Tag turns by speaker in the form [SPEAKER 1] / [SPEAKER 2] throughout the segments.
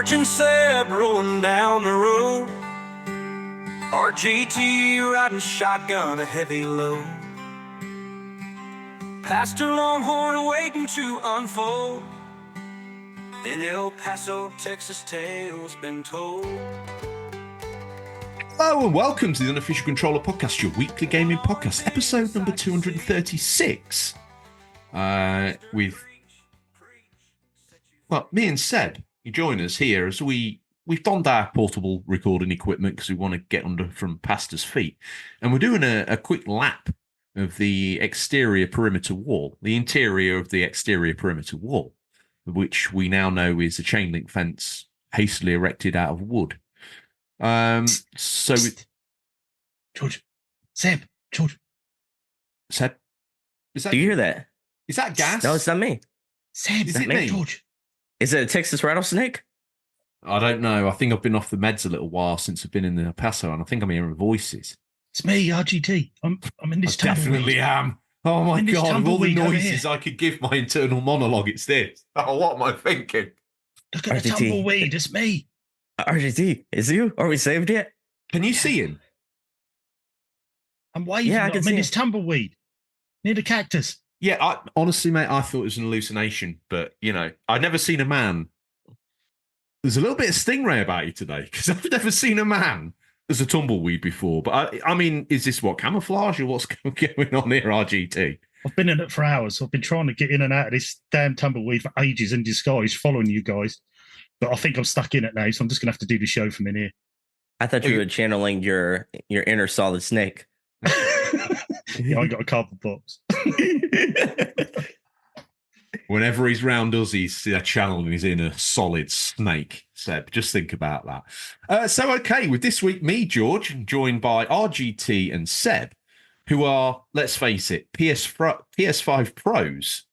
[SPEAKER 1] Watching Seb rolling down the road, RGT riding shotgun a heavy load. Pastor Longhorn waiting to unfold. In El Paso, Texas, tales been told.
[SPEAKER 2] Hello and welcome to the Unofficial Controller Podcast, your weekly gaming podcast, episode number 236. With me and Seb. You join us here as we've donned our portable recording equipment because we want to get under from Pastor's feet, and we're doing a quick lap of the exterior perimeter wall, the interior of the exterior perimeter wall, which we now know is a chain link fence hastily erected out of wood. So
[SPEAKER 3] George, Seb, George,
[SPEAKER 2] Seb, is that?
[SPEAKER 4] Do you hear that?
[SPEAKER 2] Is that gas?
[SPEAKER 4] No, it's not me.
[SPEAKER 3] Seb,
[SPEAKER 2] is it me?
[SPEAKER 3] George.
[SPEAKER 4] Is it a Texas rattlesnake?
[SPEAKER 2] I don't know. I think I've been off the meds a little while since I've been in the El Paso, and I think I'm hearing voices.
[SPEAKER 3] It's me, RGT. I'm in this
[SPEAKER 2] I definitely am. Oh my God, of all the noises I could give my internal monologue, it's this. Oh, what am I thinking?
[SPEAKER 3] Look at
[SPEAKER 4] RGT.
[SPEAKER 3] the tumbleweed, it's me.
[SPEAKER 4] RGT, is you? Are we saved yet?
[SPEAKER 2] Can you see him?
[SPEAKER 3] I'm waving.
[SPEAKER 4] Yeah, I can
[SPEAKER 3] I'm
[SPEAKER 4] see
[SPEAKER 3] in
[SPEAKER 4] him.
[SPEAKER 3] this tumbleweed near the cactus.
[SPEAKER 2] Yeah, honestly, mate, I thought it was an hallucination, but, you know, I'd never seen a man. There's a little bit of stingray about you today, because I've never seen a man as a tumbleweed before. But, I mean, is this what, camouflage, or what's going on here, RGT?
[SPEAKER 3] I've been in it for hours. I've been trying to get in and out of this damn tumbleweed for ages in disguise, following you guys. But I think I'm stuck in it now, so I'm just going to have to do the show from in here.
[SPEAKER 4] I thought you were channeling your inner solid snake.
[SPEAKER 3] Yeah, I got a cardboard box.
[SPEAKER 2] Whenever he's round us, he's channeling his inner solid snake. Seb, just think about that. So, okay, with this week, me, George, joined by RGT and Seb, who are, let's face it, PS5 pros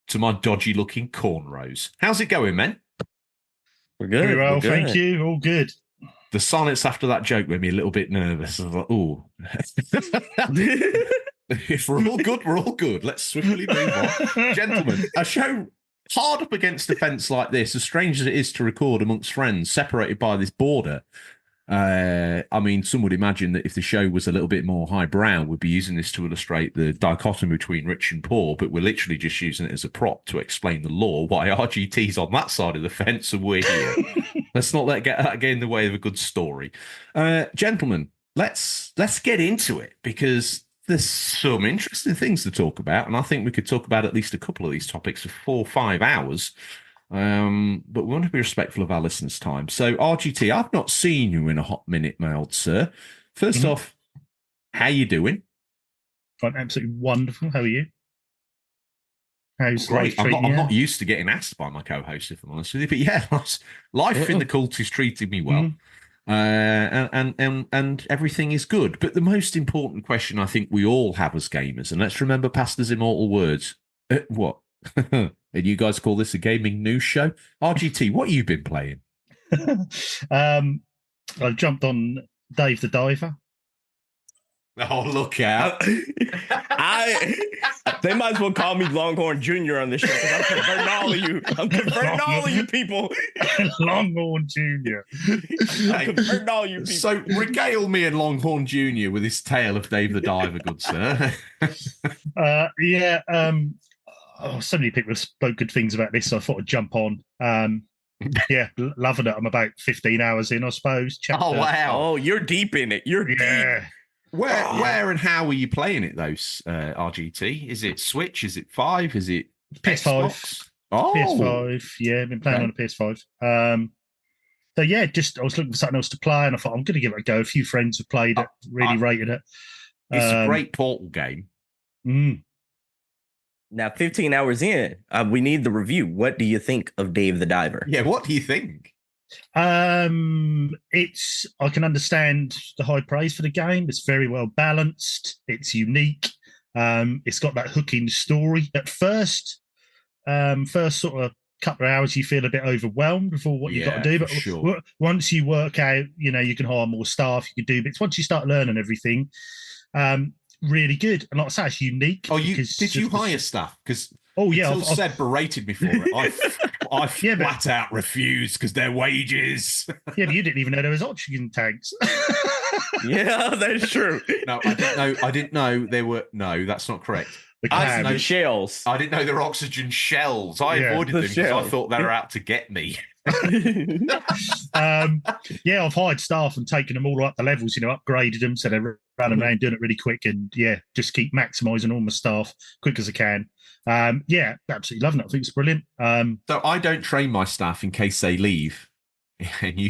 [SPEAKER 2] to my dodgy-looking cornrows. How's it going, men?
[SPEAKER 4] We're good.
[SPEAKER 3] Very well,
[SPEAKER 4] we're good.
[SPEAKER 3] thank you. All good.
[SPEAKER 2] The silence after that joke made me a little bit nervous. I was like, oh. If we're all good, we're all good. Let's swiftly move on. Gentlemen, a show hard up against a fence like this, as strange as it is to record amongst friends, separated by this border. I mean, some would imagine that if the show was a little bit more highbrow, we'd be using this to illustrate the dichotomy between rich and poor, but we're literally just using it as a prop to explain the law, why RGT's on that side of the fence and we're here. Let's not let that get in the way of a good story. Gentlemen, let's get into it, because there's some interesting things to talk about, and I think we could talk about at least a couple of these topics for 4 or 5 hours. But we want to be respectful of our listeners' time. So, RGT, I've not seen you in a hot minute, my old sir. First off, how you doing?
[SPEAKER 3] I'm absolutely wonderful. How are you? How's
[SPEAKER 2] Great.
[SPEAKER 3] life treating
[SPEAKER 2] I'm
[SPEAKER 3] you?
[SPEAKER 2] not used to getting asked by my co-host, if I'm honest with you. But yeah, life in the cult is treating me well. And everything is good. But the most important question I think we all have as gamers, and let's remember Pastor's immortal words. What? And you guys call this a gaming news show? RGT, what have you been playing?
[SPEAKER 3] I've jumped on Dave the Diver.
[SPEAKER 2] Oh, look out.
[SPEAKER 4] They might as well call me Longhorn Jr. on this show, because I'm converting all of you. I'm converting all of you people.
[SPEAKER 3] Longhorn Jr.
[SPEAKER 2] Hey,
[SPEAKER 4] Converting all you people.
[SPEAKER 2] so regale me and Longhorn Jr. with this tale of Dave the Diver, good sir.
[SPEAKER 3] So many people have spoken good things about this, so I thought I'd jump on. Yeah, loving it. I'm about 15 hours in, I suppose.
[SPEAKER 2] Oh, wow.
[SPEAKER 4] Oh, you're deep in it. You're deep.
[SPEAKER 3] Yeah.
[SPEAKER 2] Where and how are you playing it, though, RGT? Is it Switch? Is it 5? Is it
[SPEAKER 3] PS5.
[SPEAKER 2] Xbox? Oh,
[SPEAKER 3] PS5. Yeah, been playing on a PS5. So yeah, I was looking for something else to play, and I thought I'm going to give it a go. A few friends have played it, really rated it.
[SPEAKER 2] It's a great portal game.
[SPEAKER 4] Now, 15 hours in, we need the review. What do you think of Dave the Diver?
[SPEAKER 2] Yeah, what do you think?
[SPEAKER 3] I can understand the high praise for the game. It's very well balanced. It's unique. It's got that hooking story. At first sort of couple of hours, you feel a bit overwhelmed before what you've got to do. But
[SPEAKER 2] sure.
[SPEAKER 3] Once you work out, you can hire more staff, you can do bits. Once you start learning everything, really good. And like I say, it's unique.
[SPEAKER 2] Oh, did you hire staff? Because
[SPEAKER 3] Oh yeah,
[SPEAKER 2] until Seb berated me for it. I
[SPEAKER 3] Yeah, but-
[SPEAKER 2] flat out refuse because they're wages.
[SPEAKER 3] Yeah, but you didn't even know there was oxygen tanks.
[SPEAKER 4] Yeah, that's true.
[SPEAKER 2] No, I didn't know there were. No, that's not correct.
[SPEAKER 3] The
[SPEAKER 2] I
[SPEAKER 3] cam.
[SPEAKER 2] know-
[SPEAKER 4] The shells.
[SPEAKER 2] I didn't know there were oxygen shells. I
[SPEAKER 3] Yeah,
[SPEAKER 2] avoided
[SPEAKER 4] the
[SPEAKER 2] them because I
[SPEAKER 4] shells.
[SPEAKER 2] thought they were out to get me.
[SPEAKER 3] Yeah, I've hired staff and taken them all up the levels, upgraded them so they're running around doing it really quick, and just keep maximising all my staff quick as I can. Yeah, absolutely loving it. I think it's brilliant.
[SPEAKER 2] So I don't train my staff in case they leave, and you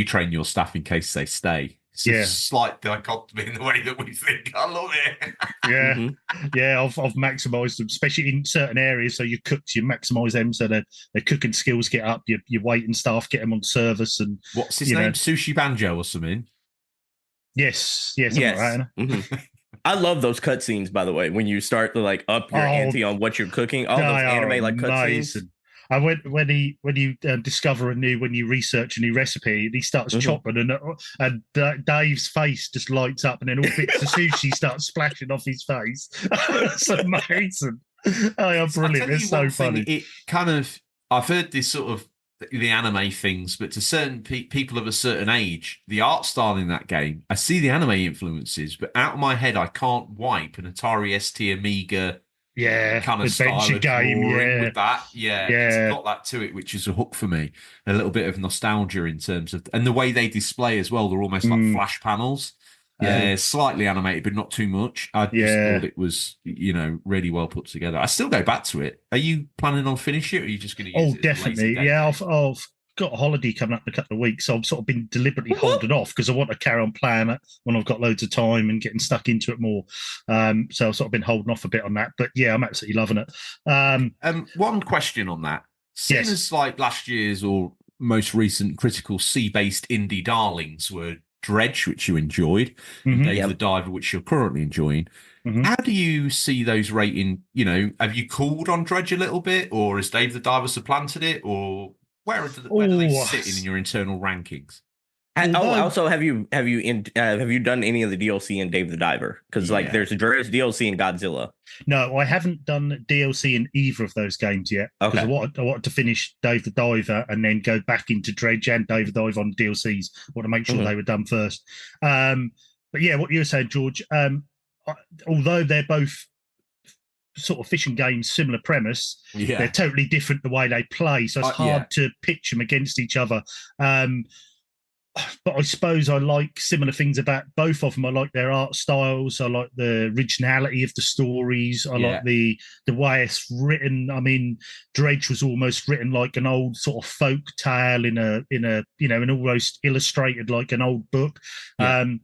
[SPEAKER 2] train your staff in case they stay. It's a slight dichotomy in the way that we think. I love it.
[SPEAKER 3] Yeah,
[SPEAKER 4] Mhm.
[SPEAKER 3] yeah, I've maximised them, especially in certain areas. So your cooks, you maximise them so that their cooking skills get up. Your waiting staff get them on service, and
[SPEAKER 2] What's his name? Sushi Banjo or something?
[SPEAKER 3] yes,
[SPEAKER 4] Yes.
[SPEAKER 3] like that,
[SPEAKER 4] Mhm. I love those cutscenes, by the way, when you start to up your ante on what you're cooking. All those anime cutscenes.
[SPEAKER 3] And when you discover when you research a new recipe, and he starts chopping, and Dave's face just lights up, and then all bits of sushi starts splashing off his face. It's amazing. Oh, yeah, brilliant! It's so funny.
[SPEAKER 2] It kind of, I've heard this sort of the anime things, but to certain people of a certain age, the art style in that game, I see the anime influences, but out of my head, I can't wipe an Atari ST Amiga kind of style
[SPEAKER 3] adventure
[SPEAKER 2] of
[SPEAKER 3] game.
[SPEAKER 2] drawing with that.
[SPEAKER 3] Yeah.
[SPEAKER 2] It's got that to it, which is a hook for me. A little bit of nostalgia in terms of, and the way they display as well, they're almost like flash panels. Slightly animated, but not too much. I just thought it was, really well put together. I still go back to it. Are you planning on finishing it, or are you just going to use it?
[SPEAKER 3] Definitely. Yeah, I've got a holiday coming up in a couple of weeks, so I've sort of been deliberately holding off because I want to carry on playing it when I've got loads of time and getting stuck into it more. So I've sort of been holding off a bit on that. But yeah, I'm absolutely loving it.
[SPEAKER 2] One question on that. Seeing as like last year's or most recent critical C-based indie darlings were Dredge, which you enjoyed, and Dave the Diver, which you're currently enjoying. How do you see those rating? Have you cooled on Dredge a little bit, or has Dave the Diver supplanted it, or where do they sit in your internal rankings?
[SPEAKER 4] Also, have you done any of the DLC in Dave the Diver? Because there's DLC in Godzilla.
[SPEAKER 3] No, I haven't done DLC in either of those games yet. Because I wanted to finish Dave the Diver and then go back into Dredge and Dave the Diver on DLCs. I want to make sure they were done first. But yeah, what you were saying, George, although they're both sort of fishing games, similar premise, they're totally different the way they play. So it's hard to pitch them against each other. But I suppose I like similar things about both of them. I like their art styles. I like the originality of the stories. I like the way it's written. I mean, Dredge was almost written like an old sort of folk tale in an almost illustrated like an old book. And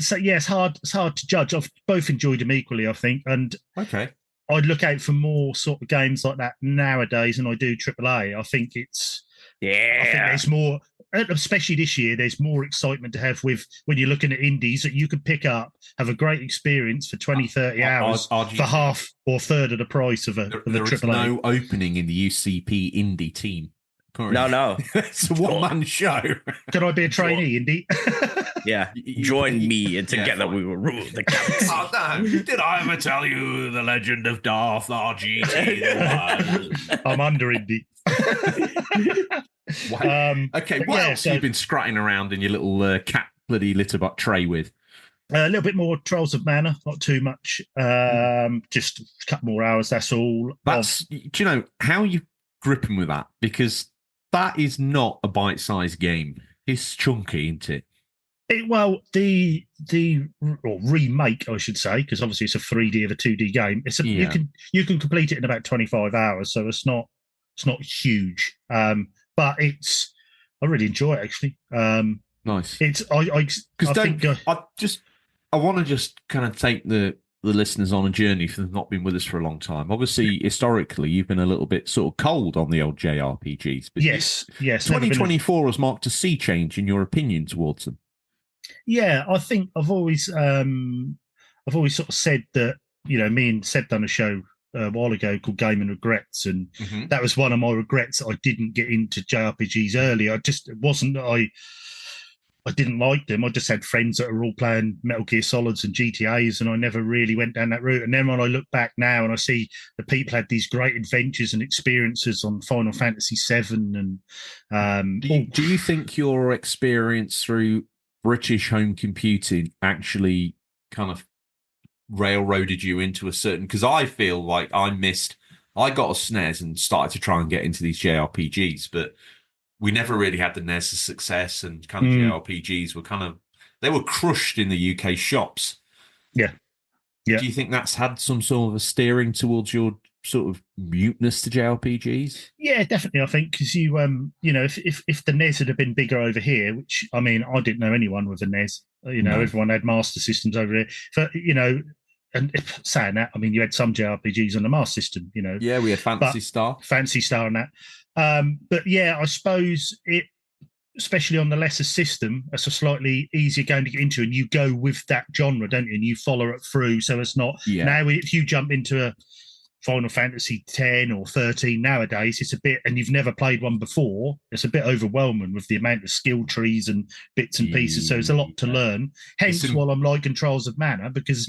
[SPEAKER 3] so it's hard to judge. I've both enjoyed them equally, I think. And I'd look out for more sort of games like that nowadays than I do AAA. I think it's I think there's more, especially this year, there's more excitement to have with when you're looking at indies that you can pick up, have a great experience for 20, 30 hours for half or third of the price of a
[SPEAKER 2] there
[SPEAKER 3] AAA.
[SPEAKER 2] Is no opening in the UCP indie team.
[SPEAKER 4] No.
[SPEAKER 2] It's a one-man show.
[SPEAKER 3] Can I be a trainee, Indy?
[SPEAKER 4] Yeah, join me, and together we will rule the galaxy.
[SPEAKER 2] Oh, no. Did I ever tell you the legend of Darth RGT?
[SPEAKER 3] I'm under Indy.
[SPEAKER 2] Okay, what else have you been scratching around in your little cat bloody litterbutt tray with?
[SPEAKER 3] A little bit more Trials of Mana, not too much. Just a couple more hours, that's all.
[SPEAKER 2] Do you know how you gripping with that? Because that is not a bite-sized game. It's chunky, isn't it?
[SPEAKER 3] The remake, I should say, because obviously it's a 3D of a 2D game. You can complete it in about 25 hours, so it's not huge. But I really enjoy it actually.
[SPEAKER 2] Nice.
[SPEAKER 3] I
[SPEAKER 2] want to just kind of take the listeners on a journey if they've not been with us for a long time. Obviously, historically, you've been a little bit sort of cold on the old JRPGs. But
[SPEAKER 3] yes.
[SPEAKER 2] 2024 has marked a sea change in your opinion towards them.
[SPEAKER 3] Yeah, I think I've always sort of said that, me and Seb done a show a while ago called Gaming Regrets, and that was one of my regrets that I didn't get into JRPGs early. It wasn't that I didn't like them. I just had friends that were all playing Metal Gear Solids and GTAs, and I never really went down that route. And then when I look back now and I see the people had these great adventures and experiences on Final Fantasy VII, and
[SPEAKER 2] do you think your experience through British home computing actually kind of railroaded you into a certain? Because I feel like I got a SNES and started to try and get into these JRPGs, but we never really had the NES success, and kind of JRPGs were they were crushed in the UK shops.
[SPEAKER 3] Yeah.
[SPEAKER 2] Do you think that's had some sort of a steering towards your sort of muteness to JRPGs?
[SPEAKER 3] Yeah, definitely. I think because you if the NES had been bigger over here, which I mean, I didn't know anyone with a NES. Everyone had Master Systems over here. But and saying that, I mean, you had some JRPGs on the Master System.
[SPEAKER 2] Yeah, we had Fantasy Star
[SPEAKER 3] and that. But yeah, I suppose it, especially on the lesser system, it's a slightly easier game to get into, and you go with that genre, don't you? And you follow it through, so it's not now. If you jump into a Final Fantasy 10 or 13 nowadays, it's a bit, and you've never played one before, it's a bit overwhelming with the amount of skill trees and bits and pieces. So it's a lot to learn. Hence, while I'm liking Trials of Mana, because,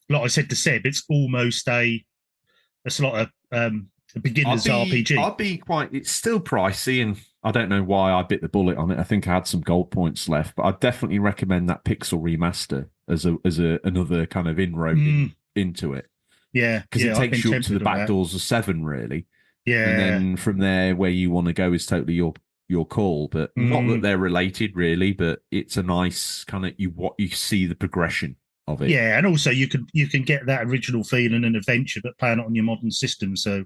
[SPEAKER 3] like I said to Seb, it's almost it's like a beginner's RPG.
[SPEAKER 2] It's still pricey, and I don't know why I bit the bullet on it. I think I had some gold points left, but I'd definitely recommend that Pixel Remaster as another kind of inroad into it.
[SPEAKER 3] Yeah,
[SPEAKER 2] because it takes you up to the back doors of 7, really.
[SPEAKER 3] Yeah,
[SPEAKER 2] and then from there, where you want to go is totally your call. But not that they're related, really. But it's a nice kind of you see the progression of it.
[SPEAKER 3] Yeah, and also you can get that original feeling and adventure, but playing it on your modern system. So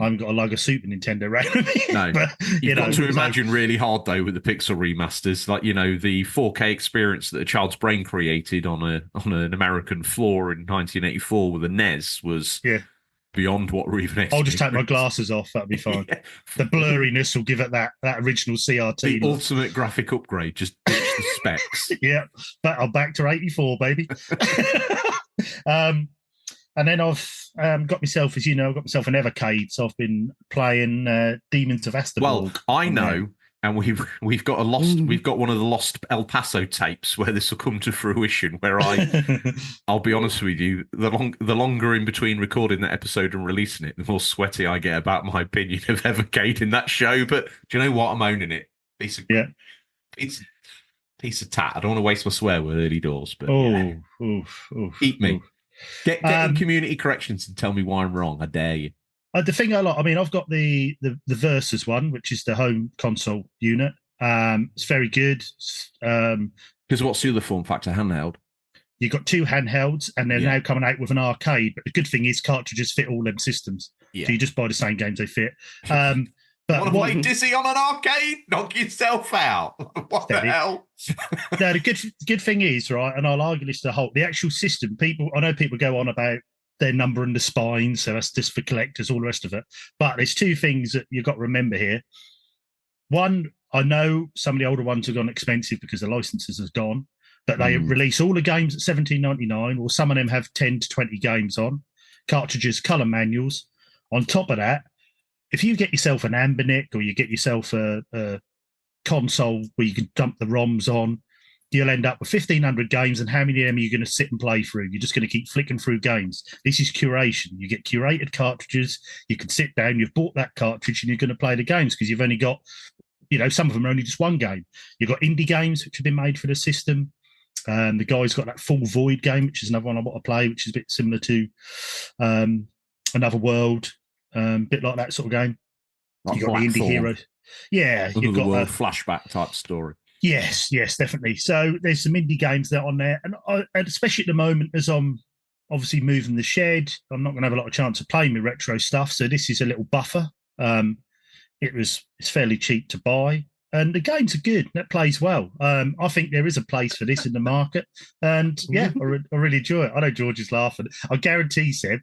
[SPEAKER 3] I haven't got a lug of Super Nintendo around me.
[SPEAKER 2] No,
[SPEAKER 3] but,
[SPEAKER 2] you've got to imagine really hard though with the Pixel remasters, like the 4K experience that a child's brain created on an American floor in 1984 with a NES was beyond what we're even.
[SPEAKER 3] I'll just take my glasses off. That'll be fine. Yeah. The blurriness will give it that original CRT.
[SPEAKER 2] The ultimate graphic upgrade. Just ditch the specs.
[SPEAKER 3] Yeah, but I'm back to 84, baby. And then I've got myself, as you know, I've got myself an Evercade, so I've been playing Demons of Asterborg.
[SPEAKER 2] Well, I know, and we've got we've got one of the lost El Paso tapes where this will come to fruition. Where I'll be honest with you, the longer in between recording that episode and releasing it, the more sweaty I get about my opinion of Evercade in that show. But do you know what? I'm owning it. Piece of tat. I don't want to waste my swear word early doors, but eat me. Get in community corrections and tell me why I'm wrong. I dare you.
[SPEAKER 3] The thing I like, I mean, I've got the Versus one, which is the home console unit. It's very good.
[SPEAKER 2] Because what's the other form factor? Handheld.
[SPEAKER 3] You've got 2 handhelds, and they're now coming out with an arcade. But the good thing is cartridges fit all them systems. Yeah. So you just buy the same games they fit.
[SPEAKER 2] But want to play Dizzy on an arcade? Knock yourself out. What the hell?
[SPEAKER 3] No, the good thing is, right, and I'll argue this the actual system, I know people go on about their number and the spine, so that's just for collectors, all the rest of it. But there's 2 things that you've got to remember here. One, I know some of the older ones have gone expensive because the licenses have gone, but they release all the games at $17.99, or some of them have 10 to 20 games on, cartridges, colour manuals. On top of that, if you get yourself an Ambernick, or you get yourself a console where you can dump the ROMs on, you'll end up with 1,500 games, and how many of them are you going to sit and play through? You're just going to keep flicking through games. This is curation. You get curated cartridges. You can sit down, you've bought that cartridge, and you're going to play the games because you've only got, some of them are only just one game. You've got indie games, which have been made for the system. The guy's got that Full Void game, which is another one I want to play, which is a bit similar to Another World. Bit like that sort of game.
[SPEAKER 2] Like
[SPEAKER 3] you got the indie heroes. Yeah.
[SPEAKER 2] You've got a flashback type story.
[SPEAKER 3] Yes, definitely. So there's some indie games that are on there. And especially at the moment, as I'm obviously moving the shed, I'm not going to have a lot of chance of playing my retro stuff. So this is a little buffer. It's fairly cheap to buy. And the games are good. That plays well. I think there is a place for this in the market. And I really enjoy it. I know George is laughing. I guarantee, Seb,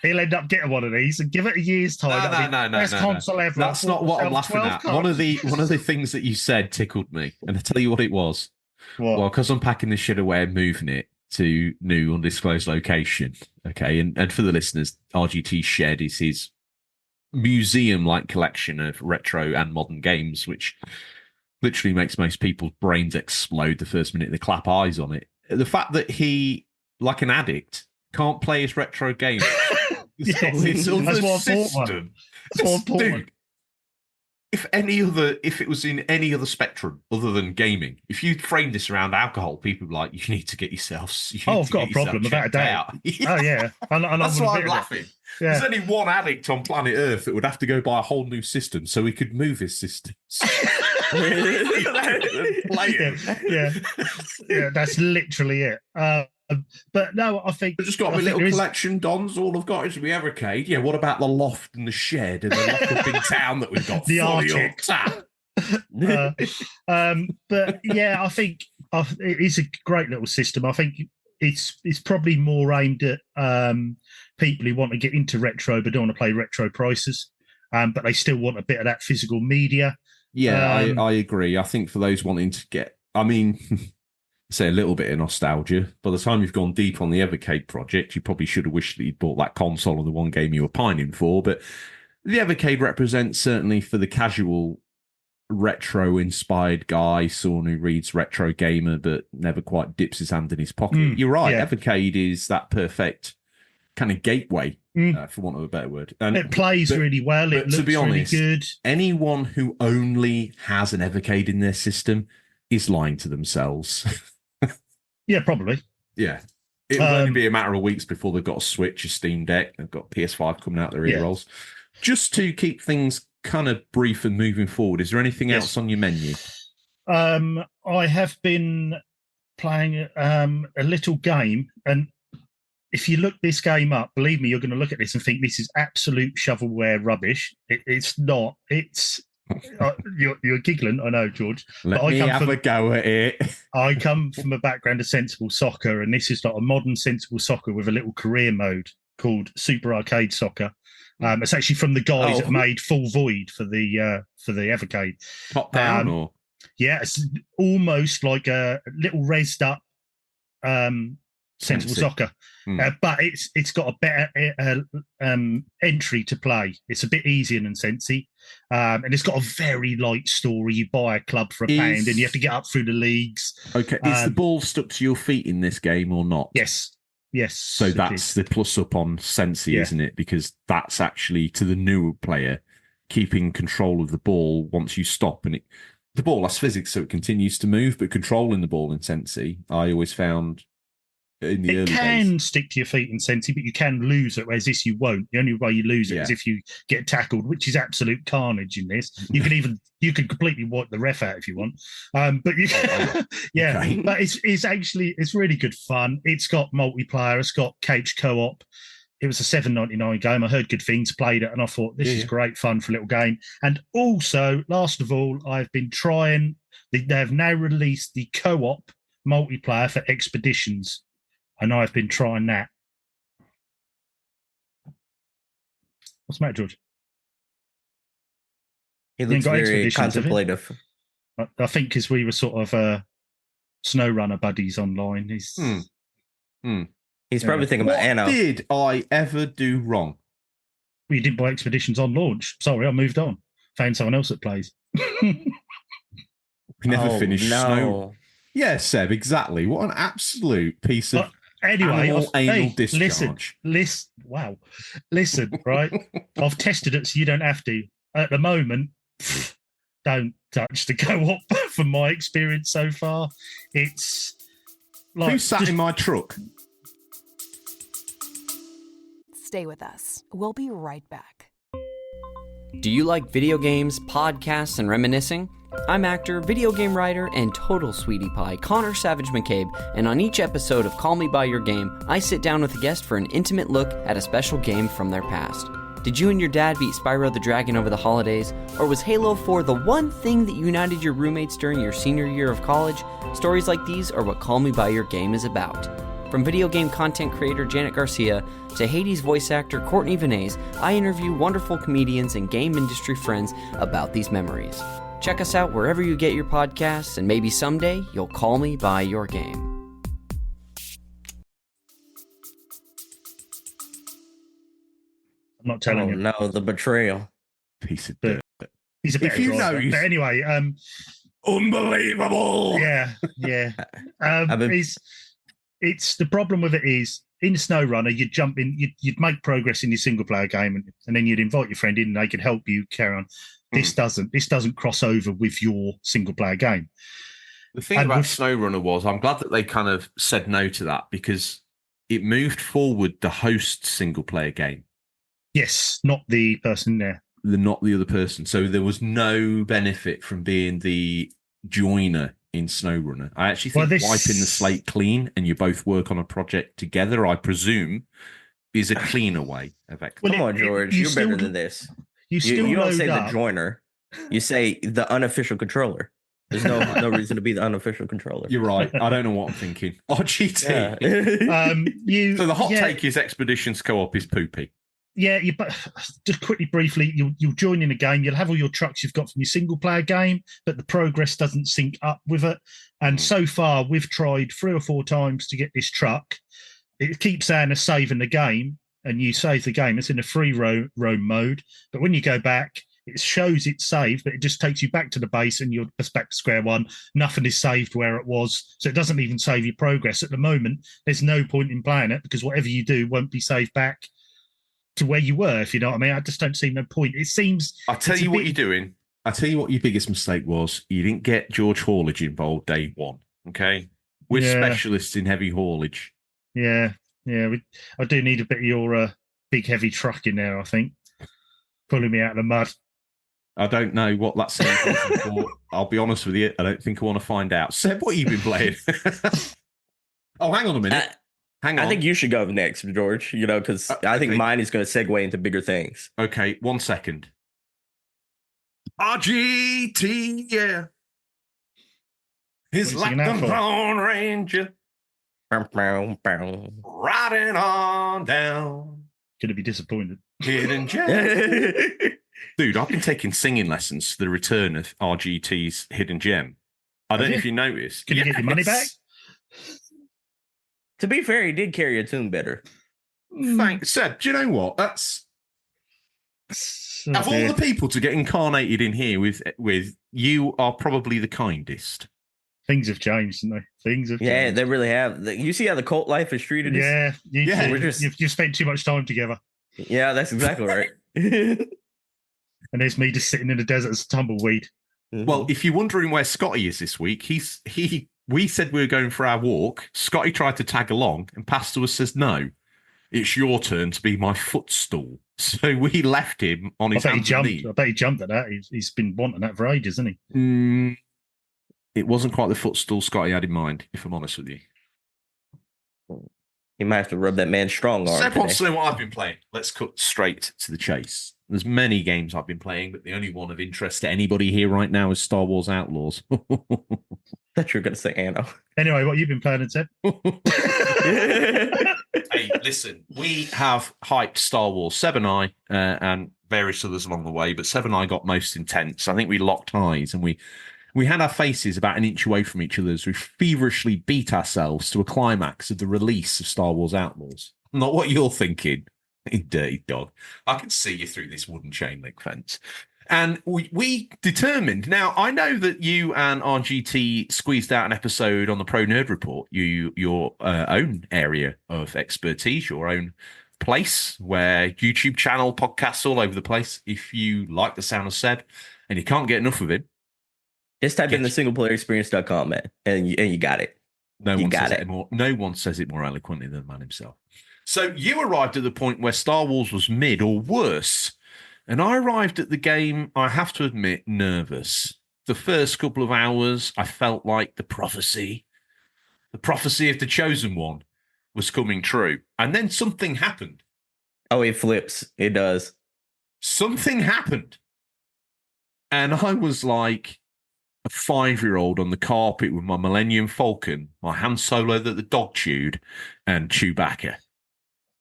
[SPEAKER 3] he'll end up getting one of these and give it a year's time.
[SPEAKER 2] No.
[SPEAKER 3] Best console ever.
[SPEAKER 2] That's not what I'm laughing at. One of the things that you said tickled me. And I'll tell you what it was.
[SPEAKER 3] What?
[SPEAKER 2] Well, because I'm packing this shit away and moving it to new undisclosed location. Okay. And for the listeners, RGT Shed is his museum-like collection of retro and modern games, which literally makes most people's brains explode the first minute they clap eyes on it. The fact that he, like an addict, can't play his retro game.
[SPEAKER 3] Yes,
[SPEAKER 2] His other
[SPEAKER 3] that's what I bought one.
[SPEAKER 2] system.
[SPEAKER 3] That's what I bought one.
[SPEAKER 2] Dude, if it was in any other spectrum other than gaming, if you framed this around alcohol, people would be like, you need to get yourself.
[SPEAKER 3] I've got a problem without a doubt. Oh yeah, and
[SPEAKER 2] that's why I'm laughing.
[SPEAKER 3] Yeah.
[SPEAKER 2] There's only one addict on planet Earth that would have to go buy a whole new system so he could move his systems.
[SPEAKER 3] Yeah, that's literally it. But no, I think
[SPEAKER 2] I've just got my little collection, Dons. All I've got is my Evercade. Yeah, what about the loft and the shed and the lock-up in town that we've got?
[SPEAKER 3] The Arctic. But yeah, I think it is a great little system. I think it's probably more aimed at people who want to get into retro but don't want to play retro prices, but they still want a bit of that physical media.
[SPEAKER 2] Yeah, I agree. I think for those wanting to get, I mean, say a little bit of nostalgia, by the time you've gone deep on the Evercade project, you probably should have wished that you'd bought that console and the one game you were pining for. But the Evercade represents, certainly for the casual retro-inspired guy, someone who reads retro gamer but never quite dips his hand in his pocket. You're right, yeah. Evercade is that perfect kind of gateway, for want of a better word. And
[SPEAKER 3] it plays really well. It looks, to be honest, really good.
[SPEAKER 2] Anyone who only has an Evercade in their system is lying to themselves.
[SPEAKER 3] Yeah, probably.
[SPEAKER 2] Yeah. It will only be a matter of weeks before they've got a Switch, a Steam Deck, they've got PS5 coming out their ear rolls. Just to keep things kind of brief and moving forward, is there anything else on your menu?
[SPEAKER 3] I have been playing a little game, and if you look this game up, believe me, you're going to look at this and think this is absolute shovelware rubbish. It's not. It's you're giggling, I know, George.
[SPEAKER 2] Let me have a go at it.
[SPEAKER 3] I come from a background of sensible soccer, and this is like a modern sensible soccer with a little career mode called Super Arcade Soccer. It's actually from the guys that made Full Void for the Evercade.
[SPEAKER 2] Top down, or
[SPEAKER 3] yeah, it's almost like a little raised up sensible soccer, but it's got a better entry to play. It's a bit easier than Sensi, and it's got a very light story. You buy a club for £1 and you have to get up through the leagues.
[SPEAKER 2] Okay, is the ball stuck to your feet in this game or not?
[SPEAKER 3] Yes.
[SPEAKER 2] So that's the plus up on Sensi, isn't it? Because that's actually, to the newer player, keeping control of the ball once you stop, and the ball has physics, so it continues to move. But controlling the ball in Sensi, I always found in the early days,
[SPEAKER 3] can stick to your feet in Sensi, but you can lose it. Whereas this, you won't. The only way you lose it is if you get tackled, which is absolute carnage in this. You can completely wipe the ref out if you want. But you can, okay. But it's really good fun. It's got multiplayer. It's got couch co-op. It was a $7.99 game. I heard good things, played it, and I thought this is great fun for a little game. And also, last of all, I've been trying. They have now released the co-op multiplayer for Expeditions. And I've been trying that. What's the matter, George?
[SPEAKER 4] He looks very contemplative.
[SPEAKER 3] I think because we were sort of SnowRunner buddies online. He's
[SPEAKER 4] probably thinking about Anno.
[SPEAKER 2] What did I ever do wrong?
[SPEAKER 3] Well, you didn't buy Expeditions on launch. Sorry, I moved on. Found someone else that plays.
[SPEAKER 2] We never finished Snow. Yeah, Seb, exactly. What an absolute piece of anal discharge.
[SPEAKER 3] Listen, wow. Listen, right? I've tested it so you don't have to. At the moment, don't touch the co-op from my experience so far. It's like...
[SPEAKER 2] Who sat in my truck?
[SPEAKER 5] Stay with us. We'll be right back.
[SPEAKER 6] Do you like video games, podcasts, and reminiscing? I'm actor, video game writer, and total sweetie pie Connor Savage McCabe, and on each episode of Call Me By Your Game, I sit down with a guest for an intimate look at a special game from their past. Did you and your dad beat Spyro the Dragon over the holidays? Or was Halo 4 the one thing that united your roommates during your senior year of college? Stories like these are what Call Me By Your Game is about. From video game content creator Janet Garcia to Hades voice actor Courtney Vinay's, I interview wonderful comedians and game industry friends about these memories. Check us out wherever you get your podcasts, and maybe someday you'll call me by your game.
[SPEAKER 3] I'm not telling you.
[SPEAKER 4] No, the betrayal.
[SPEAKER 2] Piece of dirt.
[SPEAKER 3] He's a better driver. But anyway,
[SPEAKER 2] Unbelievable.
[SPEAKER 3] Yeah, yeah.
[SPEAKER 4] I've been-
[SPEAKER 3] It's the problem with it is in SnowRunner, you'd jump in, you'd make progress in your single player game, and then you'd invite your friend in, and they could help you carry on. This doesn't cross over with your single player game.
[SPEAKER 2] The thing
[SPEAKER 3] And
[SPEAKER 2] about
[SPEAKER 3] with-
[SPEAKER 2] SnowRunner was, I'm glad that they kind of said no to that because it moved forward the host single player game,
[SPEAKER 3] Yes, not the person there.
[SPEAKER 2] not the other person. So there was no benefit from being the joiner in SnowRunner. I actually think wiping the slate clean and you both work on a project together, I presume, is a cleaner way of it.
[SPEAKER 3] Well,
[SPEAKER 4] Come on, George.
[SPEAKER 3] you
[SPEAKER 4] You're
[SPEAKER 3] still
[SPEAKER 4] better
[SPEAKER 3] do-
[SPEAKER 4] than this.
[SPEAKER 3] You still
[SPEAKER 4] You don't
[SPEAKER 3] load
[SPEAKER 4] say
[SPEAKER 3] up.
[SPEAKER 4] the joiner. You say the unofficial controller. There's no reason to be the unofficial controller.
[SPEAKER 2] You're right. I don't know what I'm thinking. RGT.
[SPEAKER 4] Yeah.
[SPEAKER 2] So the hot take is Expeditions Co-op is poopy.
[SPEAKER 3] Yeah, but just quickly, briefly, you'll join in a game. You'll have all your trucks you've got from your single player game, but the progress doesn't sync up with it. And so far, we've tried 3 or 4 times to get this truck. It keeps saying it's saving the game, and you save the game. It's in a free roam mode, but when you go back, it shows it's saved, but it just takes you back to the base, and you're just back to square one. Nothing is saved where it was, so it doesn't even save your progress at the moment. There's no point in playing it because whatever you do won't be saved back to where you were, if you know what I mean. I just don't see no point. It seems.
[SPEAKER 2] I'll tell you what you're doing. I'll tell you what your biggest mistake was. You didn't get George Haulage involved day one. Okay. We're specialists in heavy haulage.
[SPEAKER 3] Yeah. I do need a bit of your big heavy truck in there, I think. Pulling me out of the mud.
[SPEAKER 2] I don't know what that's saying for. I'll be honest with you. I don't think I want to find out. Seb, what have you been playing? Oh, hang on a minute. Hang on.
[SPEAKER 4] I think you should go next, George, because I think mine is going to segue into bigger things.
[SPEAKER 2] Okay, 1 second. RGT, yeah. He's like the Lone Ranger. Riding on down.
[SPEAKER 3] Gonna be disappointed.
[SPEAKER 2] Hidden gem. Dude, I've been taking singing lessons for the return of RGT's Hidden Gem. I don't know if you noticed.
[SPEAKER 3] Can you get your money back?
[SPEAKER 4] To be fair, he did carry a tune better.
[SPEAKER 2] Thanks, Seb. Do you know what? That's of all the people to get incarnated in here with you are probably the kindest.
[SPEAKER 3] Things have changed, haven't they? Things have changed.
[SPEAKER 4] Yeah, they really have. You see how the cult life is treated?
[SPEAKER 3] Yeah, you've spent too much time together.
[SPEAKER 4] Yeah, that's exactly right.
[SPEAKER 3] And there's me just sitting in the desert as a tumbleweed.
[SPEAKER 2] Well, if you're wondering where Scotty is this week, we said we were going for our walk. Scotty tried to tag along, and Pastor was says, "No, it's your turn to be my footstool." So we left him on his hands and knees.
[SPEAKER 3] I bet he jumped at that. He's been wanting that for ages, hasn't he?
[SPEAKER 2] It wasn't quite the footstool Scotty had in mind, if I'm honest with you.
[SPEAKER 4] You might have to rub that man's strong arm.
[SPEAKER 2] Seb wants to know what I've been playing. Let's cut straight to the chase. There's many games I've been playing, but the only one of interest to anybody here right now is Star Wars Outlaws.
[SPEAKER 4] That you're going to say Anno.
[SPEAKER 3] Anyway, what you've been playing, Seb?
[SPEAKER 2] Hey, listen, we have hyped Star Wars. Seb and I, and various others along the way, but Seb and I got most intense. I think we locked eyes and we had our faces about an inch away from each other as we feverishly beat ourselves to a climax of the release of Star Wars Outlaws. Not what you're thinking, you dirty dog. I can see you through this wooden chain link fence. And we determined. Now, I know that you and RGT squeezed out an episode on the Pro Nerd Report, your own area of expertise, your own place where YouTube channel, podcasts all over the place. If you like the sound of Seb and you can't get enough of it,
[SPEAKER 4] just type in the singleplayerexperience.com, man, and you got it.
[SPEAKER 2] No one says it more eloquently than the man himself. So you arrived at the point where Star Wars was mid or worse. And I arrived at the game, I have to admit, nervous. The first couple of hours, I felt like the prophecy of the Chosen One was coming true. And then something happened.
[SPEAKER 4] Oh, it flips. It does.
[SPEAKER 2] Something happened. And I was like a 5-year-old on the carpet with my Millennium Falcon, my Han Solo that the dog chewed, and Chewbacca.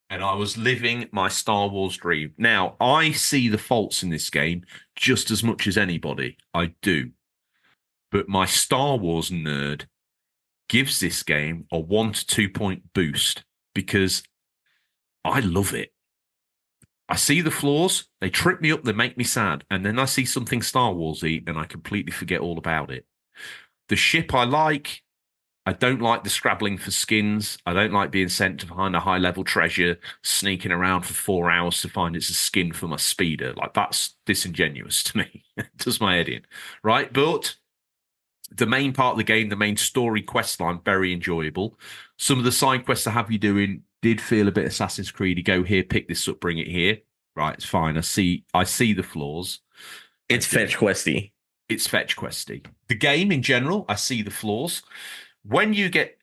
[SPEAKER 2] And I was living my Star Wars dream. Now, I see the faults in this game just as much as anybody. I do. But my Star Wars nerd gives this game a 1 to 2 point boost because I love it. I see the flaws, they trip me up, they make me sad. And then I see something Star Warsy and I completely forget all about it. The ship I like. I don't like the scrabbling for skins. I don't like being sent to find a high-level treasure, sneaking around for 4 hours to find it's a skin for my speeder. Like, that's disingenuous to me. It does my head in, right? But the main part of the game, the main story quest line, very enjoyable. Some of the side quests I have you doing did feel a bit Assassin's Creed. You go here, pick this up, bring it here. Right, it's fine. I see the flaws.
[SPEAKER 4] It's fetch questy.
[SPEAKER 2] It's fetch questy. The game in general, I see the flaws. When you get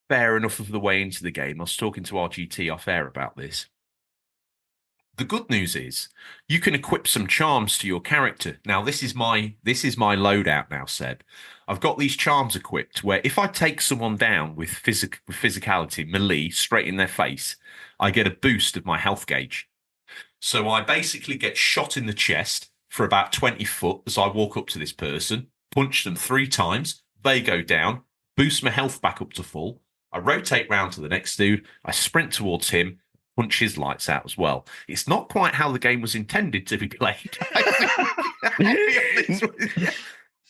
[SPEAKER 2] fair enough of the way into the game, I was talking to RGT off air about this. The good news is you can equip some charms to your character. Now, this is my loadout now, Seb. I've got these charms equipped where if I take someone down with physicality, melee, straight in their face, I get a boost of my health gauge. So I basically get shot in the chest for about 20 foot as I walk up to this person, punch them 3 times, they go down, boost my health back up to full. I rotate round to the next dude. I sprint towards him, punch his lights out as well. It's not quite how the game was intended to be played.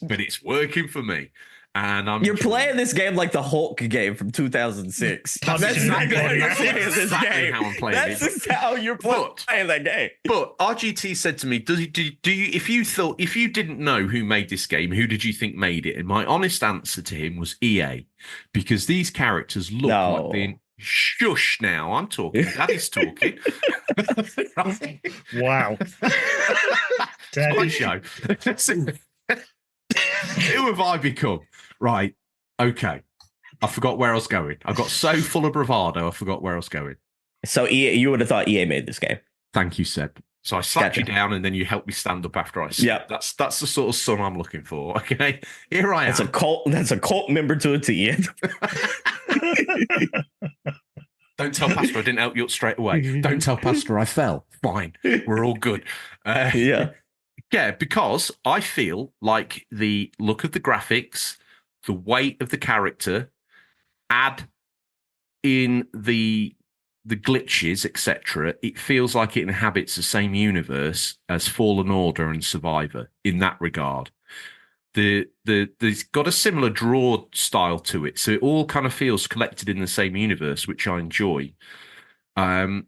[SPEAKER 2] But it's working for me. And
[SPEAKER 4] You're playing this game like the Hulk game from 2006. That's
[SPEAKER 2] exactly
[SPEAKER 4] how I'm playing it. That's how you're playing that game.
[SPEAKER 2] But RGT said to me, do you if you didn't know who made this game, who did you think made it? And my honest answer to him was EA, because these characters look like being shush now. I'm talking. Daddy's talking.
[SPEAKER 3] Wow.
[SPEAKER 2] It's my show. Who have I become? Right. Okay. I forgot where I was going. I got so full of bravado, I forgot where I was going.
[SPEAKER 4] So EA, you would have thought EA made this game.
[SPEAKER 2] Thank you, Seb. So I slapped you down and then you helped me stand up after I said.
[SPEAKER 4] Yeah.
[SPEAKER 2] That's the sort of son I'm looking for. Okay. Here I am.
[SPEAKER 4] That's a cult member to a T.
[SPEAKER 2] Don't tell Pastor I didn't help you up straight away. Don't tell Pastor I fell. Fine. We're all good.
[SPEAKER 4] Yeah.
[SPEAKER 2] Yeah, because I feel like the look of the graphics, the weight of the character, add in the glitches, etc. It feels like it inhabits the same universe as Fallen Order and Survivor in that regard. There's got a similar draw style to it, so it all kind of feels collected in the same universe, which I enjoy. And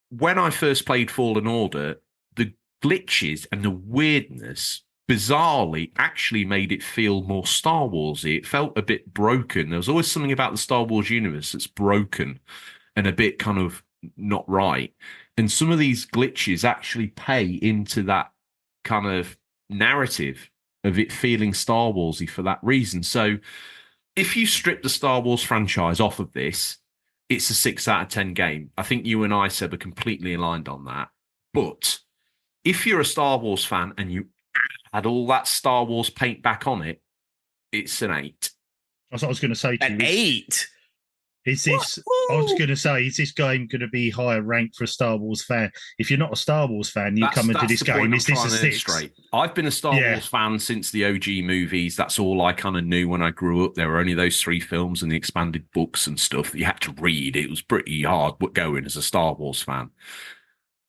[SPEAKER 2] when I first played Fallen Order, the glitches and the weirdness bizarrely actually made it feel more Star Warsy. It felt a bit broken. There was always something about the Star Wars universe that's broken and a bit kind of not right. And some of these glitches actually pay into that kind of narrative of it feeling Star Warsy for that reason. So if you strip the Star Wars franchise off of this, it's a 6 out of 10 game. I think you and I, Seb, are completely aligned on that. But if you're a Star Wars fan and you add all that Star Wars paint back on it, it's an 8.
[SPEAKER 3] That's what I was going to say to you.
[SPEAKER 4] An 8?
[SPEAKER 3] Is this? I was going to say, is this game going to be higher ranked for a Star Wars fan? If you're not a Star Wars fan, you come into this game. Is this a 6?
[SPEAKER 2] Straight. I've been a Star Wars fan since the OG movies. That's all I kind of knew when I grew up. There were only those 3 films and the expanded books and stuff that you had to read. It was pretty hard going as a Star Wars fan.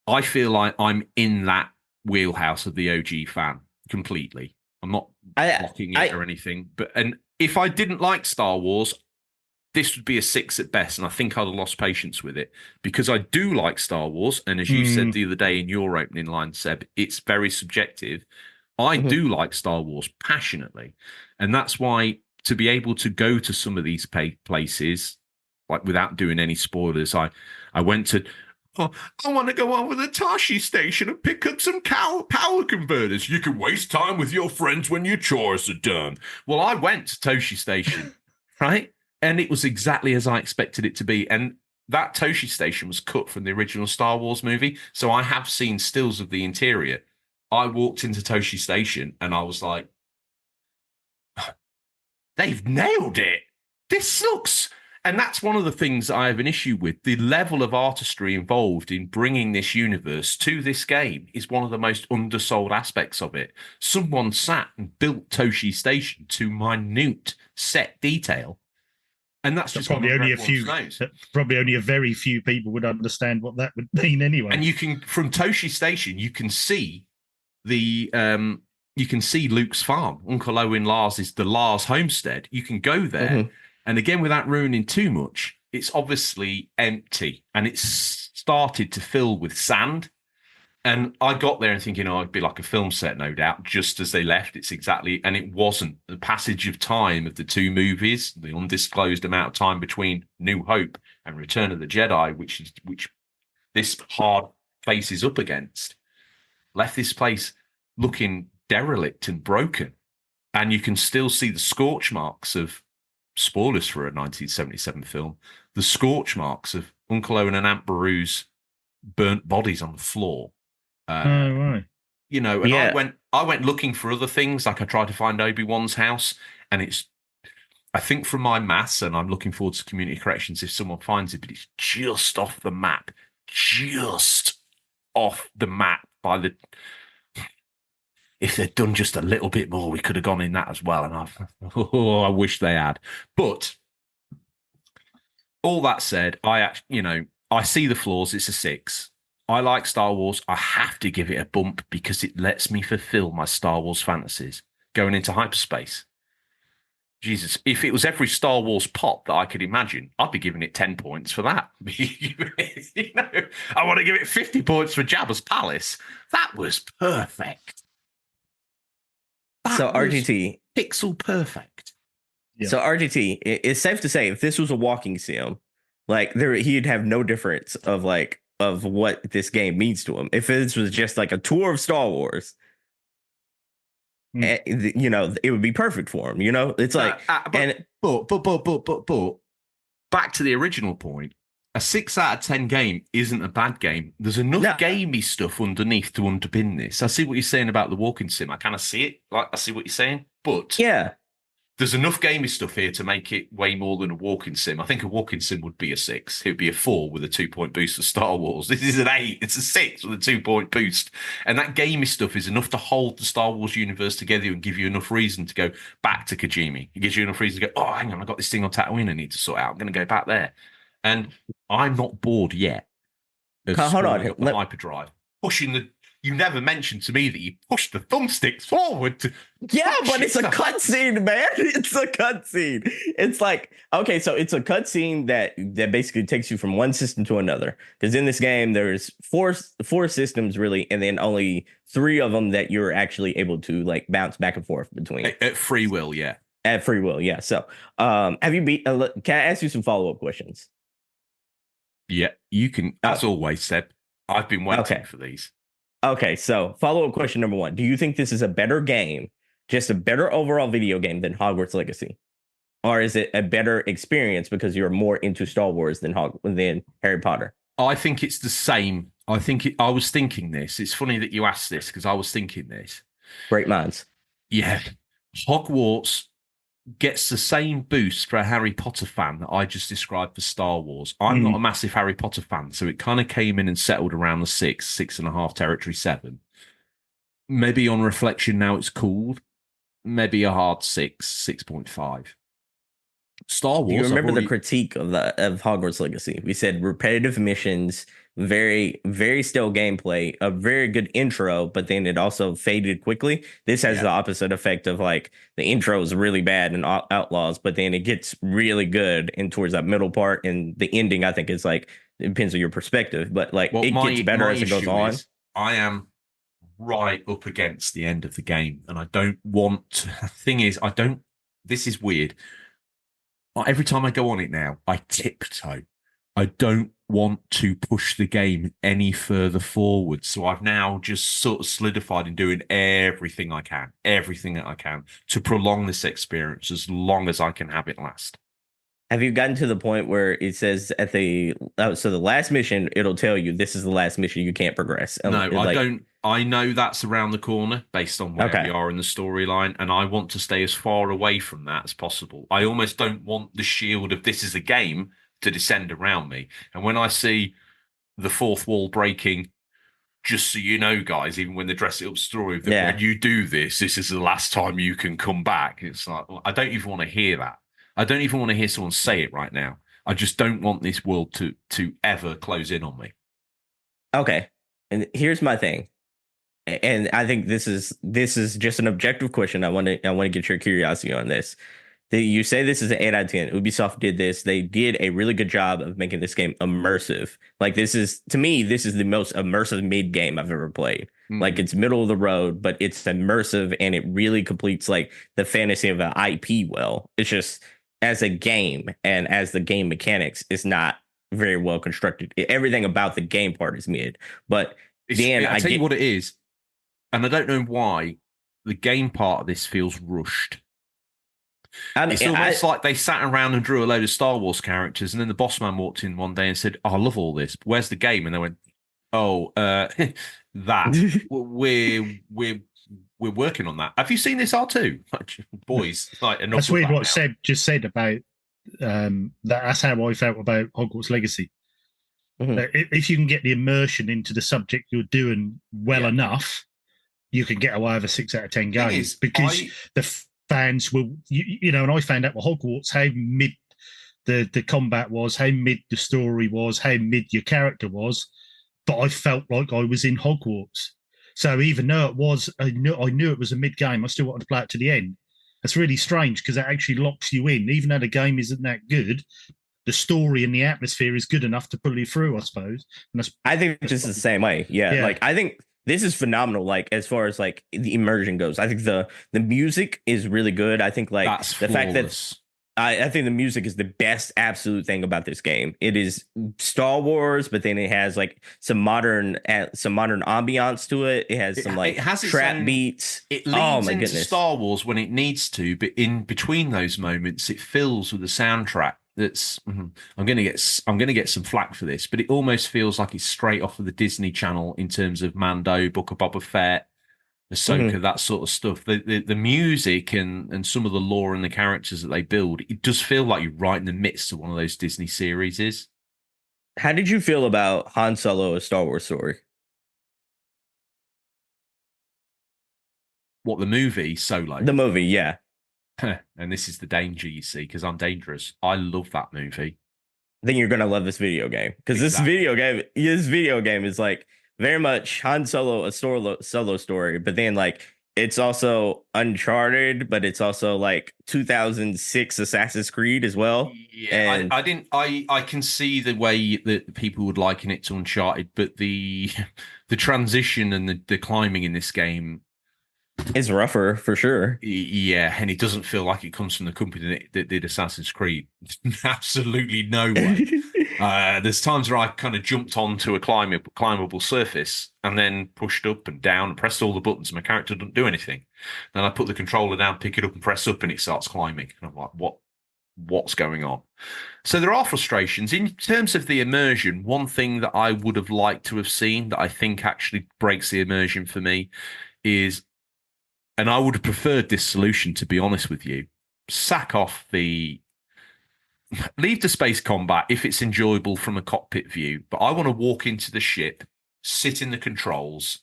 [SPEAKER 2] I feel like I'm in that wheelhouse of the OG fan completely. I'm not blocking it or anything. And if I didn't like Star Wars, this would be a 6 at best, and I think I'd have lost patience with it because I do like Star Wars. And as you said the other day in your opening line, Seb, it's very subjective. I do like Star Wars passionately, and that's why to be able to go to some of these places, like without doing any spoilers, I went to. Oh, I want to go over the Toshi station and pick up some power converters. You can waste time with your friends when your chores are done. Well, I went to Toshi station, right? And it was exactly as I expected it to be. And that Toshi station was cut from the original Star Wars movie. So I have seen stills of the interior. I walked into Toshi station and I was like, they've nailed it. This looks... And that's one of the things I have an issue with. The level of artistry involved in bringing this universe to this game is one of the most undersold aspects of it. Someone sat and built Toshi Station to minute set detail. And that's just
[SPEAKER 3] probably only a very few people would understand what that would mean anyway.
[SPEAKER 2] And you can, from Toshi Station, you can see the you can see Luke's farm. Uncle Owen Lars is the Lars homestead. You can go there. And again, without ruining too much, it's obviously empty and it's started to fill with sand. And I got there and thinking, oh, it'd be like a film set, no doubt, just as they left. It's exactly, and it wasn't. The passage of time of the two movies, the undisclosed amount of time between New Hope and Return of the Jedi, which this hard faces up against, left this place looking derelict and broken. And you can still see the scorch marks of, spoilers for a 1977 film, the scorch marks of Uncle Owen and Aunt Beru's burnt bodies on the floor.
[SPEAKER 3] Right.
[SPEAKER 2] You know, and I went looking for other things. Like I tried to find Obi-Wan's house, and it's, I think from my maths, and I'm looking forward to community corrections if someone finds it, but it's just off the map, by the. If they'd done just a little bit more, we could have gone in that as well. And I wish they had. But all that said, I see the flaws. It's a 6. I like Star Wars. I have to give it a bump because it lets me fulfill my Star Wars fantasies going into hyperspace. Jesus, if it was every Star Wars pop that I could imagine, I'd be giving it 10 points for that. I want to give it 50 points for Jabba's Palace. That was perfect.
[SPEAKER 4] So RGT,
[SPEAKER 2] pixel perfect.
[SPEAKER 3] Yeah.
[SPEAKER 4] So RGT, it's safe to say if this was a walking sim, like he'd have no difference of what this game means to him. If this was just like a tour of Star Wars, it would be perfect for him. It's like,
[SPEAKER 2] but back to the original point. A 6 out of 10 game isn't a bad game. There's enough gamey stuff underneath to underpin this. I see what you're saying about the walking sim. I kind of see it. Like I see what you're saying, but there's enough gamey stuff here to make it way more than a walking sim. I think a walking sim would be a 6. It would be a 4 with a 2-point boost for Star Wars. This is an 8. It's a 6 with a 2-point boost. And that gamey stuff is enough to hold the Star Wars universe together and give you enough reason to go back to Kajimi. It gives you enough reason to go, oh, hang on, I got this thing on Tatooine I need to sort out. I'm going to go back there. And I'm not bored yet.
[SPEAKER 4] Hold on.
[SPEAKER 2] The hyperdrive. You never mentioned to me that you pushed the thumbsticks forward.
[SPEAKER 4] But it's a cutscene, man. It's a cutscene. It's like, okay, so it's a cutscene that basically takes you from one system to another. Because in this game, there's four systems really, and then only 3 of them that you're actually able to like bounce back and forth between.
[SPEAKER 2] At free will, yeah.
[SPEAKER 4] At free will, yeah. So, have you can I ask you some follow-up questions?
[SPEAKER 2] Yeah, you can. As always, Seb, I've been waiting for these.
[SPEAKER 4] Okay, so follow-up question number 1. Do you think this is a better game, just a better overall video game than Hogwarts Legacy? Or is it a better experience because you're more into Star Wars than Harry Potter?
[SPEAKER 2] I think it's the same. I was thinking this. It's funny that you asked this because I was thinking this.
[SPEAKER 4] Great minds.
[SPEAKER 2] Yeah. Hogwarts gets the same boost for a Harry Potter fan that I just described for Star Wars. I'm not a massive Harry Potter fan, so it kind of came in and settled around the 6.5 territory, 7. Maybe on reflection now it's cooled. Maybe a hard 6.5. Star Wars.
[SPEAKER 4] Do you remember the critique of Hogwarts Legacy? We said repetitive missions, very, very still gameplay, a very good intro, but then it also faded quickly. This has the opposite effect of like the intro is really bad in Outlaws, but then it gets really good in towards that middle part, and the ending I think is like it depends on your perspective, but like it gets better as it goes on.
[SPEAKER 2] I am right up against the end of the game, and I don't want. The thing is, I don't. This is weird. Every time I go on it now, I tiptoe. I don't want to push the game any further forward. So I've now just sort of solidified in doing everything that I can to prolong this experience as long as I can have it last.
[SPEAKER 4] Have you gotten to the point where it says at the last mission, it'll tell you this is the last mission, you can't progress?
[SPEAKER 2] No, I don't. I know that's around the corner based on where we are in the storyline, and I want to stay as far away from that as possible. I almost don't want the shield of this is a game to descend around me. And when I see the fourth wall breaking, just so you know, guys, even when they dress it up story, that when you do this, this is the last time you can come back. It's like, I don't even want to hear that. I don't even want to hear someone say it right now. I just don't want this world to ever close in on me.
[SPEAKER 4] Okay. And here's my thing. and I think this is just an objective question. I want to get your curiosity on this. You say this is an 8 out of 10. Ubisoft did this. They did a really good job of making this game immersive. Like, this is, to me, this is the most immersive mid game I've ever played. Like, it's middle of the road, but it's immersive, and it really completes like the fantasy of an IP well. It's just, as a game and as the game mechanics, it's not very well constructed. Everything about the game part is mid. But then
[SPEAKER 2] I tell you what it is, and I don't know why the game part of this feels rushed. It's almost like they sat around and drew a load of Star Wars characters, and then the boss man walked in one day and said, "Oh, I love all this. But where's the game?" And they went, "Oh, that we're working on that." Have you seen this R2? Boys, like,
[SPEAKER 3] that's weird what Seb just said about that's how I felt about Hogwarts Legacy. If you can get the immersion into the subject you're doing well enough, you can get away with a 6 out of 10 game, because the fans will, you know, and I found out with Hogwarts how mid the combat was, how mid the story was, how mid your character was, but I felt like I was in Hogwarts. So even though I knew it was a mid game, I still wanted to play it to the end. That's really strange, because it actually locks you in, even though the game isn't that good. The story and the atmosphere is good enough to pull you through, I suppose. And
[SPEAKER 4] I think just the same way. Yeah. Like, I think this is phenomenal. Like, as far as like the immersion goes, I think the music is really good. I think like
[SPEAKER 2] that's
[SPEAKER 4] the
[SPEAKER 2] flawless.
[SPEAKER 4] fact that I think the music is the best absolute thing about this game. It is Star Wars, but then it has like some modern ambiance to it. It has some like trap beats.
[SPEAKER 2] It leads into Star Wars when it needs to, but in between those moments, it fills with a soundtrack that's. I'm going to get some flack for this, but it almost feels like it's straight off of the Disney Channel in terms of Mando, Book of Boba Fett, Ahsoka, that sort of stuff. The music and some of the lore and the characters that they build, it does feel like you're right in the midst of one of those Disney series.
[SPEAKER 4] How did you feel about Han Solo: A Star Wars Story?
[SPEAKER 2] What, the movie Solo?
[SPEAKER 4] The movie, yeah.
[SPEAKER 2] And this is the danger, you see, because I'm dangerous. I love that movie.
[SPEAKER 4] Then you're gonna love this video game, because this video game is like very much Han Solo, a solo story, but then like it's also Uncharted, but it's also like 2006 Assassin's Creed as well.
[SPEAKER 2] Yeah, and I can see the way that people would liken it to Uncharted, but the transition and the climbing in this game
[SPEAKER 4] is rougher for sure.
[SPEAKER 2] Yeah, and it doesn't feel like it comes from the company that did Assassin's Creed. Absolutely no way. There's times where I kind of jumped onto a climbable surface and then pushed up and down and pressed all the buttons, and my character doesn't do anything. Then I put the controller down, pick it up and press up, and it starts climbing. And I'm like, what's going on? So there are frustrations. In terms of the immersion, one thing that I would have liked to have seen that I think actually breaks the immersion for me is, and I would have preferred this solution, to be honest with you, leave the space combat if it's enjoyable from a cockpit view, but I want to walk into the ship, sit in the controls.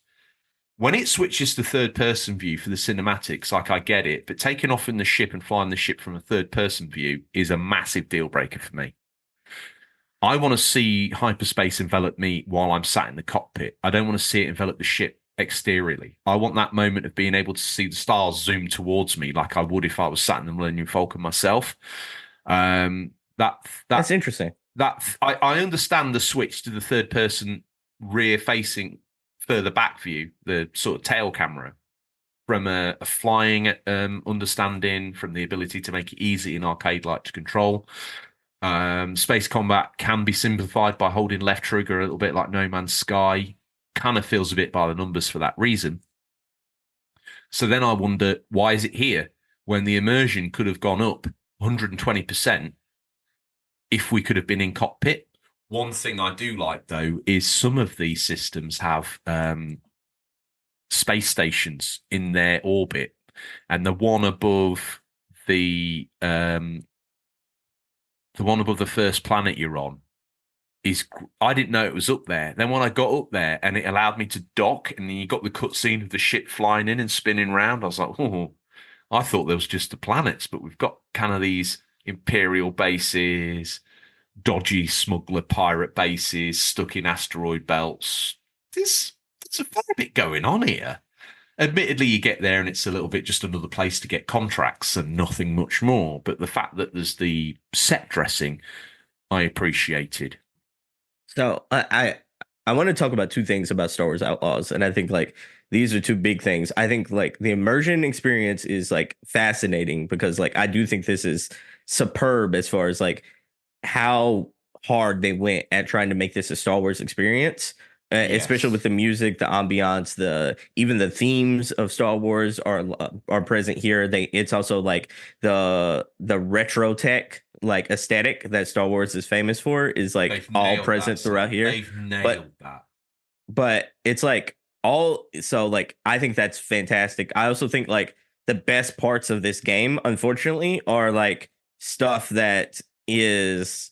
[SPEAKER 2] When it switches to third person view for the cinematics, like, I get it, but taking off in the ship and flying the ship from a third person view is a massive deal breaker for me. I want to see hyperspace envelop me while I'm sat in the cockpit. I don't want to see it envelop the ship exteriorly. I want that moment of being able to see the stars zoom towards me like I would if I was sat in the Millennium Falcon myself. That's
[SPEAKER 4] interesting.
[SPEAKER 2] I understand the switch to the third person rear facing further back view, the sort of tail camera, from a flying understanding, from the ability to make it easy in arcade like to control. Space combat can be simplified by holding left trigger a little bit like No Man's Sky. Kind of feels a bit by the numbers for that reason. So then I wonder, why is it here when the immersion could have gone up 120% if we could have been in cockpit? One thing I do like, though, is some of these systems have space stations in their orbit, and the one above the first planet you're on I didn't know it was up there. Then when I got up there and it allowed me to dock, and then you got the cutscene of the ship flying in and spinning around, I was like, oh, I thought there was just the planets, but we've got kind of these Imperial bases, dodgy smuggler pirate bases stuck in asteroid belts. There's a fair bit going on here. Admittedly, you get there and it's a little bit just another place to get contracts and nothing much more. But the fact that there's the set dressing, I appreciated.
[SPEAKER 4] So I want to talk about two things about Star Wars Outlaws, and I think like these are two big things. I think like the immersion experience is like fascinating because like I do think this is superb as far as like how hard they went at trying to make this a Star Wars experience. Especially with the music, the ambiance, even the themes of Star Wars are present here. It's also like the retro tech like aesthetic that Star Wars is famous for is like all present throughout here.
[SPEAKER 2] They've nailed that.
[SPEAKER 4] But it's like so like I think that's fantastic. I also think like the best parts of this game, unfortunately, are like stuff that it's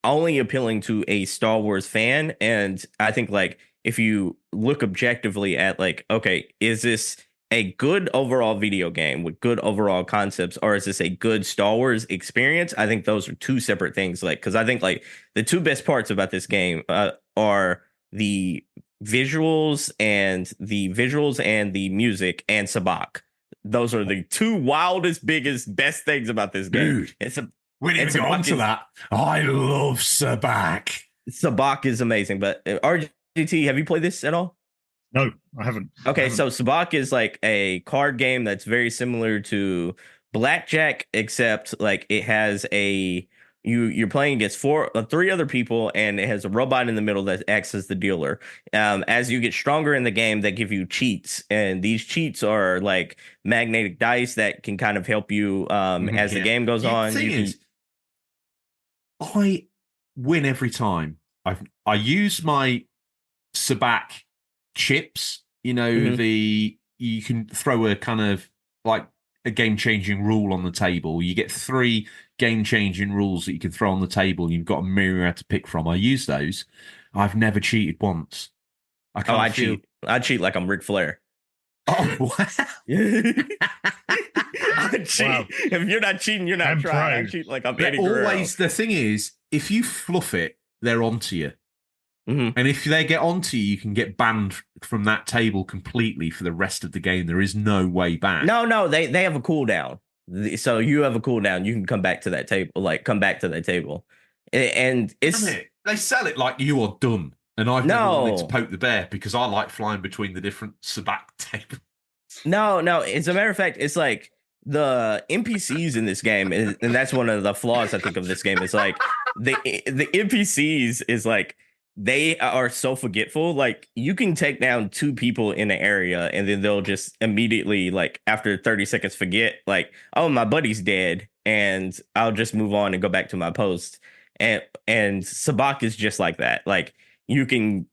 [SPEAKER 4] only appealing to a Star Wars fan. And I think like if you look objectively at like, okay, is this a good overall video game with good overall concepts, or is this a good Star Wars experience? I think those are two separate things. Like, because I think like the two best parts about this game are the visuals and the music and Sabacc. Those are the two wildest, biggest, best things about this game.
[SPEAKER 2] Dude. We didn't even go on to that. I love Sabacc.
[SPEAKER 4] Sabacc is amazing, but RGT, have you played this at all?
[SPEAKER 3] No, I haven't.
[SPEAKER 4] Okay, so Sabacc is like a card game that's very similar to Blackjack, except like it has you're playing against three other people, and it has a robot in the middle that acts as the dealer. As you get stronger in the game, they give you cheats, and these cheats are like magnetic dice that can kind of help you as the game goes on.
[SPEAKER 2] I win every time. I use my Sabacc chips. You know, you can throw a kind of like a game-changing rule on the table. You get 3 game-changing rules that you can throw on the table. You've got a myriad to pick from. I use those. I've never cheated once.
[SPEAKER 4] I cheat. I cheat like I'm Ric Flair.
[SPEAKER 2] Oh, wow.
[SPEAKER 4] I cheat. Wow. If you're not cheating, you're not trying. I cheat like I'm Eddie Guerrero.
[SPEAKER 2] The thing is, if you fluff it, they're onto you. And if they get onto you, you can get banned from that table completely for the rest of the game. There is no way back.
[SPEAKER 4] No, they have a cooldown. So you have a cooldown. You can come back to that table. And it's
[SPEAKER 2] they sell it like you are done. And I've never wanted to poke the bear because I like flying between the different Sabacc tables.
[SPEAKER 4] No. As a matter of fact, it's like the NPCs in this game, and that's one of the flaws I think of this game. Is like the NPCs is like they are so forgetful. Like you can take down 2 people in an area, and then they'll just immediately, like after 30 seconds, forget like, oh, my buddy's dead, and I'll just move on and go back to my post. And Sabacc is just like that. Like you can,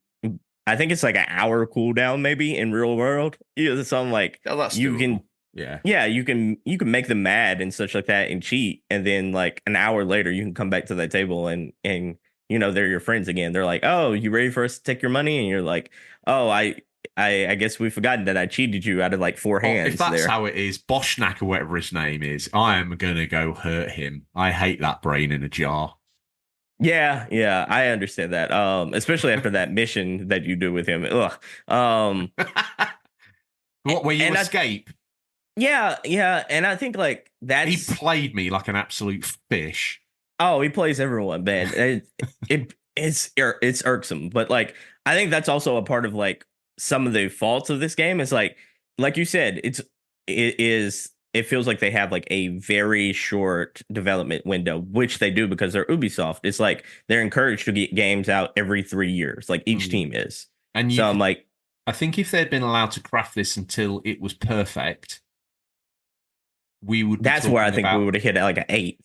[SPEAKER 4] I think it's like an hour cooldown maybe in real world. So I'm like, you can. Yeah, you can make them mad and such like that and cheat, and then like an hour later you can come back to that table and you know they're your friends again. They're like, oh, you ready for us to take your money? And you're like, oh, I guess we've forgotten that I cheated you out of like 4 hands.
[SPEAKER 2] If that's how it is, Boschnack or whatever his name is, I am gonna go hurt him. I hate that brain in a jar.
[SPEAKER 4] Yeah, I understand that. Especially after that mission that you do with him. Ugh.
[SPEAKER 2] What, where you escape?
[SPEAKER 4] Yeah, and I think like that
[SPEAKER 2] he played me like an absolute fish.
[SPEAKER 4] Oh, he plays everyone, man. It's irksome, but like I think that's also a part of like some of the faults of this game. Is like you said, it feels like they have like a very short development window, which they do because they're Ubisoft. It's like they're encouraged to get games out every 3 years, like each team is. And so I'm like,
[SPEAKER 2] I think if they'd been allowed to craft this until it was perfect, we would.
[SPEAKER 4] That's where I think we would have hit like an 8.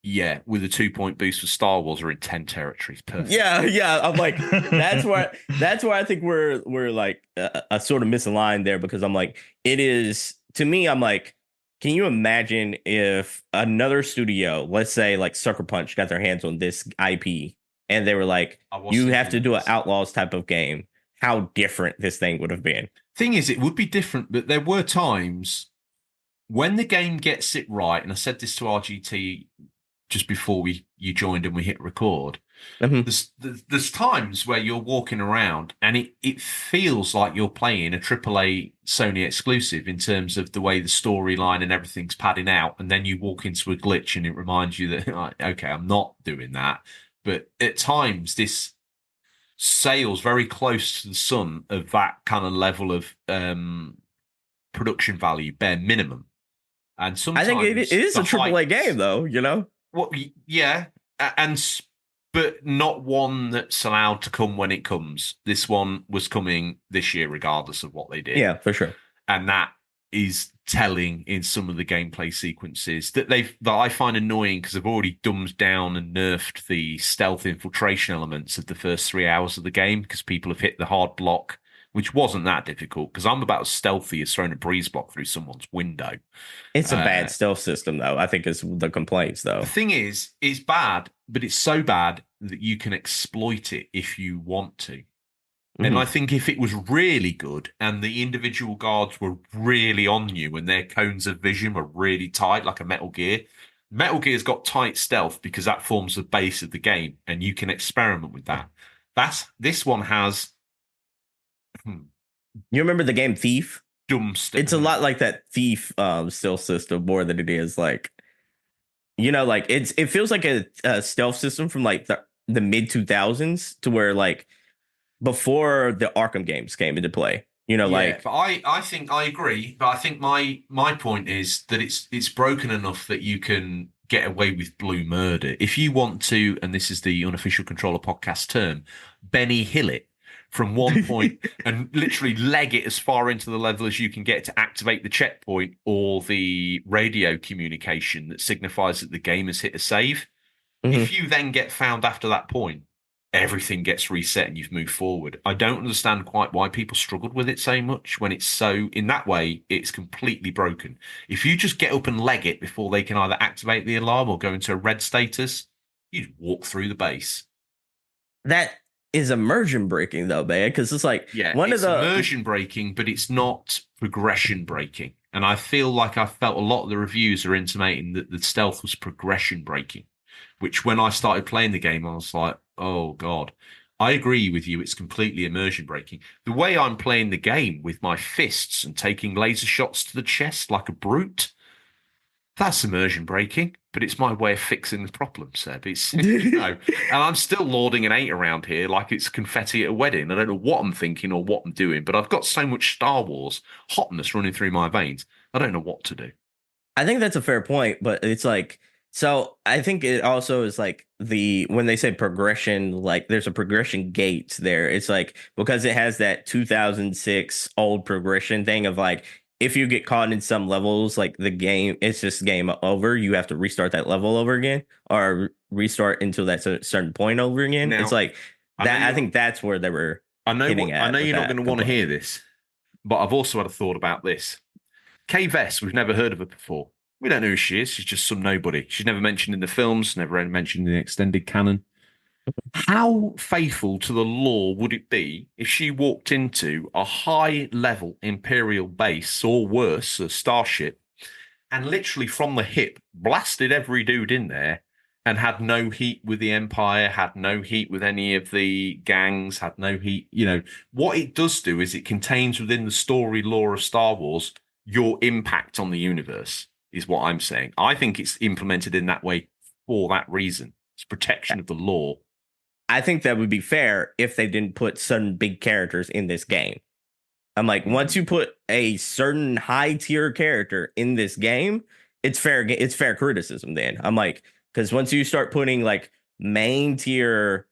[SPEAKER 2] Yeah, with a 2-point boost for Star Wars or in 10 territories. Perfect.
[SPEAKER 4] Yeah. I'm like, that's where I think we're like a sort of misaligned there, because I'm like, it is to me. I'm like, can you imagine if another studio, let's say like Sucker Punch, got their hands on this IP and they were like, you have to do an Outlaws type of game? How different this thing would have been.
[SPEAKER 2] Thing is, it would be different, but there were times when the game gets it right, and I said this to RGT just before you joined and we hit record,
[SPEAKER 4] Mhm.
[SPEAKER 2] There's times where you're walking around and it feels like you're playing a AAA Sony exclusive in terms of the way the storyline and everything's padding out, and then you walk into a glitch and it reminds you that okay, I'm not doing that. But at times this sails very close to the sun of that kind of level of production value, bare minimum. And
[SPEAKER 4] I
[SPEAKER 2] sometimes
[SPEAKER 4] think it is a AAA game, though.
[SPEAKER 2] Well, yeah, but not one that's allowed to come when it comes. This one was coming this year, regardless of what they did.
[SPEAKER 4] Yeah, for sure.
[SPEAKER 2] And that is telling in some of the gameplay sequences that I find annoying because they've already dumbed down and nerfed the stealth infiltration elements of the first 3 hours of the game because people have hit the hard block, which wasn't that difficult because I'm about as stealthy as throwing a breeze block through someone's window.
[SPEAKER 4] It's a bad stealth system, though. I think it's the complaints, though.
[SPEAKER 2] The thing is, it's bad, but it's so bad that you can exploit it if you want to. And I think if it was really good and the individual guards were really on you and their cones of vision were really tight, like a Metal Gear's got tight stealth because that forms the base of the game and you can experiment with that. This one has...
[SPEAKER 4] You remember the game Thief? It's a lot like that Thief stealth system more than it is like, like it feels like a stealth system from like the mid 2000s to where like before the Arkham games came into play. But
[SPEAKER 2] I think I agree, but I think my point is that it's broken enough that you can get away with blue murder if you want to, and this is the Unofficial Controller Podcast term, Benny Hill it from one point and literally leg it as far into the level as you can get to activate the checkpoint or the radio communication that signifies that the game has hit a save. If you then get found after that point, everything gets reset and you've moved forward. I don't understand quite why people struggled with it so much when it's so, in that way, it's completely broken. If you just get up and leg it before they can either activate the alarm or go into a red status, you just walk through the base.
[SPEAKER 4] That is immersion breaking, though, man, because it's like
[SPEAKER 2] it's immersion breaking, but it's not progression breaking. And I feel like I felt a lot of the reviews are intimating that the stealth was progression breaking, which when I started playing the game, I was like, oh, God. I agree with you. It's completely immersion breaking. The way I'm playing the game with my fists and taking laser shots to the chest like a brute, that's immersion breaking, but it's my way of fixing the problem, Seb. It's, and I'm still lauding an 8 around here like it's confetti at a wedding. I don't know what I'm thinking or what I'm doing, but I've got so much Star Wars hotness running through my veins. I don't know what to do.
[SPEAKER 4] I think that's a fair point, but it's like, so I think it also is like when they say progression, like there's a progression gate there. It's like, because it has that 2006 old progression thing of like, if you get caught in some levels, like the game, it's just game over. You have to restart that level over again or restart until that certain point over again. Now, it's like that. I think that's where they were.
[SPEAKER 2] I know you're not going to want to hear this, but I've also had a thought about this. Kay Vess, we've never heard of her before. We don't know who she is. She's just some nobody. She's never mentioned in the films, never mentioned in the extended canon. How faithful to the lore would it be if she walked into a high-level Imperial base, or worse, a starship, and literally from the hip blasted every dude in there and had no heat with the Empire, had no heat with any of the gangs, had no heat? What it does do is it contains within the story lore of Star Wars your impact on the universe, is what I'm saying. I think it's implemented in that way for that reason. It's protection of the lore.
[SPEAKER 4] I think that would be fair if they didn't put certain big characters in this game. I'm like, once you put a certain high tier character in this game, it's fair. It's fair criticism. Then I'm like, because once you start putting like main tier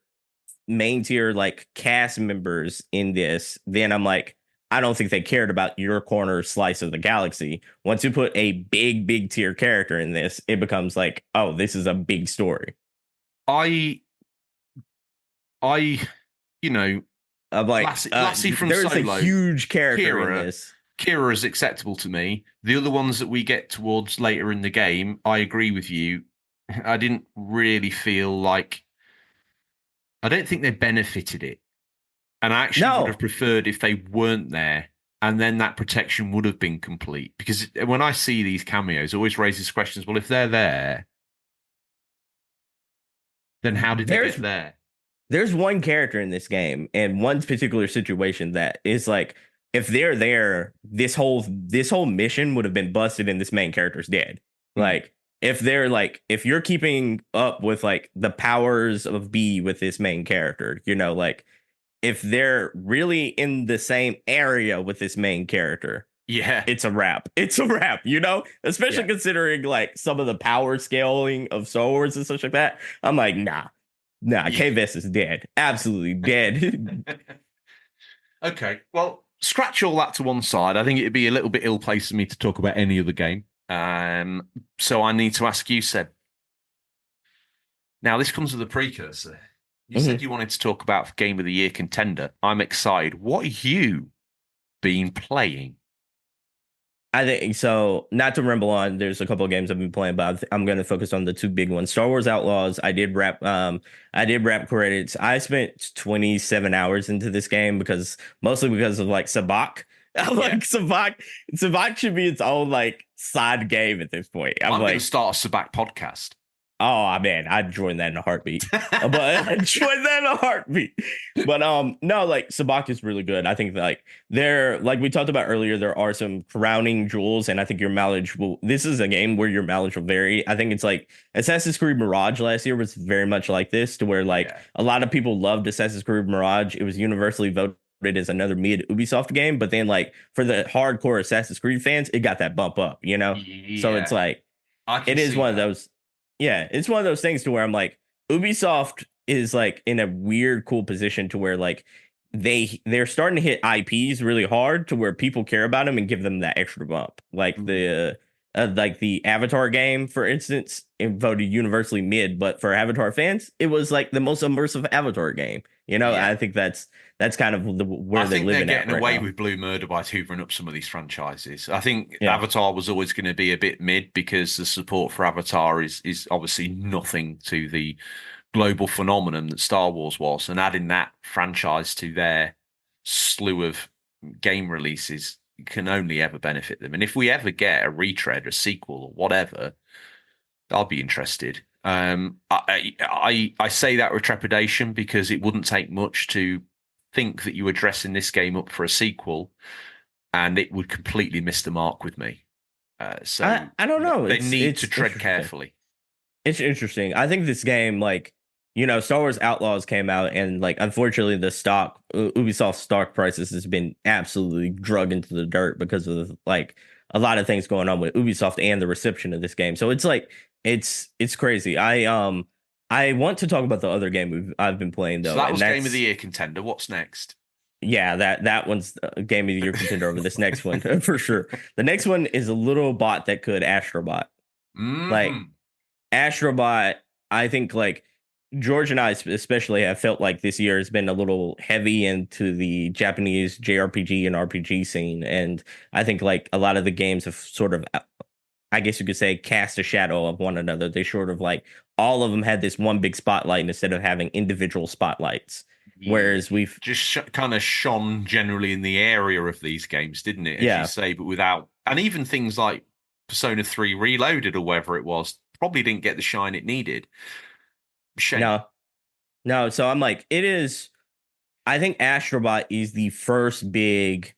[SPEAKER 4] like cast members in this, then I'm like, I don't think they cared about your corner slice of the galaxy. Once you put a big tier character in this, it becomes like, oh, this is a big story.
[SPEAKER 2] I'm like, Lassie from
[SPEAKER 4] there's
[SPEAKER 2] Solo,
[SPEAKER 4] a huge character in this.
[SPEAKER 2] Kira is acceptable to me. The other ones that we get towards later in the game, I agree with you. I didn't really feel like, I don't think they benefited it. And I actually would have preferred if they weren't there, and then that protection would have been complete. Because when I see these cameos, it always raises questions. Well, if they're there, then how did they get there?
[SPEAKER 4] there's one character in this game and one particular situation that is like, if they're there, this whole mission would have been busted and this main character's dead. Like, if they're like, if you're keeping up with like the powers of B with this main character, you know, like if they're really in the same area with this main character,
[SPEAKER 2] Yeah.
[SPEAKER 4] it's a wrap. It's a wrap, you know, especially considering like some of the power scaling of Star Wars and such like that. I'm like, nah, K-Vest is dead. Absolutely dead.
[SPEAKER 2] Okay. Well, scratch all that to one side. I think it'd be a little bit ill-placed for me to talk about any other game. So I need to ask you, Seb. Now, this comes with a precursor. You said you wanted to talk about Game of the Year contender. I'm excited. What have you been playing?
[SPEAKER 4] I think so. Not to ramble on, there's a couple of games I've been playing, but I'm going to focus on the two big ones. Star Wars Outlaws. I did wrap credits. I spent 27 hours into this game mostly because of like Sabak. Like Sabak should be its own like side game at this point.
[SPEAKER 2] I'm
[SPEAKER 4] like,
[SPEAKER 2] going to start a Sabak podcast.
[SPEAKER 4] Oh man, I'd join that in a heartbeat. But no, like Sabak is really good. I think like like we talked about earlier, there are some crowning jewels, and I think your mileage will. This is a game where your mileage will vary. I think it's like Assassin's Creed Mirage last year was very much like this, to where like a lot of people loved Assassin's Creed Mirage. It was universally voted as another mid Ubisoft game, but then like for the hardcore Assassin's Creed fans, it got that bump up, you know. So it's like it is one of those. Yeah, it's one of those things to where I'm like, Ubisoft is like in a weird, cool position to where like they're starting to hit IPs really hard to where people care about them and give them that extra bump. Like the Avatar game, for instance, it voted universally mid, but for Avatar fans, it was like the most immersive Avatar game. You know, I think that's kind of where they're living at.
[SPEAKER 2] They're getting away
[SPEAKER 4] now.
[SPEAKER 2] with Blue Murder by hoovering up some of these franchises. I think Avatar was always going to be a bit mid because the support for Avatar is obviously nothing to the global phenomenon that Star Wars was, and adding that franchise to their slew of game releases can only ever benefit them. And if we ever get a retread, a sequel, or whatever, I'll be interested. I say that with trepidation because it wouldn't take much to think that you were dressing this game up for a sequel, and it would completely miss the mark with me. So
[SPEAKER 4] I don't know.
[SPEAKER 2] They need to tread carefully.
[SPEAKER 4] It's interesting. I think this game, like, you know, Star Wars Outlaws came out, and like, unfortunately, the Ubisoft stock prices has been absolutely drugged into the dirt because of like a lot of things going on with Ubisoft and the reception of this game. So it's like it's crazy. I want to talk about the other game I've been playing though.
[SPEAKER 2] So that was Game of the Year contender. What's next?
[SPEAKER 4] Yeah, that one's Game of the Year contender over this next one for sure. The next one is a little bot that could Astrobot. Like Astrobot, I think like George and I especially have felt like this year has been a little heavy into the Japanese JRPG and RPG scene. And I think like a lot of the games have sort of, I guess you could say, cast a shadow of one another. They sort of like all of them had this one big spotlight instead of having individual spotlights. Whereas we've
[SPEAKER 2] just kind of shone generally in the area of these games, didn't it? As you say, but without, and even things like Persona 3 Reloaded or whatever it was, probably didn't get the shine it needed. Shame.
[SPEAKER 4] No. So I'm like, it is. I think Astrobot is the first big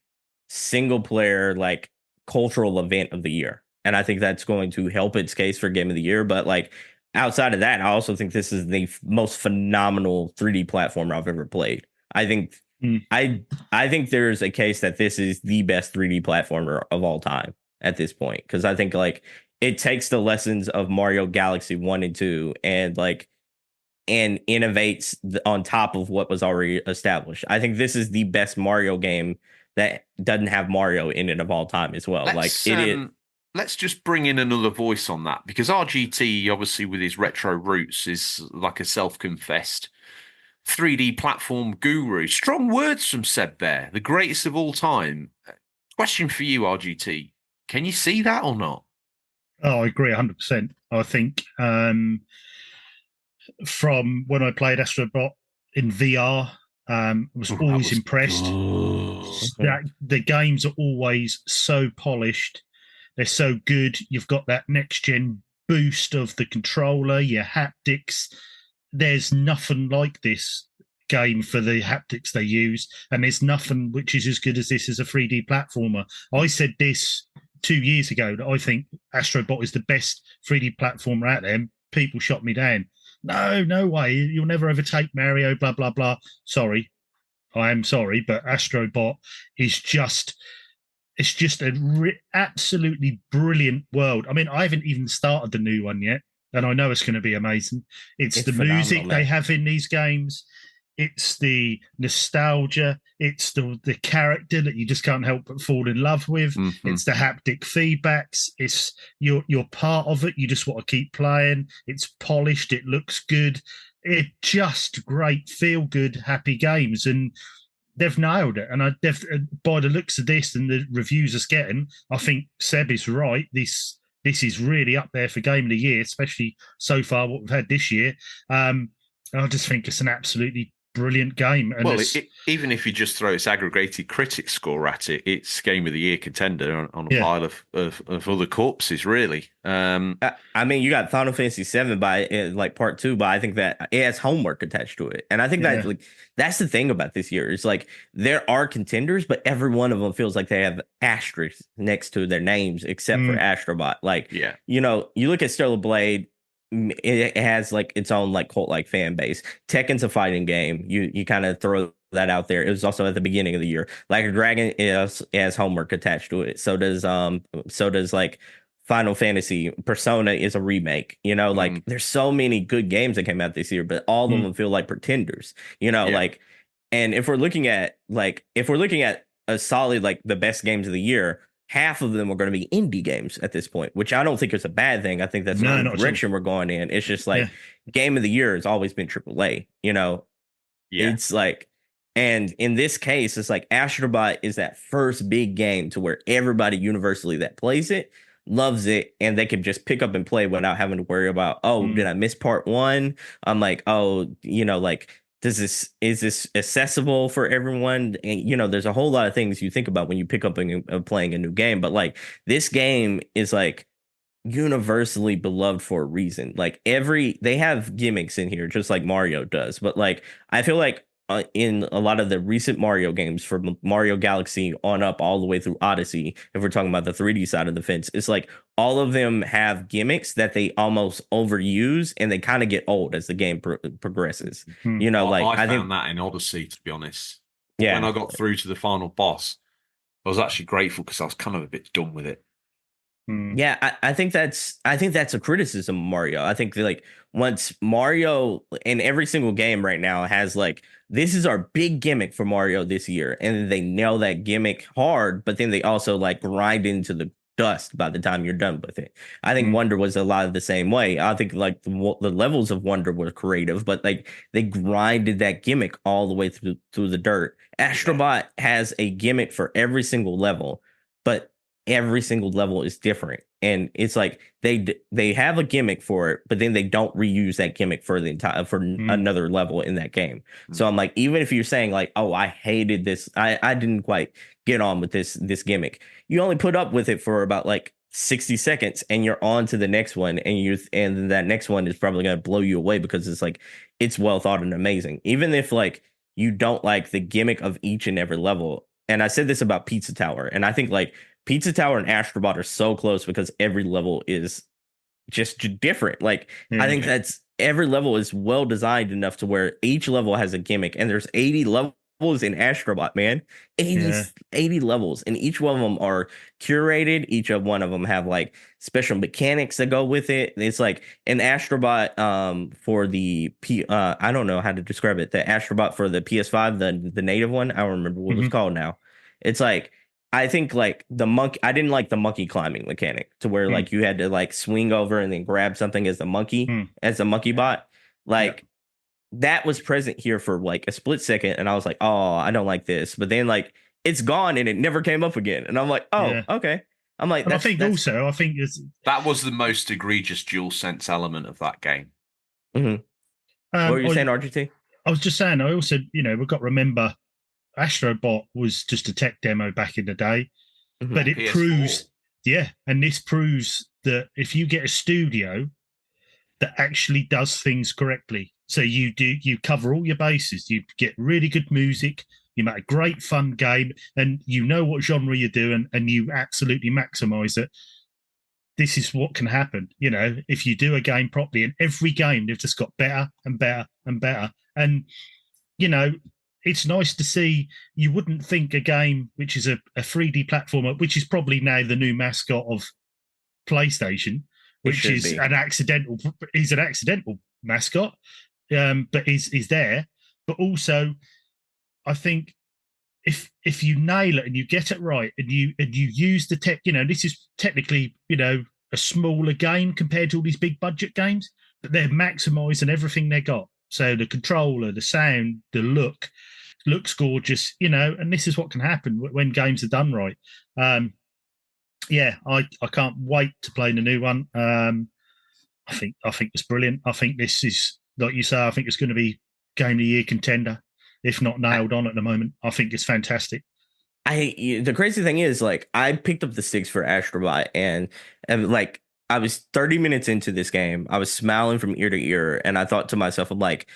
[SPEAKER 4] single player like cultural event of the year, and I think that's going to help its case for Game of the Year. But like outside of that, I also think this is the most phenomenal 3D platformer I've ever played. I think I think there's a case that this is the best 3D platformer of all time at this point, because I think like it takes the lessons of Mario Galaxy 1 and 2 and like and innovates on top of what was already established. I think this is the best Mario game that doesn't have Mario in it of all time as well.
[SPEAKER 2] Let's just bring in another voice on that, because RGT, obviously with his retro roots, is like a self-confessed 3D platform guru. Strong words from Seb there, the greatest of all time. Question for you, RGT. Can you see that or not?
[SPEAKER 3] Oh, I agree 100%. I think from when I played Astrobot in VR, I was always impressed. That the games are always so polished. They're so good. You've got that next-gen boost of the controller, your haptics. There's nothing like this game for the haptics they use, and there's nothing which is as good as this as a 3D platformer. I said this 2 years ago that I think Astrobot is the best 3D platformer out there. People shot me down. No way. You'll never overtake Mario, blah, blah, blah. Sorry. I am sorry, but Astrobot is just, it's just a absolutely brilliant world. I mean, I haven't even started the new one yet, and I know it's going to be amazing. It's the music they have in these games. It's the nostalgia. It's the character that you just can't help but fall in love with.
[SPEAKER 2] Mm-hmm.
[SPEAKER 3] It's the haptic feedbacks. It's you're part of it. You just want to keep playing. It's polished. It looks good. It just great, feel good, happy games, and they've nailed it. And by the looks of this and the reviews it's getting, I think Seb is right. This is really up there for game of the year, especially so far what we've had this year. I just think it's an absolutely brilliant game. And
[SPEAKER 7] well, even if you just throw its aggregated critic score at it, it's game of the year contender on a pile of other corpses, really.
[SPEAKER 4] I mean, you got Final Fantasy VII by like part 2, but I think that it has homework attached to it, and I think that like that's the thing about this year. It's like there are contenders, but every one of them feels like they have asterisks next to their names, except for Astrobot. Like, you know, you look at Stellar Blade. It has like its own like cult like fan base. Tekken's a fighting game. You kind of throw that out there. It was also at the beginning of the year. Like a Dragon has homework attached to it. So does like Final Fantasy. Persona is a remake. You know, like there's so many good games that came out this year, but all of them feel like pretenders. You know, like, and if we're looking at a solid like the best games of the year, half of them are going to be indie games at this point, which I don't think is a bad thing. I think that's the direction we're going in. It's just like game of the year has always been AAA, you know? It's like, and in this case, it's like Astrobot is that first big game to where everybody universally that plays it loves it, and they can just pick up and play without having to worry about, did I miss part 1? I'm like, you know, like, is this accessible for everyone? And you know, there's a whole lot of things you think about when you pick up playing a new game, but like this game is like universally beloved for a reason. Like they have gimmicks in here just like Mario does, but like I feel like in a lot of the recent Mario games, from Mario Galaxy on up all the way through Odyssey, if we're talking about the 3D side of the fence, it's like all of them have gimmicks that they almost overuse, and they kind of get old as the game progresses. You know, like
[SPEAKER 7] I found that in Odyssey, to be honest.
[SPEAKER 4] Yeah,
[SPEAKER 7] when I got through to the final boss, I was actually grateful because I was kind of a bit done with it.
[SPEAKER 4] Yeah, I think that's a criticism of Mario. I think like once Mario in every single game right now has like, this is our big gimmick for Mario this year, and they nail that gimmick hard, but then they also like grind into the dust by the time you're done with it. I think Wonder was a lot of the same way. I think like the levels of Wonder were creative, but like they grinded that gimmick all the way through the dirt. Astrobot has a gimmick for every single level, but every single level is different, and it's like they have a gimmick for it, but then they don't reuse that gimmick for the entire another level in that game. So I'm like, even if you're saying like, oh, I hated this, I didn't quite get on with this gimmick, you only put up with it for about like 60 seconds, and you're on to the next one, and that next one is probably going to blow you away because it's like it's well thought and amazing, even if like you don't like the gimmick of each and every level. And I said this about Pizza Tower, and I think like Pizza Tower and Astrobot are so close because every level is just different. Like, I think that's every level is well designed enough to where each level has a gimmick, and there's 80 levels in Astrobot, man. 80 levels, and each one of them are curated. Each of one of them have like special mechanics that go with it. It's like an Astrobot for the I don't know how to describe it. The Astrobot for the PS5, the native one. I don't remember what it's called now. It's like, I think like the monkey, I didn't like the monkey climbing mechanic to where like you had to like swing over and then grab something as the monkey, as the monkey bot. Like that was present here for like a split second. And I was like, oh, I don't like this. But then like it's gone and it never came up again. And I'm like, oh, okay. I'm like,
[SPEAKER 3] I think
[SPEAKER 7] that was the most egregious DualSense element of that game.
[SPEAKER 4] What were you saying, RGT?
[SPEAKER 3] I was just saying, I also, you know, we've got to remember Astrobot was just a tech demo back in the day, but it PS4 proves, and this proves that if you get a studio that actually does things correctly, So you cover all your bases. You get really good music. You make a great fun game, and you know what genre you're doing, and you absolutely maximize it. This is what can happen, if you do a game properly. And every game they've just got better and better and better. And it's nice to see. You wouldn't think a game which is a 3D platformer, which is probably now the new mascot of PlayStation, which is an accidental mascot, but is there. But also, I think if you nail it and you get it right and you use the tech, this is technically a smaller game compared to all these big budget games, but they're maximizing everything they got. So the controller, the sound, the looks gorgeous, and this is what can happen when games are done right. I can't wait to play the new one. I think it's brilliant. I think this is, like you say, I think it's going to be Game of the Year contender, if not nailed on at the moment. I think it's fantastic.
[SPEAKER 4] The crazy thing is, like, I picked up the sticks for Astrobot, and like, I was 30 minutes into this game. I was smiling from ear to ear, and I thought to myself, I'm like,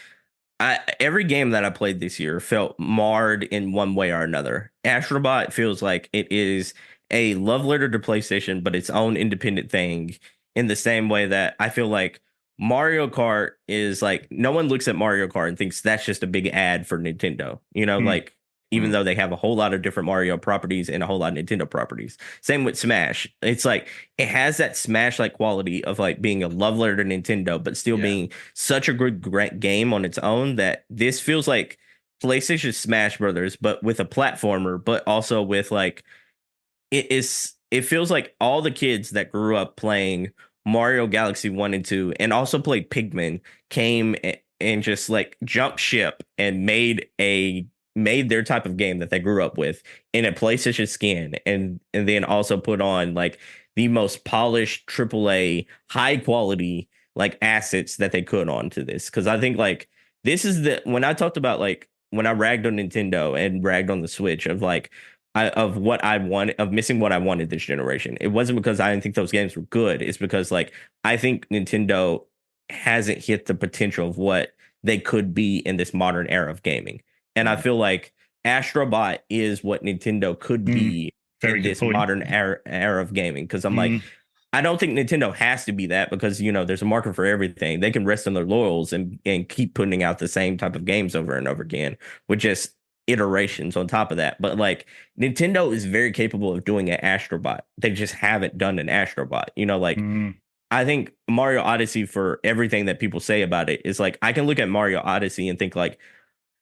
[SPEAKER 4] every game that I played this year felt marred in one way or another. Astrobot feels like it is a love letter to PlayStation, but its own independent thing, in the same way that I feel like Mario Kart is like, no one looks at Mario Kart and thinks that's just a big ad for Nintendo, like, even though they have a whole lot of different Mario properties and a whole lot of Nintendo properties. Same with Smash. It's like, it has that Smash-like quality of like being a love letter to Nintendo, but still being such a good game on its own, that this feels like PlayStation Smash Brothers, but with a platformer, but also with like, it feels like all the kids that grew up playing Mario Galaxy 1 and 2 and also played Pikmin came and just like jumped ship and made their type of game that they grew up with in a PlayStation skin, and then also put on like the most polished AAA high quality like assets that they could onto this. Because I think like this is when I talked about like when I ragged on Nintendo and ragged on the Switch of like of what I wanted, of missing what I wanted this generation, it wasn't because I didn't think those games were good. It's because like I think Nintendo hasn't hit the potential of what they could be in this modern era of gaming. And I feel like Astrobot is what Nintendo could be in this modern era of gaming. Because I'm like, I don't think Nintendo has to be that, because, there's a market for everything. They can rest on their laurels and keep putting out the same type of games over and over again with just iterations on top of that. But like Nintendo is very capable of doing an Astrobot. They just haven't done an Astrobot. I think Mario Odyssey, for everything that people say about it, is like, I can look at Mario Odyssey and think like,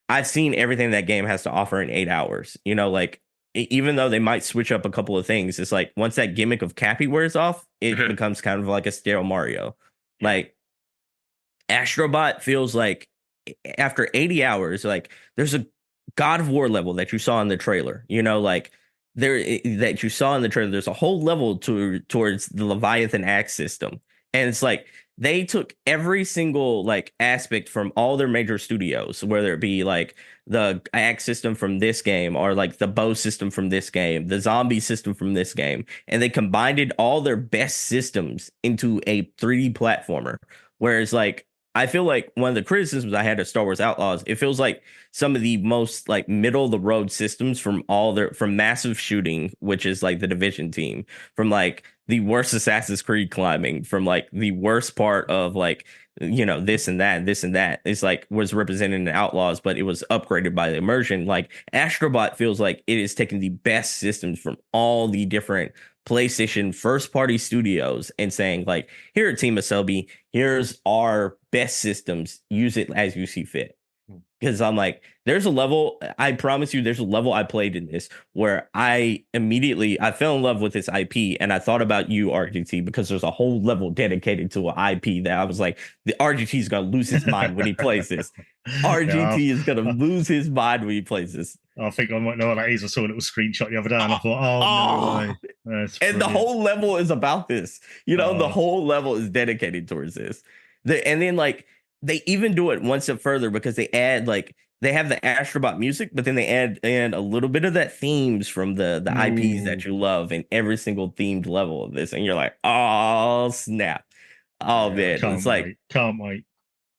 [SPEAKER 4] I've seen everything that game has to offer in 8 hours. Like, even though they might switch up a couple of things, it's like once that gimmick of Cappy wears off, it becomes kind of like a sterile Mario. Like, Astrobot feels like after 80 hours, like there's a God of War level that you saw in the trailer, like that you saw in the trailer. There's a whole level towards the Leviathan axe system. And it's like, they took every single like aspect from all their major studios, whether it be like the axe system from this game or like the bow system from this game, the zombie system from this game, and they combined all their best systems into a 3D platformer. Whereas like, I feel like one of the criticisms I had of Star Wars Outlaws, it feels like some of the most like middle of the road systems from Massive Shooting, which is like the Division team, from like the worst Assassin's Creed climbing, from like the worst part of like, this and that is like was represented in Outlaws, but it was upgraded by the immersion. Like Astrobot feels like it is taking the best systems from all the different PlayStation first party studios and saying like, here at Team Asobi, here's our best systems, use it as you see fit. Because I'm like, there's a level, I promise you, there's a level I played in this where I fell in love with this IP, and I thought about you, RGT, because there's a whole level dedicated to an IP that I was like, the RGT is going to lose his mind when he plays this. RGT is going to lose his mind when he plays this.
[SPEAKER 3] I think I might know what that is. I saw a little screenshot the other day and I thought, no way.
[SPEAKER 4] And the whole level is about this. The whole level is dedicated towards this. And then like, they even do it one step further, because they add like, they have the Astrobot music, but then they add in a little bit of that themes from the IPs that you love in every single themed level of this. And you're like, oh, snap. Oh, man. It's like,
[SPEAKER 3] can't wait.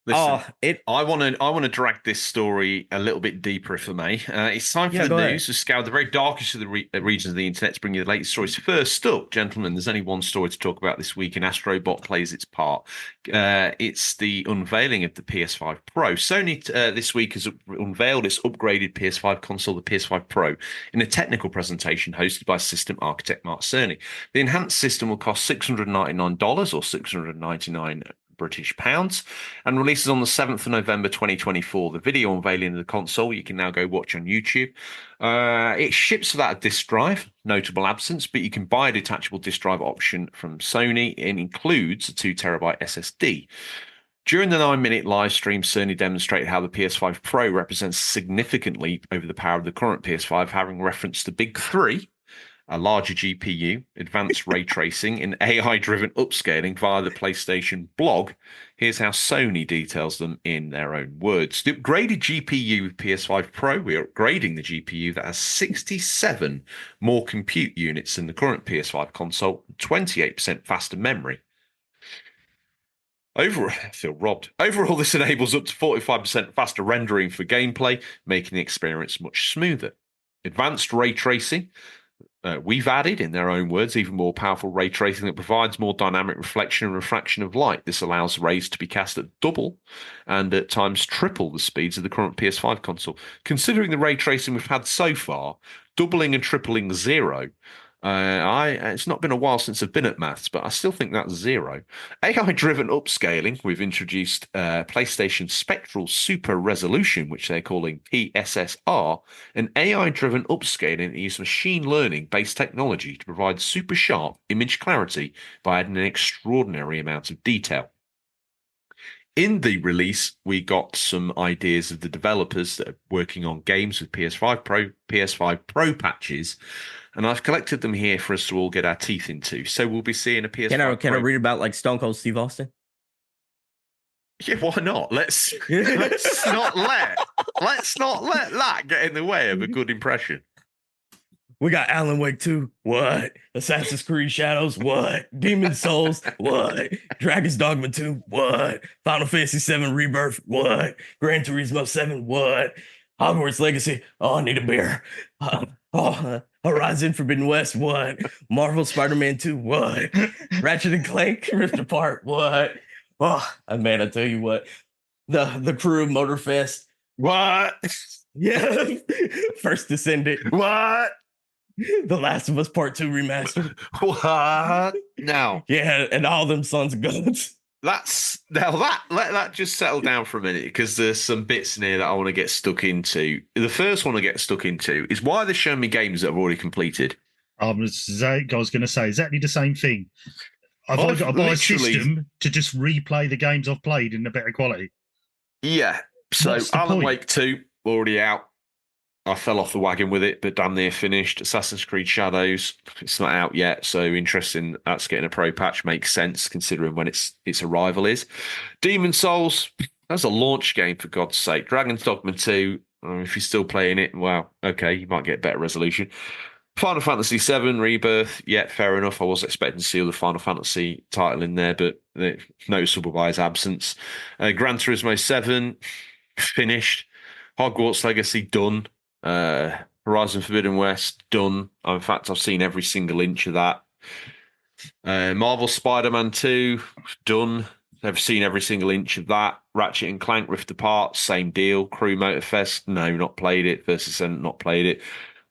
[SPEAKER 7] Listen,
[SPEAKER 4] it.
[SPEAKER 7] I want to drag this story a little bit deeper, if I may. It's time for
[SPEAKER 4] Yeah,
[SPEAKER 7] the
[SPEAKER 4] go
[SPEAKER 7] news
[SPEAKER 4] ahead.
[SPEAKER 7] to scour the very darkest of the regions of the internet to bring you the latest stories. First up, gentlemen, there's only one story to talk about this week, and Astrobot plays its part. It's the unveiling of the PS5 Pro. Sony this week has unveiled its upgraded PS5 console, the PS5 Pro, in a technical presentation hosted by system architect Mark Cerny. The enhanced system will cost $699 or $699 British pounds, and releases on the 7th of November 2024. The video unveiling of the console you can now go watch on YouTube. It ships without a disc drive, notable absence, but you can buy a detachable disc drive option from Sony. It includes a 2TB SSD. During the 9-minute live stream, Cerny demonstrated how the PS5 Pro represents significantly over the power of the current PS5, having referenced the big three: a larger GPU, advanced ray tracing, and AI-driven upscaling via the PlayStation blog. Here's how Sony details them in their own words. The upgraded GPU with PS5 Pro, we're upgrading the GPU that has 67 more compute units than the current PS5 console, 28% faster memory. I feel robbed. Overall, this enables up to 45% faster rendering for gameplay, making the experience much smoother. Advanced ray tracing. We've added, in their own words, even more powerful ray tracing that provides more dynamic reflection and refraction of light. This allows rays to be cast at double and at times triple the speeds of the current PS5 console. Considering the ray tracing we've had so far, doubling and tripling zero. It's not been a while since I've been at maths, but I still think that's zero. AI-driven upscaling. We've introduced PlayStation Spectral Super Resolution, which they're calling PSSR, an AI-driven upscaling that uses machine learning-based technology to provide super sharp image clarity by adding an extraordinary amount of detail. In the release, we got some ideas of the developers that are working on games with PS5 Pro patches, and I've collected them here for us to all get our teeth into. So we'll be seeing a PS5
[SPEAKER 4] Can I read about like Stone Cold Steve Austin?
[SPEAKER 7] Yeah, why not? Let's not let that get in the way of a good impression.
[SPEAKER 4] We got Alan Wake 2. What? Assassin's Creed Shadows. What? Demon Souls. What? Dragon's Dogma 2. What? Final Fantasy 7 Rebirth. What? Gran Turismo 7. What? Hogwarts Legacy. Oh, I need a beer. Horizon Forbidden West. What? Marvel Spider-Man 2. What? Ratchet and Clank Rift Apart. What? Oh, man, I tell you what. The crew of Motorfest. What? Yeah. First Descendant. What? The Last of Us Part 2 remastered.
[SPEAKER 7] What? Now.
[SPEAKER 4] Yeah, and all them sons of guns.
[SPEAKER 7] Let that just settle down for a minute, because there's some bits in here that I want to get stuck into. The first one I get stuck into is why they're showing me games that I've already completed.
[SPEAKER 3] I was going to say exactly the same thing. I've got to buy a system to just replay the games I've played in a better quality.
[SPEAKER 7] Yeah. So Alan
[SPEAKER 3] point?
[SPEAKER 7] Wake 2, already out. I fell off the wagon with it, but damn near finished. Assassin's Creed Shadows, it's not out yet, so interesting. That's getting a pro patch makes sense considering when its arrival is. Demon Souls, that's a launch game for God's sake. Dragon's Dogma 2, if you're still playing it, well, okay, you might get better resolution. Final Fantasy 7 Rebirth, yeah, fair enough. I was expecting to see the Final Fantasy title in there, but noticeable by his absence. Gran Turismo 7 finished. Hogwarts Legacy done. Horizon Forbidden West done. In fact, I've seen every single inch of that. Marvel Spider-Man 2 done. I've seen every single inch of that. Ratchet and Clank Rift Apart, same deal. Crew Motorfest, no, not played it. Versus not played it.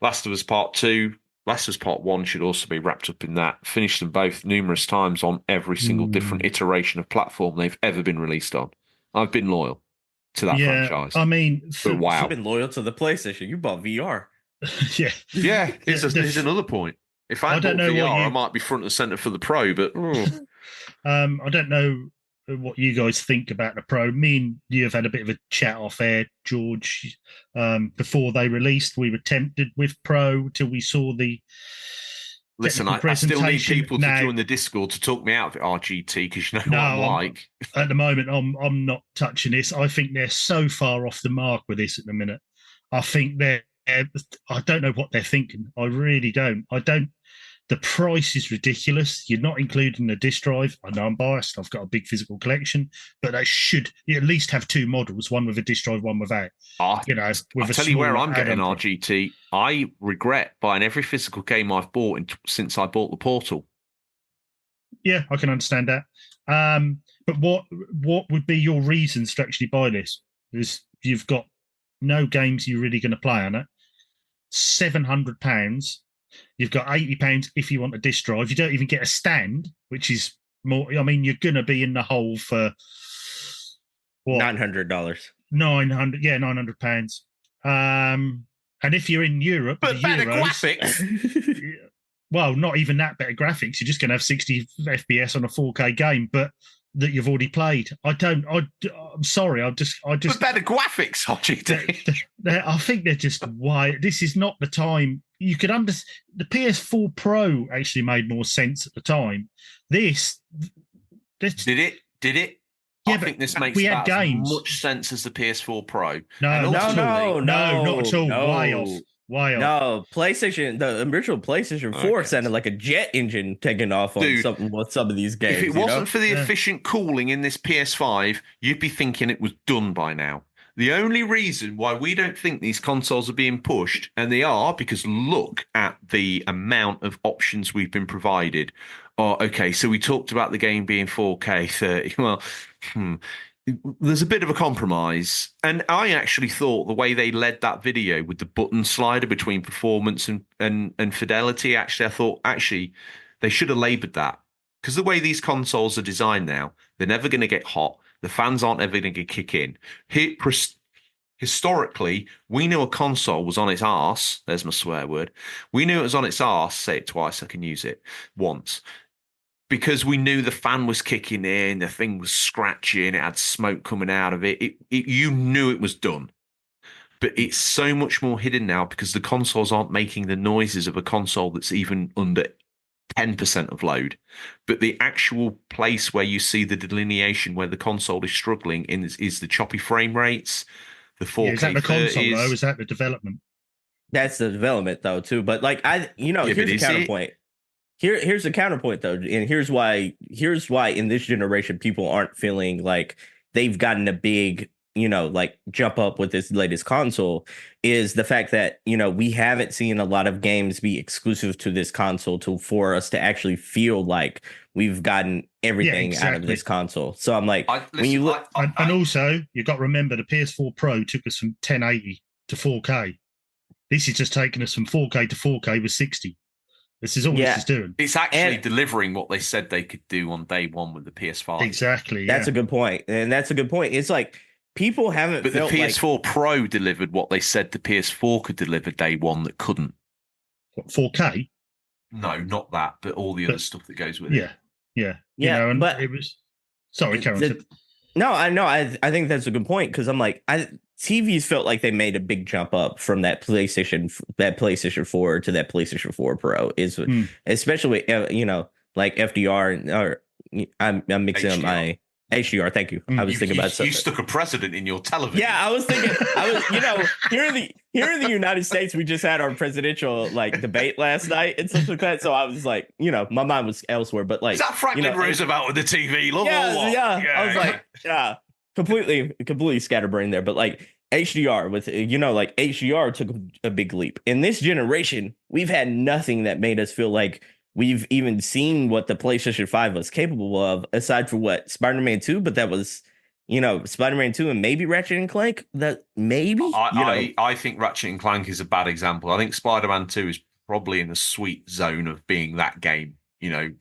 [SPEAKER 7] Last of Us Part 2, Last of Us Part 1 should also be wrapped up in that. Finished them both numerous times on every single different iteration of platform they've ever been released on. I've been loyal to that franchise.
[SPEAKER 3] I mean,
[SPEAKER 7] but wow.
[SPEAKER 4] You've been loyal to the PlayStation. You bought VR.
[SPEAKER 3] Yeah.
[SPEAKER 7] Here's another point. If I bought VR, I might be front and center for the Pro, but
[SPEAKER 3] I don't know what you guys think about the Pro. Me and you have had a bit of a chat off air, George. Before they released, we were tempted with Pro till we saw the.
[SPEAKER 7] Listen, I still need people to join the Discord to talk me out of RGT, because you know what I'm like.
[SPEAKER 3] At the moment, I'm not touching this. I think they're so far off the mark with this at the minute. I think I don't know what they're thinking. I really don't. The price is ridiculous. You're not including the disc drive. I know I'm biased. I've got a big physical collection, but they should at least have two models, one with a disc drive, one without.
[SPEAKER 7] I'll
[SPEAKER 3] With
[SPEAKER 7] tell you where I'm getting
[SPEAKER 3] add-on.
[SPEAKER 7] RGT. I regret buying every physical game I've bought since I bought the Portal.
[SPEAKER 3] Yeah, I can understand that. But what would be your reasons to actually buy this? Is you've got no games you're really going to play on it. £700. You've got £80 if you want a disc drive. You don't even get a stand, which is more. I mean, you're going to be in the hole for what?
[SPEAKER 4] $900.
[SPEAKER 3] £900. And if you're in Europe,
[SPEAKER 7] But
[SPEAKER 3] the
[SPEAKER 7] better
[SPEAKER 3] Euros,
[SPEAKER 7] graphics.
[SPEAKER 3] well, not even that better graphics. You're just going to have 60 FPS on a 4K game, but that you've already played. I'm sorry. I just.
[SPEAKER 7] But better graphics, RGT.
[SPEAKER 3] I think they're just why this is not the time. You could understand the PS4 Pro actually made more sense at the time. This
[SPEAKER 7] Did it?
[SPEAKER 3] Yeah,
[SPEAKER 7] I think this makes
[SPEAKER 3] we had
[SPEAKER 7] about as
[SPEAKER 3] games.
[SPEAKER 7] much sense as the PS4 Pro.
[SPEAKER 3] No,
[SPEAKER 7] And
[SPEAKER 3] not at all.
[SPEAKER 4] no,
[SPEAKER 3] not at all.
[SPEAKER 4] no.
[SPEAKER 3] Way off. Way off.
[SPEAKER 4] No, the original PlayStation 4
[SPEAKER 7] Okay.
[SPEAKER 4] sounded like a jet engine taking off on
[SPEAKER 7] Dude,
[SPEAKER 4] some of these games.
[SPEAKER 7] If it
[SPEAKER 4] you
[SPEAKER 7] wasn't
[SPEAKER 4] know?
[SPEAKER 7] for the
[SPEAKER 3] Yeah.
[SPEAKER 7] efficient cooling in this PS5, you'd be thinking it was done by now. The only reason why we don't think these consoles are being pushed, and they are, because look at the amount of options we've been provided. Oh, okay, so we talked about the game being 4K 30. Well, there's a bit of a compromise. And I actually thought the way they led that video with the button slider between performance and fidelity, I thought they should have labored that. Because the way these consoles are designed now, they're never going to get hot. The fans aren't ever going to kick in. Historically, we knew a console was on its arse. There's my swear word. We knew it was on its arse. Say it twice, I can use it once. Because we knew the fan was kicking in, the thing was scratching, it had smoke coming out of it. You knew it was done. But it's so much more hidden now because the consoles aren't making the noises of a console that's even under 10% of load. But the actual place where you see the delineation where the console is struggling is the choppy frame rates, the 4K.
[SPEAKER 3] Is that the console
[SPEAKER 7] 30s.
[SPEAKER 3] though? Is that the development?
[SPEAKER 4] That's the development though too. But like here's
[SPEAKER 7] but
[SPEAKER 4] the
[SPEAKER 7] is it?
[SPEAKER 4] counterpoint. Here's the counterpoint though, and here's why in this generation people aren't feeling like they've gotten a big like jump up with this latest console is the fact that we haven't seen a lot of games be exclusive to this console for us to actually feel like we've gotten everything out of this console. So I'm like, when you look,
[SPEAKER 3] And also you've got to remember the PS4 Pro took us from 1080 to 4K. This is just taking us from 4K to 4K with 60. This is all this is doing.
[SPEAKER 7] It's actually delivering what they said they could do on day one with the PS5.
[SPEAKER 3] Exactly.
[SPEAKER 4] That's a good point. And that's a good point. It's like people haven't
[SPEAKER 7] But the
[SPEAKER 4] felt
[SPEAKER 7] PS4 Pro delivered what they said the PS4 could deliver day one that couldn't.
[SPEAKER 3] What, 4K?
[SPEAKER 7] No, not that, but all the other stuff that goes with it.
[SPEAKER 3] Yeah.
[SPEAKER 4] Yeah, but
[SPEAKER 3] it was. Sorry, Karen.
[SPEAKER 4] No, I know. I think that's a good point because I'm like, TVs felt like they made a big jump up from that PlayStation 4 to that PlayStation 4 Pro. Especially like FDR or I'm mixing up my HDR. Thank you. I was thinking about something.
[SPEAKER 7] You stuck a precedent in your television.
[SPEAKER 4] Yeah, I was thinking. Here in the United States, we just had our presidential debate last night and stuff like that. So I was like, my mind was elsewhere. But like,
[SPEAKER 7] is that Franklin Roosevelt with the TV?
[SPEAKER 4] Yeah. I was like, completely scatterbrained there. But like HDR with HDR took a big leap. In this generation, we've had nothing that made us feel like we've even seen what the PlayStation 5 was capable of, aside from what Spider-Man 2, but that was, Spider-Man 2 and maybe Ratchet and Clank. That maybe
[SPEAKER 7] I think Ratchet and Clank is a bad example. I think Spider-Man 2 is probably in the sweet zone of being that game. With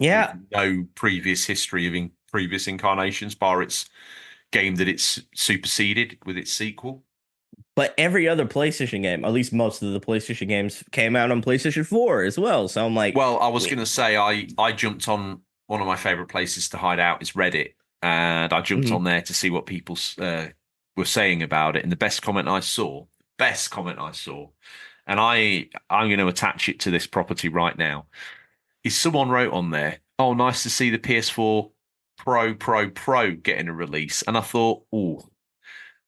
[SPEAKER 7] no previous history of previous incarnations, bar its game that it's superseded with its sequel.
[SPEAKER 4] But every other PlayStation game, at least most of the PlayStation games, came out on PlayStation 4 as well. So I'm like,
[SPEAKER 7] well, I was going to say I jumped on one of my favorite places to hide out is Reddit, and I jumped on there to see what people were saying about it. And the best comment I saw, and I'm going to attach it to this property right now, is someone wrote on there, "Oh, nice to see the PS4 Pro getting a release," and I thought, "Oh."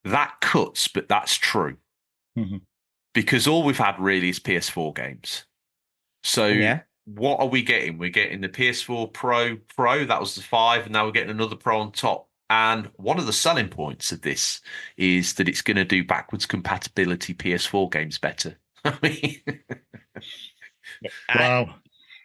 [SPEAKER 7] That cuts, but that's true.
[SPEAKER 3] Mm-hmm.
[SPEAKER 7] Because all we've had really is PS4 games. So what are we getting? We're getting the PS4 Pro. That was the 5, and now we're getting another Pro on top. And one of the selling points of this is that it's going to do backwards compatibility PS4 games better. I mean,
[SPEAKER 3] Wow.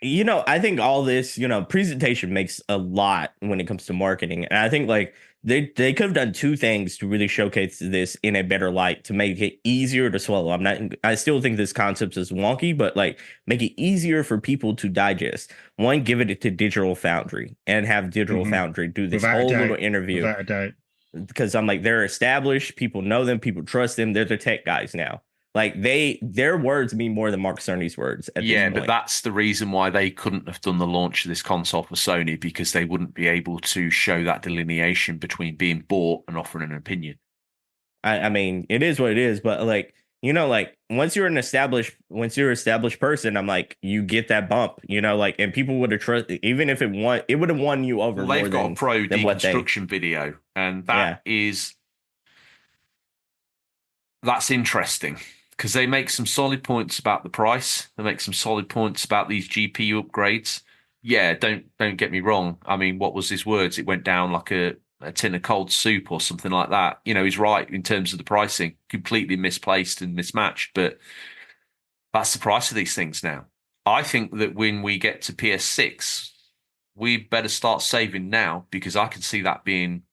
[SPEAKER 4] I think all this, presentation makes a lot when it comes to marketing. And I think like they could have done two things to really showcase this in a better light to make it easier to swallow. I still think this concept is wonky, but like make it easier for people to digest. One, give it to Digital Foundry and have Digital Foundry do this
[SPEAKER 3] Without a
[SPEAKER 4] whole
[SPEAKER 3] doubt.
[SPEAKER 4] little interview.
[SPEAKER 3] Without a doubt.
[SPEAKER 4] Because I'm like, they're established, people know them, people trust them, they're the tech guys now. Like their words mean more than Mark Cerny's words at this point.
[SPEAKER 7] but that's the reason why they couldn't have done the launch of this console for Sony, because they wouldn't be able to show that delineation between being bought and offering an opinion.
[SPEAKER 4] I mean, it is what it is, but like, like once you're an established person, I'm like, you get that bump, and people would have trusted, even if it would have won you over.
[SPEAKER 7] Well, they've got a pro deconstruction video, and that's interesting. Because they make some solid points about the price. They make some solid points about these GPU upgrades. Yeah, don't get me wrong. I mean, what was his words? It went down like a tin of cold soup or something like that. He's right in terms of the pricing. Completely misplaced and mismatched. But that's the price of these things now. I think that when we get to PS6, we better start saving now, because I can see that being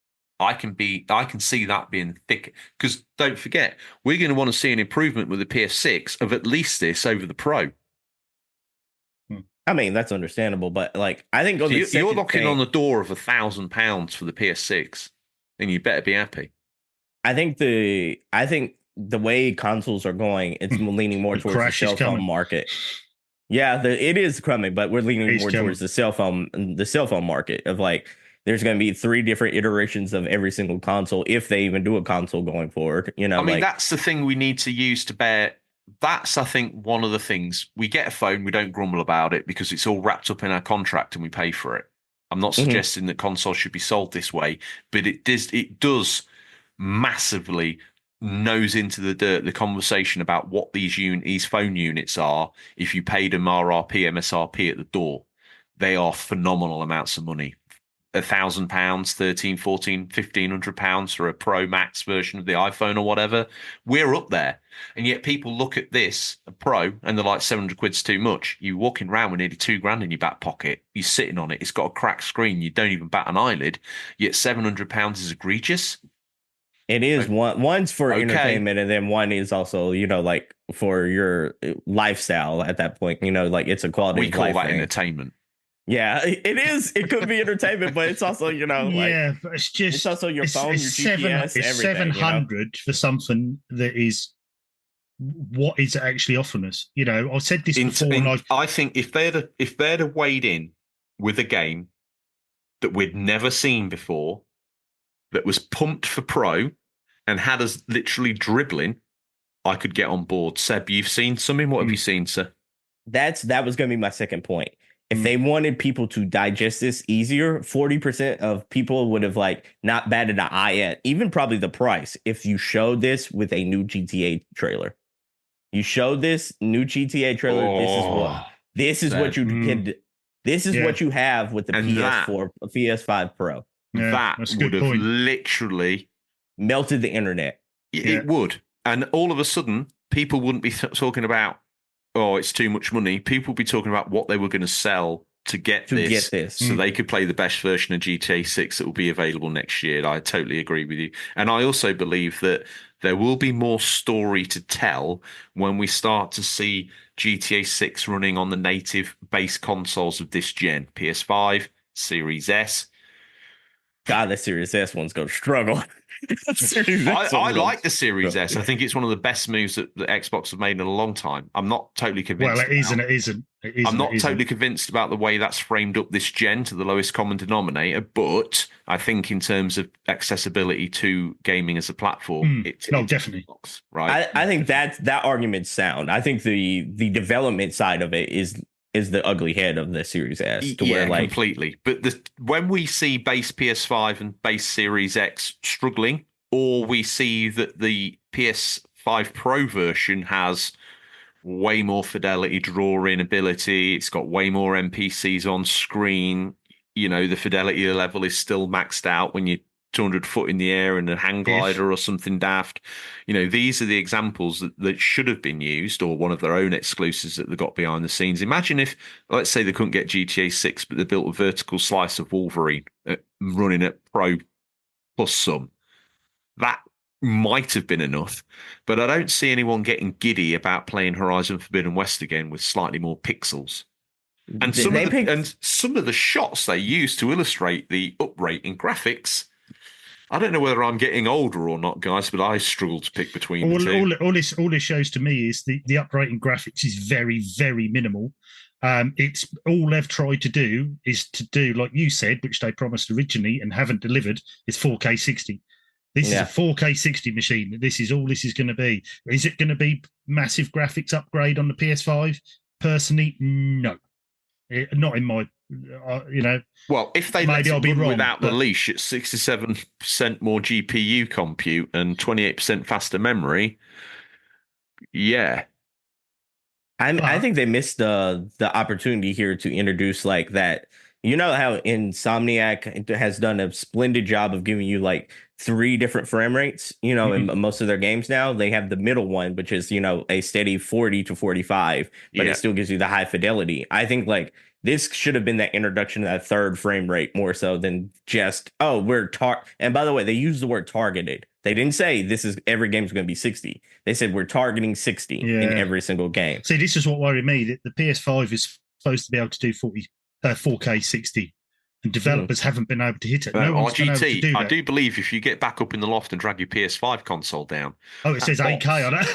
[SPEAKER 7] thick, because don't forget, we're going to want to see an improvement with the PS6 of at least this over the Pro.
[SPEAKER 4] I mean, that's understandable, but like, I think
[SPEAKER 7] you're knocking on the door of £1,000 for the PS6, and you better be happy.
[SPEAKER 4] I think the way consoles are going, it's leaning more towards the cell phone market. Yeah, it is coming, but we're leaning more towards the cell phone market of like, there's going to be 3 different iterations of every single console if they even do a console going forward. I mean,
[SPEAKER 7] that's the thing we need to use to bear. That's, I think, one of the things. We get a phone, we don't grumble about it because it's all wrapped up in our contract and we pay for it. I'm not suggesting that consoles should be sold this way, but it does massively nose into the dirt the conversation about what these phone units are. If you paid them RRP, MSRP at the door, they are phenomenal amounts of money. £1,000, £1,300, £1,400, £1,500 for a Pro Max version of the iPhone or whatever. We're up there. And yet people look at this, a Pro, and they're like, 700 quid's too much. You're walking around with nearly £2,000 in your back pocket. You're sitting on it. It's got a cracked screen. You don't even bat an eyelid. Yet £700 is egregious.
[SPEAKER 4] It is. One's for entertainment, and then one is also, like for your lifestyle at that point. Like it's a quality
[SPEAKER 7] we
[SPEAKER 4] of
[SPEAKER 7] call
[SPEAKER 4] life
[SPEAKER 7] that
[SPEAKER 4] thing.
[SPEAKER 7] Entertainment.
[SPEAKER 4] Yeah, it is. It could be entertainment, but it's also,
[SPEAKER 3] but it's just,
[SPEAKER 4] it's also your phone, your GPS,
[SPEAKER 3] it's
[SPEAKER 4] everything.
[SPEAKER 3] 700 for something that is, what is it actually offering us? I've said this before.
[SPEAKER 7] I think if they'd have weighed in with a game that we'd never seen before, that was pumped for Pro and had us literally dribbling, I could get on board. Seb, you've seen something? What have you seen, sir?
[SPEAKER 4] That was going to be my second point. If they wanted people to digest this easier, 40% of people would have not batted an eye at even probably the price. If you showed this with a new GTA trailer, you showed this new GTA trailer. This is what you have with the PS4, PS5 Pro.
[SPEAKER 3] Yeah,
[SPEAKER 7] that would have literally
[SPEAKER 4] melted the internet.
[SPEAKER 7] It would. And all of a sudden, people wouldn't be talking about, oh, it's too much money. People would be talking about what they were going to sell to get this. So they could play the best version of GTA 6 that will be available next year. I totally agree with you. And I also believe that there will be more story to tell when we start to see GTA 6 running on the native base consoles of this gen. PS5, Series S.
[SPEAKER 4] God, the Series S one's going to struggle.
[SPEAKER 7] I like the Series S. I think it's one of the best moves that Xbox have made in a long time. I'm not totally convinced.
[SPEAKER 3] Well, it isn't.
[SPEAKER 7] I'm not totally convinced about the way that's framed up this gen to the lowest common denominator, but I think in terms of accessibility to gaming as a platform, it's
[SPEAKER 3] definitely
[SPEAKER 7] Xbox, right?
[SPEAKER 4] I think that argument's sound. I think the development side of it is the ugly head of the Series S.
[SPEAKER 7] Completely. But when we see base PS5 and base Series X struggling, or we see that the PS5 Pro version has way more fidelity drawing ability. It's got way more NPCs on screen. You know, the fidelity level is still maxed out when you're 200 foot in the air and a hang glider or something daft. You know, these are the examples that should have been used, or one of their own exclusives that they got behind the scenes. Imagine if, let's say, they couldn't get GTA 6, but they built a vertical slice of Wolverine running at Pro plus some. That might have been enough, but I don't see anyone getting giddy about playing Horizon Forbidden West again with slightly more pixels. And some of the shots they use to illustrate the uprate in graphics, I don't know whether I'm getting older or not, guys, but I struggle to pick between the two.
[SPEAKER 3] All this shows to me is the uprate in graphics is very, very minimal. It's all they've tried to do is to do, like you said, which they promised originally and haven't delivered, is 4K 60. This is a 4K 60 machine. This is all this is going to be. Is it going to be massive graphics upgrade on the PS5? Personally, no. Not in my,
[SPEAKER 7] Well, if they let it run without the leash at 67% more GPU compute and 28% faster memory, yeah.
[SPEAKER 4] I think they missed the opportunity here to introduce like that. You know how Insomniac has done a splendid job of giving you like 3 different frame rates, in most of their games now. They have the middle one, which is, a steady 40 to 45, but it still gives you the high fidelity. I think like this should have been that introduction to that 3rd frame rate more so than just, and by the way, they used the word targeted. They didn't say every game's going to be 60. They said we're targeting 60 in every single game.
[SPEAKER 3] See, this is what worried me, that the PS5 is supposed to be able to do 4K 60, and developers haven't been able to hit it. No one's been able to do that.
[SPEAKER 7] I do believe if you get back up in the loft and drag your PS5 console down.
[SPEAKER 3] Oh, it says 8K on it.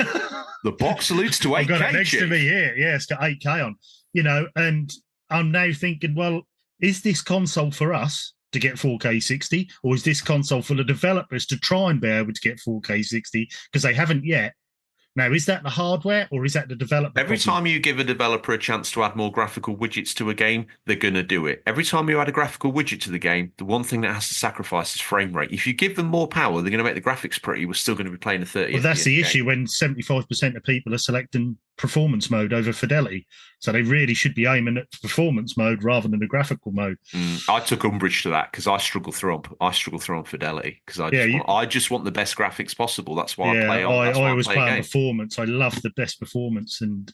[SPEAKER 7] The box alludes to 8K.
[SPEAKER 3] I've got it next to me here. Yeah, it's got 8K on. And I'm now thinking, well, is this console for us to get 4K 60, or is this console for the developers to try and be able to get 4K 60 because they haven't yet? Now, is that the hardware or is that the developer?
[SPEAKER 7] Every time you give a developer a chance to add more graphical widgets to a game, they're going to do it. Every time you add a graphical widget to the game, the one thing that has to sacrifice is frame rate. If you give them more power, they're going to make the graphics pretty. We're still going to be playing a 30.
[SPEAKER 3] Well, that's the issue when 75% of people are selecting performance mode over fidelity. So they really should be aiming at performance mode rather than the graphical mode.
[SPEAKER 7] I took umbrage to that because I struggle through on fidelity because I just want the best graphics possible. That's why I play on. I always play on
[SPEAKER 3] performance. I love the best performance, and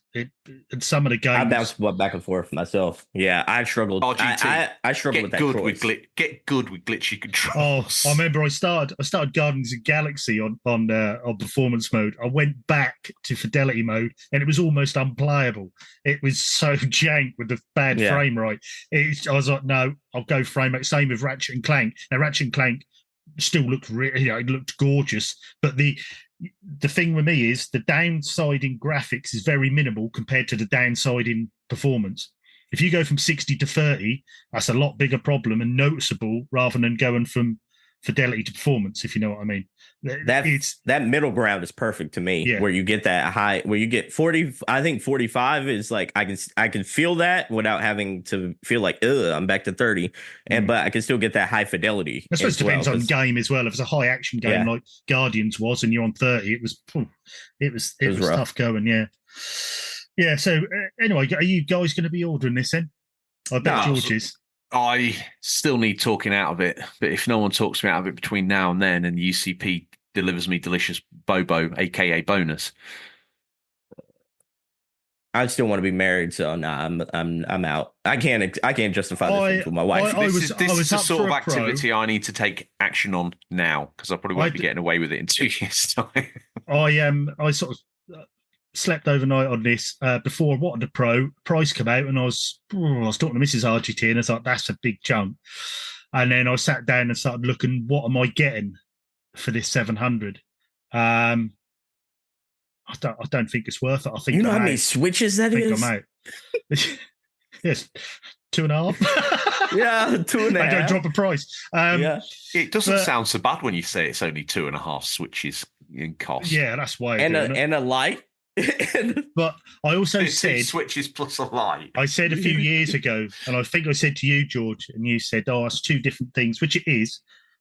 [SPEAKER 3] some of the games.
[SPEAKER 4] I bounce back and forth myself. Yeah, I struggled. I struggled with that choice.
[SPEAKER 7] Get good with glitchy controls.
[SPEAKER 3] Oh, I remember I started Guardians of the Galaxy on performance mode. I went back to fidelity mode, and it was almost unplayable. It was so jank with the bad frame rate. I was like, no, I'll go frame rate. Same with Ratchet and Clank. Now Ratchet and Clank still looked it looked gorgeous, but the thing with me is the downside in graphics is very minimal compared to the downside in performance. If you go from 60 to 30, that's a lot bigger problem and noticeable rather than going from fidelity to performance, if you know what I mean.
[SPEAKER 4] That middle ground is perfect to me, where you get that high, where you get 40. I think 45 is like I can feel that without having to feel like I'm back to 30, but I can still get that high fidelity.
[SPEAKER 3] I suppose it depends on game as well. If it's a high action game like Guardians was, and you're on 30, it was tough going. Yeah. So anyway, are you guys going to be ordering this then? I bet George is.
[SPEAKER 7] I still need talking out of it, but if no one talks me out of it between now and then, and UCP delivers me delicious Bobo, aka bonus,
[SPEAKER 4] I still want to be married, so I'm out. I can't justify this with my wife.
[SPEAKER 7] This is the sort of activity I need to take action on now because I probably won't be getting away with it in 2 years' time.
[SPEAKER 3] I sort of slept overnight on this before I wanted the price come out, and I was talking to Mrs. RGT, and I was like, that's a big chunk. And then I sat down and started looking, what am I getting for this 700? I don't think it's worth it. I think
[SPEAKER 4] how many switches that is?
[SPEAKER 3] I'm out. Yes, 2.5.
[SPEAKER 4] Yeah, 2.5.
[SPEAKER 3] I don't drop a price.
[SPEAKER 7] It doesn't sound so bad when you say it's only 2.5 switches in cost.
[SPEAKER 3] Yeah, that's why.
[SPEAKER 4] And a light.
[SPEAKER 3] But I also said
[SPEAKER 7] switches plus a light.
[SPEAKER 3] I said a few years ago, and I think I said to you, George, and you said, "Oh, it's 2 different things," which it is.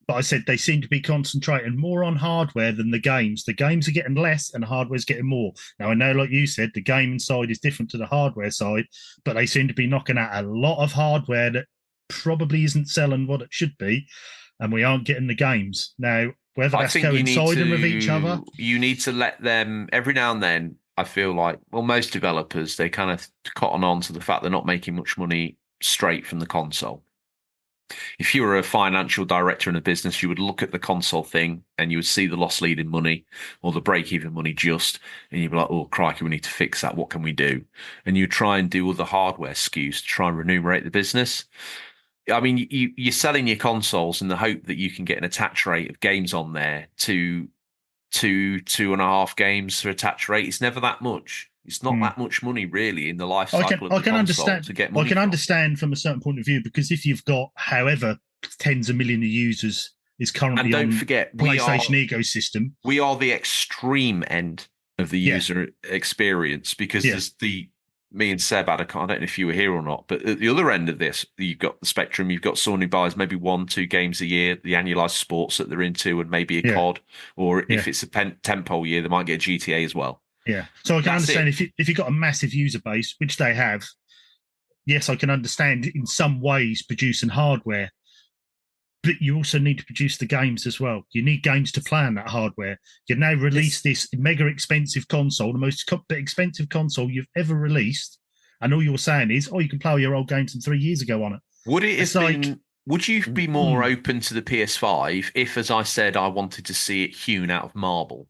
[SPEAKER 3] But I said they seem to be concentrating more on hardware than the games. The games are getting less and the hardware's getting more. Now, I know, like you said, the gaming side is different to the hardware side, but they seem to be knocking out a lot of hardware that probably isn't selling what it should be, and we aren't getting the games. Now, whether that's coinciding with each other.
[SPEAKER 7] You need to let them, every now and then, I feel like, well, most developers, they kind of cotton on to the fact they're not making much money straight from the console. If you were a financial director in a business, you would look at the console thing and you would see the loss leading money or the break-even money just, and you'd be like, oh, crikey, we need to fix that. What can we do? And you try and do other hardware SKUs to try and remunerate the business. I mean, you're selling your consoles in the hope that you can get an attach rate of games on there to 2.5 games for attach rate. It's never that much. It's not that much money, really, in the life cycle of the console to get money.
[SPEAKER 3] I can understand from a certain point of view, because if you've got however tens of millions of users is currently
[SPEAKER 7] and don't
[SPEAKER 3] on
[SPEAKER 7] forget,
[SPEAKER 3] PlayStation ecosystem,
[SPEAKER 7] we are the extreme end of the user experience, because there's me and Seb had I don't know if you were here or not, but at the other end of this, you've got the spectrum. You've got someone who buys maybe 1-2 games a year, the annualized sports that they're into, and maybe a COD, or if it's a tentpole year, they might get a GTA as well.
[SPEAKER 3] Yeah, so I can understand if you've got a massive user base, which they have. Yes, I can understand in some ways producing hardware, but you also need to produce the games as well. You need games to play on that hardware. You now release this mega expensive console, the most expensive console you've ever released, and all you're saying is, "Oh, you can play all your old games from 3 years ago on it."
[SPEAKER 7] Would it have been? Would you be more open to the PS5 if, as I said, I wanted to see it hewn out of marble?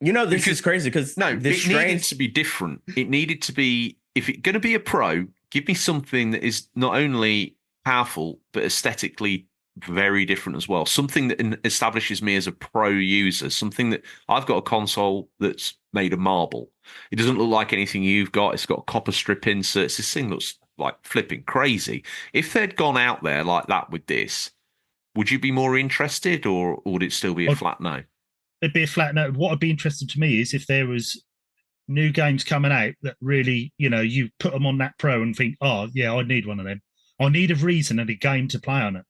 [SPEAKER 4] This is crazy because
[SPEAKER 7] needed to be different. It needed to be, if it's going to be a pro, give me something that is not only powerful but aesthetically very different as well. Something that establishes me as a pro user. Something that I've got a console that's made of marble. It doesn't look like anything you've got. It's got copper strip inserts. This thing looks like flipping crazy. If they'd gone out there like that with this, would you be more interested, or would it still be a flat no?
[SPEAKER 3] It'd be a flat no. What would be interesting to me is if there was new games coming out that really, you put them on that pro and think, oh, yeah, I need one of them. I need a reason and a game to play on it.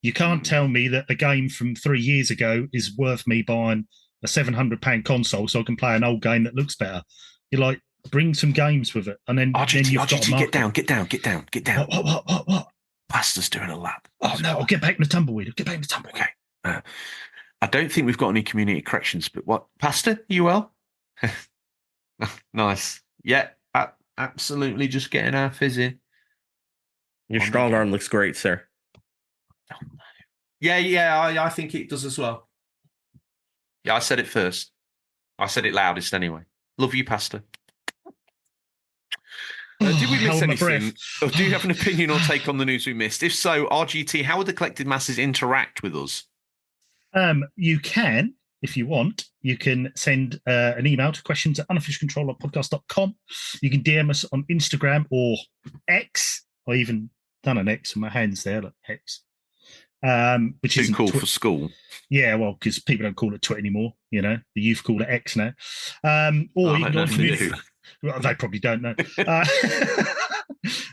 [SPEAKER 3] You can't tell me that a game from 3 years ago is worth me buying a £700 console so I can play an old game that looks better. You're like, bring some games with it. And then, you've got to
[SPEAKER 7] get down.
[SPEAKER 3] What?
[SPEAKER 7] Pasta's doing a lap.
[SPEAKER 3] Oh, no, I'll get back in the tumbleweed.
[SPEAKER 7] Okay. I don't think we've got any community corrections, but what? Pasta, you well? Nice. Yeah, absolutely just getting our fizz in.
[SPEAKER 4] Your strong arm looks great, sir.
[SPEAKER 7] Yeah, I think it does as well. Yeah, I said it first. I said it loudest anyway. Love you, Pasta. Did we miss anything? Or do you have an opinion or take on the news we missed? If so, RGT, how would the collected masses interact with us?
[SPEAKER 3] You can, if you want, you can send an email to questions@unofficialcontrollerpodcast.com. You can DM us on Instagram or X. I even done an X with my hands there, like X. Which is
[SPEAKER 7] cool for school.
[SPEAKER 3] Yeah, well, because people don't call it Twitter anymore. The youth call it X now. Or you can go on community. Well, they probably don't know.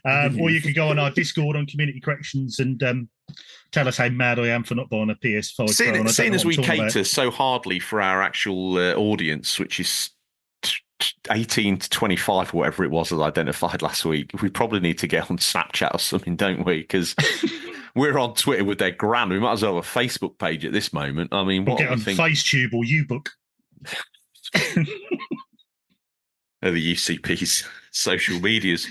[SPEAKER 3] Or you can go on our Discord on Community Corrections and tell us how mad I am for not buying a PS5.
[SPEAKER 7] Seeing as we cater so hardly for our actual audience, which is 18 to 25 or whatever it was as identified last week, we probably need to get on Snapchat or something, don't we? Because we're on Twitter with their grand. We might as well have a Facebook page at this moment. I mean,
[SPEAKER 3] we'll get on FaceTube or Ubook.
[SPEAKER 7] The UCP's social medias.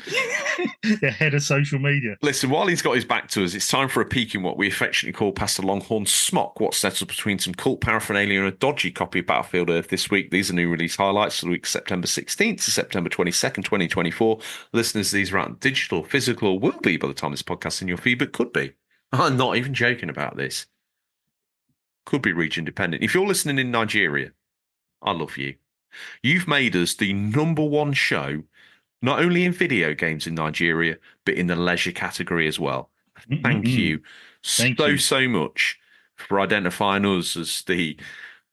[SPEAKER 3] The head of social media.
[SPEAKER 7] Listen, while he's got his back to us, it's time for a peek in what we affectionately call Pastor Longhorn Smock, what's settled between some cult paraphernalia and a dodgy copy of Battlefield Earth this week. These are new release highlights for the week September 16th to September 22nd, 2024. Listeners, these are out digital, physical, or will be by the time this podcast in your feed, but could be. I'm not even joking about this. Could be region dependent. If you're listening in Nigeria, I love you. You've made us the #1 show, not only in video games in Nigeria, but in the leisure category as well. Thank you so much for identifying us as the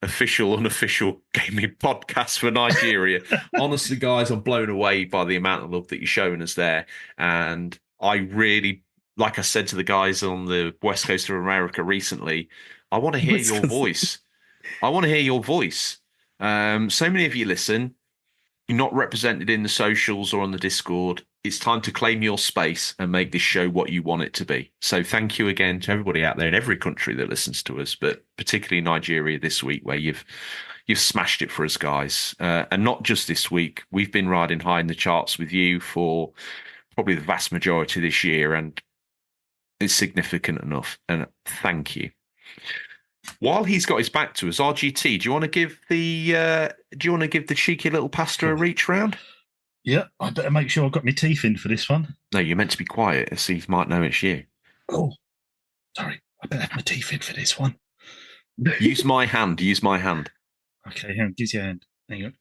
[SPEAKER 7] unofficial gaming podcast for Nigeria. Honestly, guys, I'm blown away by the amount of love that you're showing us there. And I really like I said to the guys on the West Coast of America recently, I want to hear your voice. I want to hear your voice. So many of you listen. You're not represented in the socials or on the Discord. It's time to claim your space and make this show what you want it to be. So thank you again to everybody out there in every country that listens to us, but particularly Nigeria this week, where you've smashed it for us guys. And not just this week. We've been riding high in the charts with you for probably the vast majority this year, and it's significant enough. And thank you. While he's got his back to us, RGT, do you want to give the cheeky little pasta a reach round?
[SPEAKER 3] Yeah, I better make sure I've got my teeth in for this one.
[SPEAKER 7] No, you're meant to be quiet. Steve might know it's you.
[SPEAKER 3] Oh, sorry. I better have my teeth in for this one.
[SPEAKER 7] Use my hand. Use my hand.
[SPEAKER 3] Okay, hang on. Use your hand. Hang on.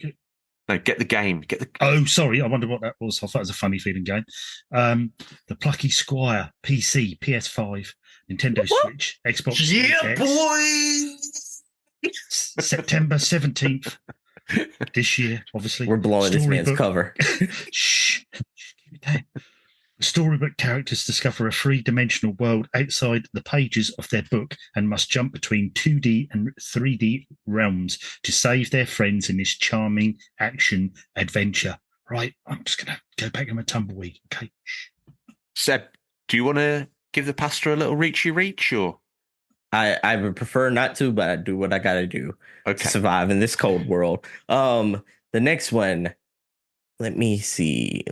[SPEAKER 7] No, get the game.
[SPEAKER 3] Oh, sorry. I wonder what that was. I thought it was a funny feeling game. The Plucky Squire, PC, PS5, Nintendo Switch, Xbox.
[SPEAKER 7] Yeah,
[SPEAKER 3] boy! September 17th this year, obviously.
[SPEAKER 4] We're blowing this man's cover.
[SPEAKER 3] Shh. Keep it down. Storybook characters discover a three-dimensional world outside the pages of their book and must jump between 2D and 3D realms to save their friends in this charming action adventure. Right, I'm just going to go back in my tumbleweed. Okay.
[SPEAKER 7] Seb, do you want to give the pastor a little reach, or?
[SPEAKER 4] I would prefer not to, but I do what I got to do to survive in this cold world. The next one, let me see.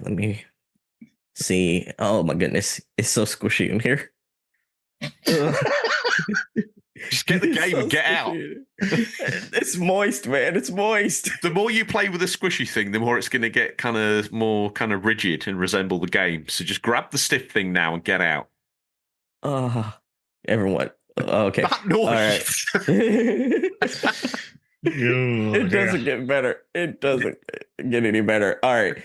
[SPEAKER 4] Oh my goodness, it's so squishy in here.
[SPEAKER 7] Just get the game and get out.
[SPEAKER 4] It's moist, man. It's moist.
[SPEAKER 7] The more you play with the squishy thing, the more it's going to get more rigid and resemble the game. So just grab the stiff thing now and get out.
[SPEAKER 4] Everyone. Okay.
[SPEAKER 7] That noise.
[SPEAKER 4] All right. It doesn't get better. It doesn't get any better. All right.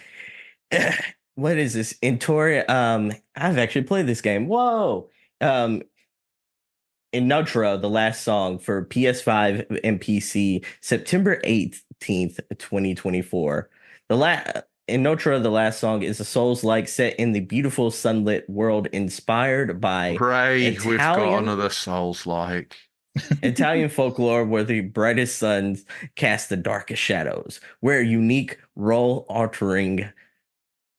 [SPEAKER 4] What is this? Intoria. I've actually played this game. Whoa. Inotro, the last song for PS5 and PC, September 18th, 2024. Inotro, the last song, is a Souls-like set in the beautiful sunlit world inspired by
[SPEAKER 7] we've got another Souls-like.
[SPEAKER 4] Italian folklore where the brightest suns cast the darkest shadows, where unique role-altering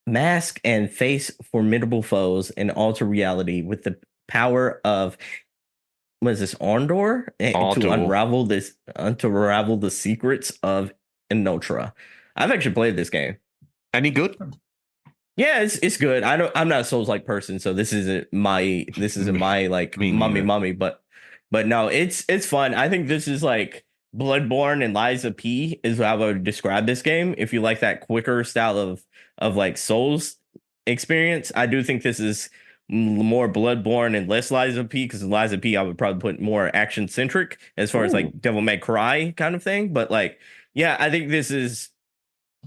[SPEAKER 4] mask and face formidable foes and alter reality with the power of Ondor to unravel the secrets of Inotra. I've actually played this game.
[SPEAKER 7] Any good?
[SPEAKER 4] Yeah, it's good. I'm not a Souls-like person, so this isn't my like mummy, but no, it's fun. I think this is like Bloodborne and Lies of P is how I would describe this game. If you like that quicker style of like Souls experience, I do think this is more Bloodborne and less Lies of P, because Lies of P I would probably put more action centric as far as like Devil May Cry kind of thing. But like, yeah, I think this is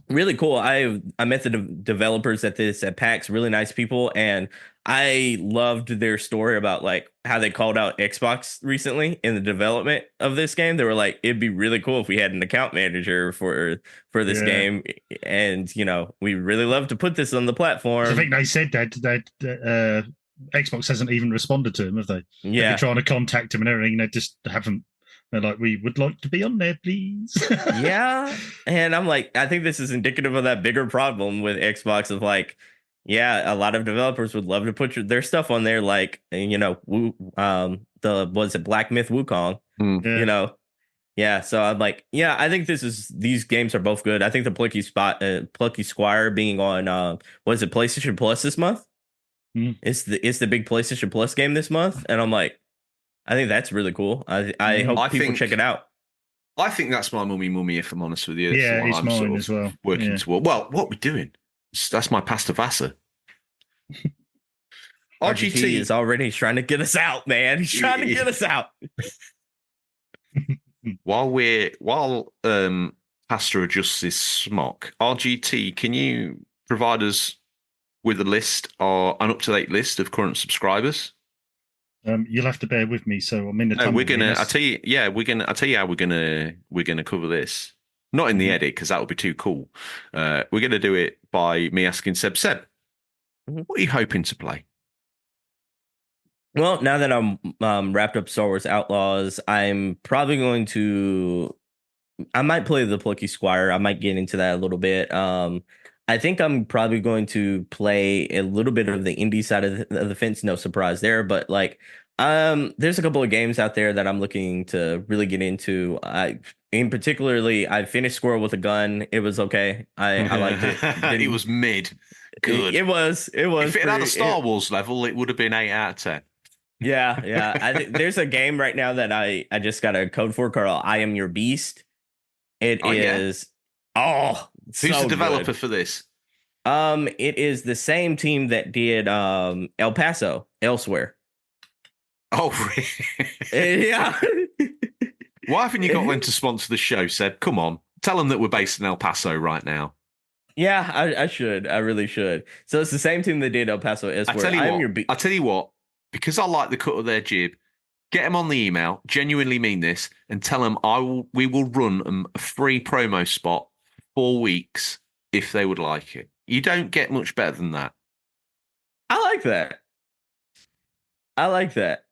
[SPEAKER 4] really cool. I met the developers at PAX, really nice people, and I loved their story about like how they called out Xbox recently in the development of this game. They were like, it'd be really cool if we had an account manager for this game, and we really love to put this on the platform.
[SPEAKER 3] I think they said that Xbox hasn't even responded to them, have they?
[SPEAKER 4] Yeah,
[SPEAKER 3] they've been trying to contact them and everything. They just haven't. They're like, we would like to be on there, please.
[SPEAKER 4] Yeah. And I'm like, I think this is indicative of that bigger problem with Xbox of like, yeah, a lot of developers would love to put their stuff on there. Like, was it Black Myth Wukong? Yeah. So I'm like, yeah, I think these games are both good. I think the Plucky Squire being on, was it PlayStation Plus this month? It's the big PlayStation Plus game this month. And I'm like, I think that's really cool. I hope people check it out.
[SPEAKER 7] I think that's my mummy, if I'm honest with you.
[SPEAKER 3] Yeah, it's mine as well.
[SPEAKER 7] Working toward. Well, what are we doing? That's my pasta vassa.
[SPEAKER 4] RGT is already trying to get us out, man. He's trying to get us out.
[SPEAKER 7] While Pastor adjusts his smock, RGT, can you provide us with a list or an up-to-date list of current subscribers?
[SPEAKER 3] You'll have to bear with me. So I'm in the.
[SPEAKER 7] We're gonna. I'll tell you how we're gonna cover this. Not in the edit, because that would be too cool. We're gonna do it by me asking Seb, what are you hoping to play?
[SPEAKER 4] Well, now that I'm wrapped up Star Wars Outlaws, I'm probably going to. I might play the Plucky Squire. I might get into that a little bit. I think I'm probably going to play a little bit of the indie side of the fence. No surprise there, but like, there's a couple of games out there that I'm looking to really get into. In particularly, I finished Squirrel with a Gun. It was okay. I liked it.
[SPEAKER 7] It was mid. Good.
[SPEAKER 4] It was.
[SPEAKER 7] If it had a Star Wars level, it would have been 8 out of 10.
[SPEAKER 4] Yeah. I think there's a game right now that I just got a code for called I Am Your Beast. It is.
[SPEAKER 7] Yeah? Who's
[SPEAKER 4] so
[SPEAKER 7] the developer
[SPEAKER 4] good.
[SPEAKER 7] for this?
[SPEAKER 4] It is the same team that did El Paso Elsewhere.
[SPEAKER 7] Oh, really?
[SPEAKER 4] Yeah.
[SPEAKER 7] Why haven't you got them to sponsor the show, Seb? Come on. Tell them that we're based in El Paso right now.
[SPEAKER 4] Yeah, I should. I really should. So it's the same team that did El Paso Elsewhere.
[SPEAKER 7] I tell you what, because I like the cut of their jib, get them on the email, genuinely mean this, and tell them we will run them a free promo spot for 4 weeks if they would like it. You don't get much better than that.
[SPEAKER 4] I like that.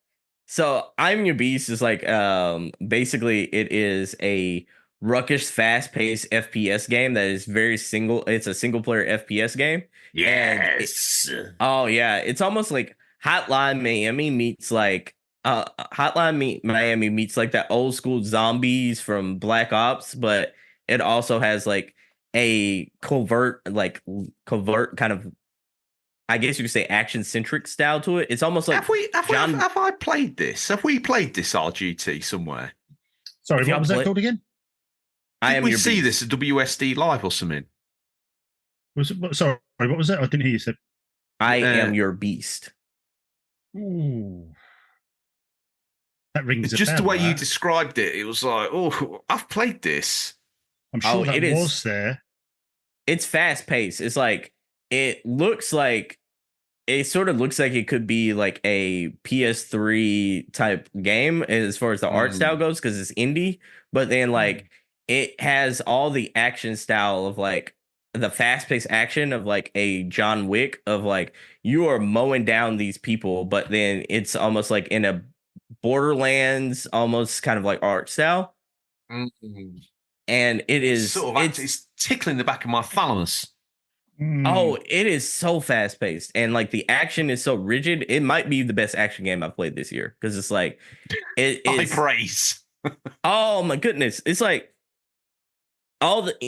[SPEAKER 4] So I'm Your Beast is like basically it is a ruckus, fast-paced FPS game that is it's a single-player FPS game.
[SPEAKER 7] Yes.
[SPEAKER 4] It's almost like Hotline Miami meets like Miami meets like that old school zombies from Black Ops, but it also has like a covert kind of, I guess you could say, action-centric style to it. It's almost like
[SPEAKER 7] have I played this? Have we played this RGT somewhere?
[SPEAKER 3] Sorry, what was that called again?
[SPEAKER 7] Did we see this at WSD Live or something?
[SPEAKER 3] Sorry, what was that? I didn't hear you say.
[SPEAKER 4] I Am Your Beast.
[SPEAKER 3] Ooh. That rings
[SPEAKER 7] just the way you described it. It was like, oh, I've played this.
[SPEAKER 3] I'm sure that was there.
[SPEAKER 4] It's fast-paced. It's like, it sort of looks like it could be like a PS3 type game as far as the art style goes, because it's indie, but then like it has all the action style of like the fast-paced action of like a John Wick, of like you are mowing down these people, but then it's almost like in a Borderlands almost kind of like art style. And it is
[SPEAKER 7] it's tickling the back of my thalamus.
[SPEAKER 4] Oh, it is so fast paced, and like the action is so rigid. It might be the best action game I've played this year, because it's like
[SPEAKER 7] high praise.
[SPEAKER 4] Oh my goodness, it's like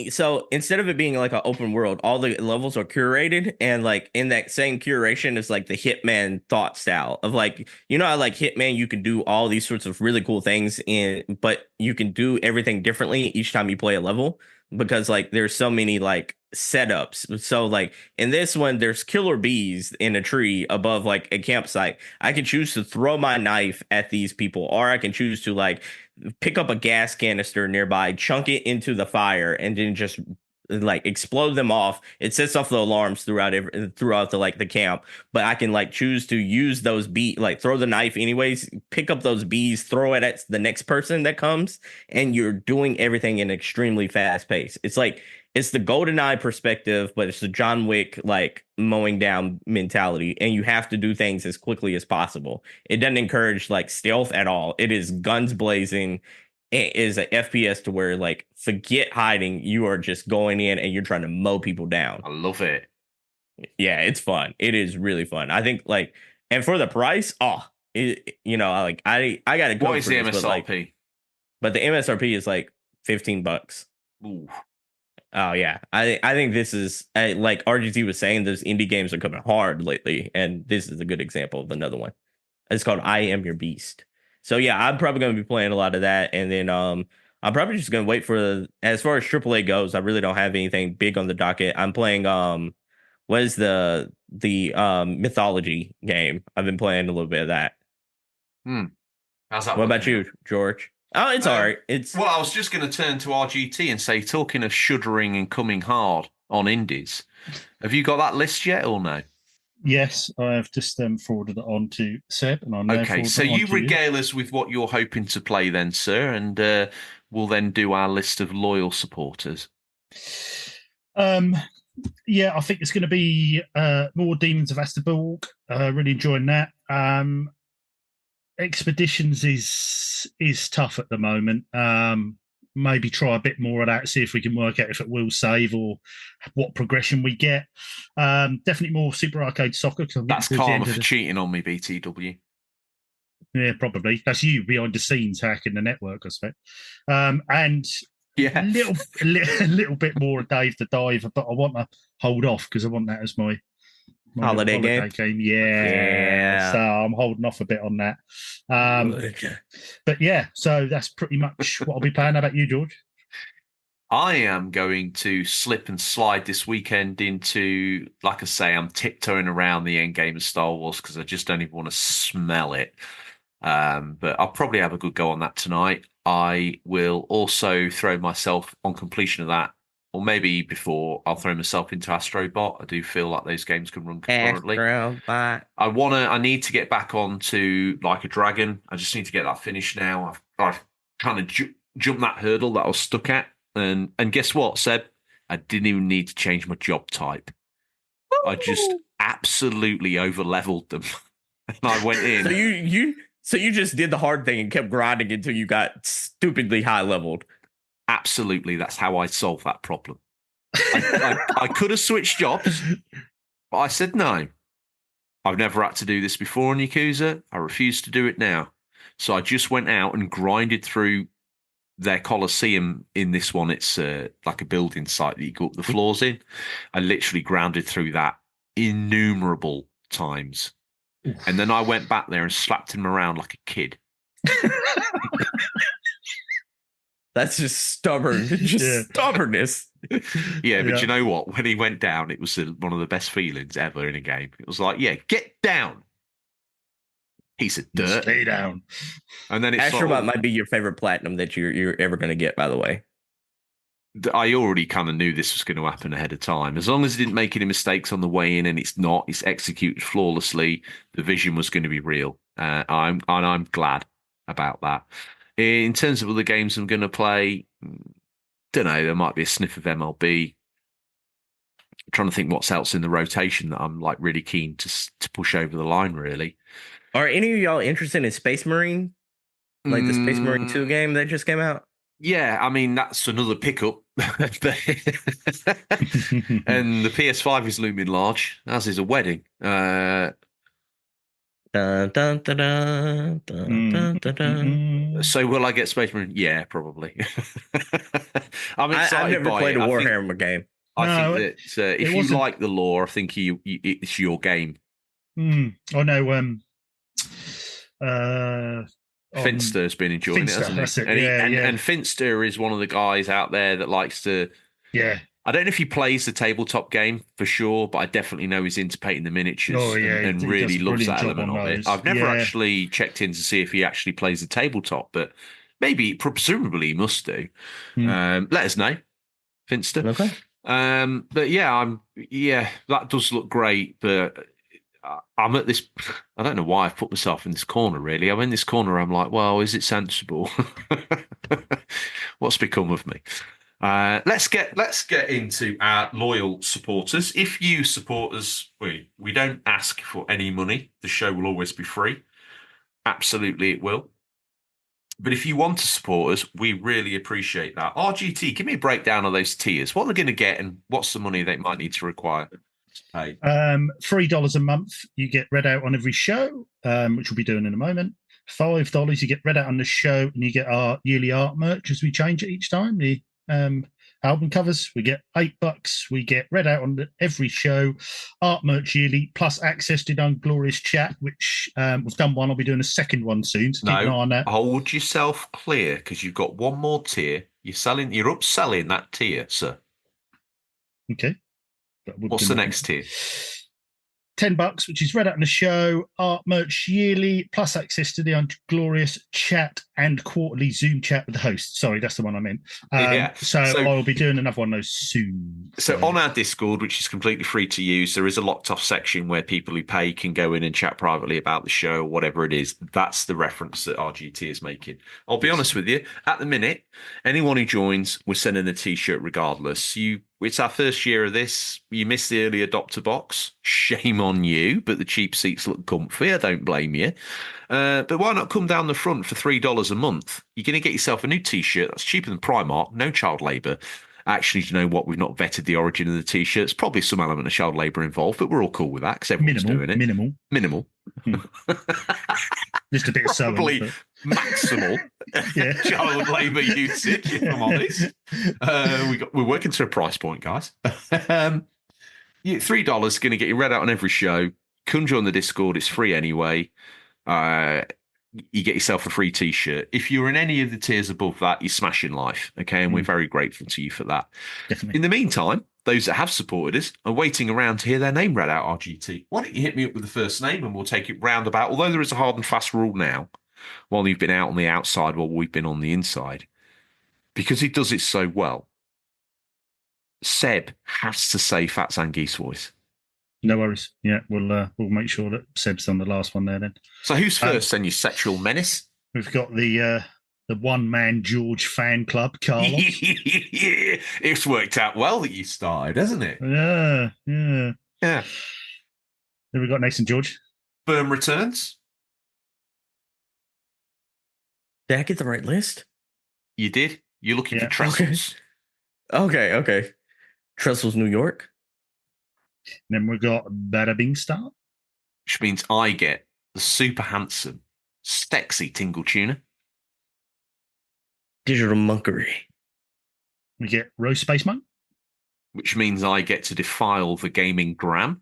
[SPEAKER 4] so instead of it being like an open world, all the levels are curated, and like in that same curation is like the Hitman thought style of like, you know, I like Hitman, you can do all these sorts of really cool things but you can do everything differently each time you play a level, because like there's so many like setups. So like in this one, there's killer bees in a tree above like a campsite. I can choose to throw my knife at these people, or I can choose to like pick up a gas canister nearby, chunk it into the fire, and then just like explode them off. It sets off the alarms throughout the like the camp, but I can like choose to use those like throw the knife anyways, pick up those bees, throw it at the next person that comes, and you're doing everything in extremely fast pace. It's like it's the GoldenEye perspective, but it's the John Wick like mowing down mentality, and you have to do things as quickly as possible. It doesn't encourage like stealth at all. It is guns blazing. It is an FPS to where like forget hiding. You are just going in and you're trying to mow people down.
[SPEAKER 7] I love it.
[SPEAKER 4] Yeah, it's fun. It is really fun. I think like, and for the price, you know, like I got to go.
[SPEAKER 7] What is the MSRP?
[SPEAKER 4] But the MSRP is like $15.
[SPEAKER 7] Ooh.
[SPEAKER 4] Oh yeah, I think this is like RGT was saying, those indie games are coming hard lately, and this is a good example of another one. It's called I Am Your Beast. So yeah, I'm probably going to be playing a lot of that, and then I'm probably just going to wait for as far as AAA goes. I really don't have anything big on the docket. I'm playing what is the mythology game? I've been playing a little bit of that.
[SPEAKER 7] How's that?
[SPEAKER 4] What about you, George? Oh, it's all right.
[SPEAKER 7] Well, I was just going to turn to RGT and say, talking of shuddering and coming hard on indies, have you got that list yet or no?
[SPEAKER 3] Yes, I have just forwarded it on to Seb, and I'm
[SPEAKER 7] okay. So you regale us with what you're hoping to play, then, sir, and we'll then do our list of loyal supporters.
[SPEAKER 3] Yeah, I think it's going to be more Demons of Asterborg. Really enjoying that. Expeditions is tough at the moment. Maybe try a bit more of that, see if we can work out if it will save or what progression we get. Definitely more Super Arcade Soccer.
[SPEAKER 7] That's karma for cheating on me, BTW.
[SPEAKER 3] Yeah, probably. That's you behind the scenes hacking the network, I suspect. And
[SPEAKER 7] Yeah,
[SPEAKER 3] a little bit more of Dave the Diver, but I want to hold off because I want that as my
[SPEAKER 4] Holiday game.
[SPEAKER 3] Yeah. So I'm holding off a bit on that. But yeah, so that's pretty much what I'll be playing. How about you, George?
[SPEAKER 7] I am going to slip and slide this weekend into, like I say, I'm tiptoeing around the end game of Star Wars because I just don't even want to smell it. But I'll probably have a good go on that tonight. I will also throw myself on completion of that, or maybe before, I'll throw myself into Astrobot. I do feel like those games can run concurrently. I need to get back onto Like a Dragon. I just need to get that finished now. I've kind of jumped that hurdle that I was stuck at. And guess what, Seb? I didn't even need to change my job type. I just absolutely over-leveled them. And I went in.
[SPEAKER 4] So you just did the hard thing and kept grinding until you got stupidly high leveled.
[SPEAKER 7] Absolutely, that's how I solved that problem. I could have switched jobs, but I said no. I've never had to do this before in Yakuza. I refuse to do it now. So I just went out and grinded through their Colosseum. In this one, it's like a building site that you go up the floors in. I literally grounded through that innumerable times. And then I went back there and slapped him around like a kid.
[SPEAKER 4] That's just stubborn. Stubbornness.
[SPEAKER 7] Yeah, but you know what? When he went down, it was one of the best feelings ever in a game. It was like, yeah, get down. Piece of dirt.
[SPEAKER 3] Stay down.
[SPEAKER 7] And then it's
[SPEAKER 4] Astrobot might be your favorite platinum that you're ever going to get, by the way.
[SPEAKER 7] I already kind of knew this was going to happen ahead of time. As long as it didn't make any mistakes on the way in, and it's executed flawlessly, the vision was going to be real. I'm glad about that. In terms of other games I'm going to play, don't know, there might be a sniff of MLB. I'm trying to think what's else in the rotation that I'm like really keen to push over the line, really.
[SPEAKER 4] Are any of y'all interested in Space Marine? Like the Space Marine 2 game that just came out?
[SPEAKER 7] Yeah, I mean, that's another pickup. And the PS5 is looming large, as is a wedding.
[SPEAKER 4] Dun, dun, dun, dun, dun, dun, dun.
[SPEAKER 7] So will I get Space Marine? Yeah, probably. I'm excited.
[SPEAKER 4] I've never played a Warhammer game.
[SPEAKER 7] I think that if you like the lore, I think it's your game.
[SPEAKER 3] I know.
[SPEAKER 7] Finster's been enjoying it, hasn't he? And Finster is one of the guys out there that likes to.
[SPEAKER 3] Yeah.
[SPEAKER 7] I don't know if he plays the tabletop game for sure, but I definitely know he's into painting the miniatures and really loves that element of it. I've never actually checked in to see if he actually plays the tabletop, but presumably he must do. Let us know, Finster.
[SPEAKER 4] Okay.
[SPEAKER 7] But that does look great, but I'm at this. I don't know why I've put myself in this corner. Really, I'm in this corner. I'm like, well, is it sensible? What's become of me? Let's get into our loyal supporters. If you support us, we don't ask for any money. The show will always be free. Absolutely, it will. But if you want to support us, we really appreciate that. RGT, give me a breakdown of those tiers. What they're going to get, and what's the money they might need to require. Hey.
[SPEAKER 3] $3 a month, you get read out on every show, which we'll be doing in a moment. $5, you get read out on the show, and you get our yearly art merch as we change it each time. The album covers, we get $8. We get read out on every show, art merch yearly, plus access to the Unglorious chat, which we've done one. I'll be doing a second one soon. So keep an eye on that.
[SPEAKER 7] Hold yourself clear, because you've got one more tier. You're upselling that tier, sir.
[SPEAKER 3] Okay.
[SPEAKER 7] What's the next tier?
[SPEAKER 3] $10, which is read out in the show, art merch yearly, plus access to the Unglorious chat and quarterly Zoom chat with the host. Sorry, that's the one I meant. So I'll be doing another one of those soon.
[SPEAKER 7] So on our Discord, which is completely free to use, there is a locked off section where people who pay can go in and chat privately about the show or whatever it is. That's the reference that RGT is making. I'll be honest with you. At the minute, anyone who joins, we're sending a t-shirt regardless. You It's our first year of this. You missed the early adopter box. Shame on you, but the cheap seats look comfy. I don't blame you. But why not come down the front for $3 a month? You're going to get yourself a new T-shirt that's cheaper than Primark, no child labour. Actually, do you know what? We've not vetted the origin of the T-shirts. Probably some element of child labour involved, but we're all cool with that because everyone's doing it. Minimal.
[SPEAKER 3] Just a bit of sewing.
[SPEAKER 7] Probably maximal child labour usage, if I'm honest. We're working to a price point, guys. $3 going to get you read out on every show. Come join the Discord. It's free anyway. You get yourself a free T-shirt. If you're in any of the tiers above that, you're smashing life. Okay, and we're very grateful to you for that.
[SPEAKER 3] Definitely.
[SPEAKER 7] In the meantime, those that have supported us are waiting around to hear their name read out, RGT. Why don't you hit me up with the first name and we'll take it roundabout, although there is a hard and fast rule now, while you've been out on the outside while we've been on the inside. Because he does it so well, Seb has to say Fat Zangief's voice.
[SPEAKER 3] No worries. Yeah, we'll make sure that Seb's on the last one there then.
[SPEAKER 7] So who's first then, you sexual menace?
[SPEAKER 3] We've got the one-man George fan club, Carlos.
[SPEAKER 7] Yeah, it's worked out well that you started, hasn't it?
[SPEAKER 3] Yeah.
[SPEAKER 7] Yeah.
[SPEAKER 3] Then we've got Nathan George.
[SPEAKER 7] Firm returns.
[SPEAKER 4] Did I get the right list?
[SPEAKER 7] You did. You're looking for Trestles.
[SPEAKER 4] Okay. Trestles, New York.
[SPEAKER 3] Then we've got Bada Bing Star.
[SPEAKER 7] Which means I get the super handsome, sexy Tingle Tuner.
[SPEAKER 4] Digital Monkery.
[SPEAKER 3] We get Rose Space Monk.
[SPEAKER 7] Which means I get to defile the gaming gram.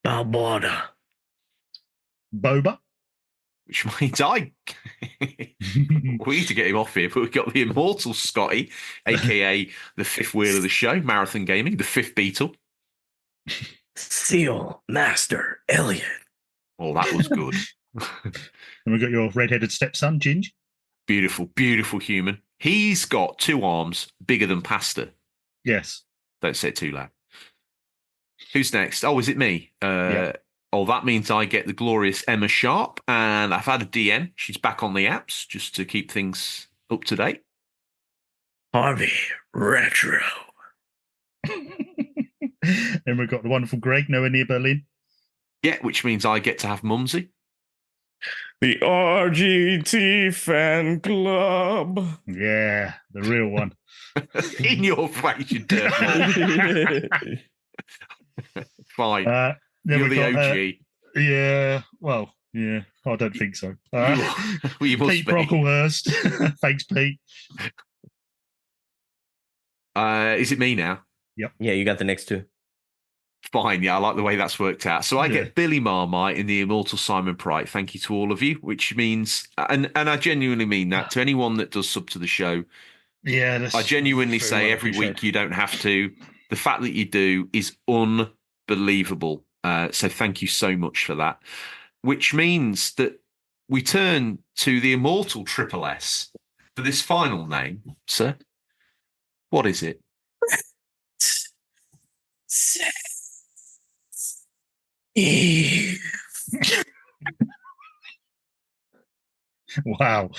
[SPEAKER 4] Balbada.
[SPEAKER 3] Boba.
[SPEAKER 7] Which means we need to get him off here, but we've got the immortal Scotty, a.k.a. the fifth wheel of the show, Marathon Gaming, the fifth Beatle.
[SPEAKER 4] Seal Master Elliot.
[SPEAKER 7] Oh, that was good.
[SPEAKER 3] And we've got your red-headed stepson, Ginge.
[SPEAKER 7] Beautiful, beautiful human. He's got 2 arms bigger than pasta.
[SPEAKER 3] Yes.
[SPEAKER 7] Don't say it too loud. Who's next? Oh, is it me?
[SPEAKER 3] Yeah.
[SPEAKER 7] Oh, that means I get the glorious Emma Sharp, and I've had a DM. She's back on the apps just to keep things up to date.
[SPEAKER 4] Harvey Retro.
[SPEAKER 3] Then we've got the wonderful Greg, nowhere near Berlin.
[SPEAKER 7] Yeah, which means I get to have Mumsy.
[SPEAKER 4] The RGT Fan Club.
[SPEAKER 3] Yeah, the real one.
[SPEAKER 7] In your face, you dirt. Fine.
[SPEAKER 3] Then
[SPEAKER 7] You're
[SPEAKER 3] we've
[SPEAKER 7] the
[SPEAKER 3] got,
[SPEAKER 7] OG.
[SPEAKER 3] yeah, well, yeah, I don't think so.
[SPEAKER 7] Well, you must
[SPEAKER 3] Pete
[SPEAKER 7] be.
[SPEAKER 3] Brocklehurst. Thanks, Pete.
[SPEAKER 7] Is it me now?
[SPEAKER 4] Yeah, you got the next 2.
[SPEAKER 7] Fine, yeah, I like the way that's worked out. So I get Billy Marmite in the immortal Simon Pright. Thank you to all of you, which means, and I genuinely mean that to anyone that does sub to the show.
[SPEAKER 3] Yeah,
[SPEAKER 7] I genuinely say every week you don't have to. The fact that you do is unbelievable. So thank you so much for that. Which means that we turn to the immortal Triple S for this final name, sir. What is it?
[SPEAKER 3] Wow.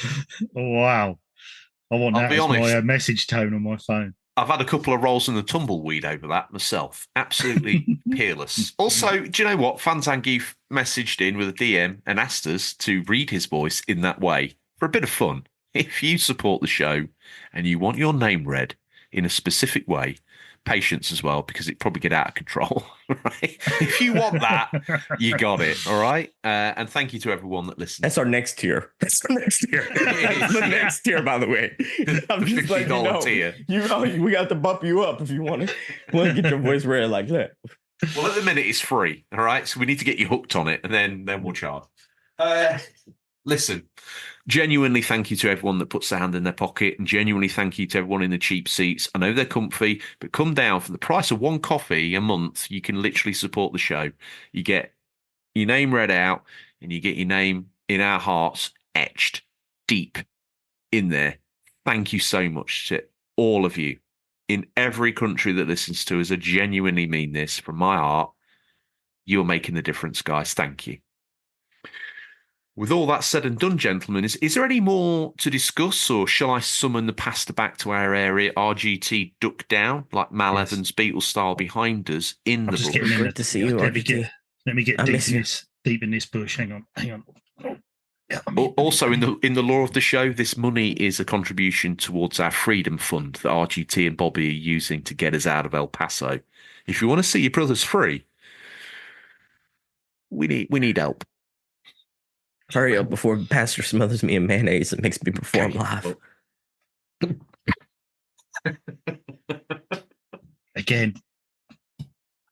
[SPEAKER 3] I want
[SPEAKER 7] I'll
[SPEAKER 3] that
[SPEAKER 7] be
[SPEAKER 3] as
[SPEAKER 7] honest.
[SPEAKER 3] my message tone on my phone.
[SPEAKER 7] I've had a couple of rolls in the tumbleweed over that myself. Absolutely peerless. Also, do you know what? Fanzangief messaged in with a DM and asked us to read his voice in that way for a bit of fun. If you support the show and you want your name read in a specific way, patience as well, because it probably get out of control. Right? If you want that, you got it. All right. And thank you to everyone that listens.
[SPEAKER 4] That's our next tier. That's the next tier, by the way. I'm just letting you know.
[SPEAKER 7] tier.
[SPEAKER 4] We got to bump you up if you want to get your voice read like that.
[SPEAKER 7] Well, at the minute it's free. All right. So we need to get you hooked on it, and then we'll charge. Listen, genuinely thank you to everyone that puts their hand in their pocket, and genuinely thank you to everyone in the cheap seats. I know they're comfy, but come down for the price of one coffee a month. You can literally support the show. You get your name read out, and you get your name in our hearts etched deep in there. Thank you so much to all of you in every country that listens to us. I genuinely mean this from my heart. You're making the difference, guys. Thank you. With all that said and done, gentlemen, is there any more to discuss, or shall I summon the pastor back to our area, RGT duck down, like Mal
[SPEAKER 3] Yes.
[SPEAKER 7] Evans Beatles style behind us in
[SPEAKER 3] I'm
[SPEAKER 7] the
[SPEAKER 3] just
[SPEAKER 7] bush?
[SPEAKER 3] getting in
[SPEAKER 4] Great to see you,
[SPEAKER 3] Let me
[SPEAKER 4] RGT.
[SPEAKER 3] let me get
[SPEAKER 4] I
[SPEAKER 3] deep
[SPEAKER 4] miss
[SPEAKER 3] in
[SPEAKER 4] you.
[SPEAKER 3] this bush. Hang on. Oh, yeah, I'm in.
[SPEAKER 7] Also, in the lore of the show, this money is a contribution towards our freedom fund that RGT and Bobby are using to get us out of El Paso. If you want to see your brothers free, we need help.
[SPEAKER 4] Hurry up before Pastor smothers me in mayonnaise and makes me perform live.
[SPEAKER 3] Again.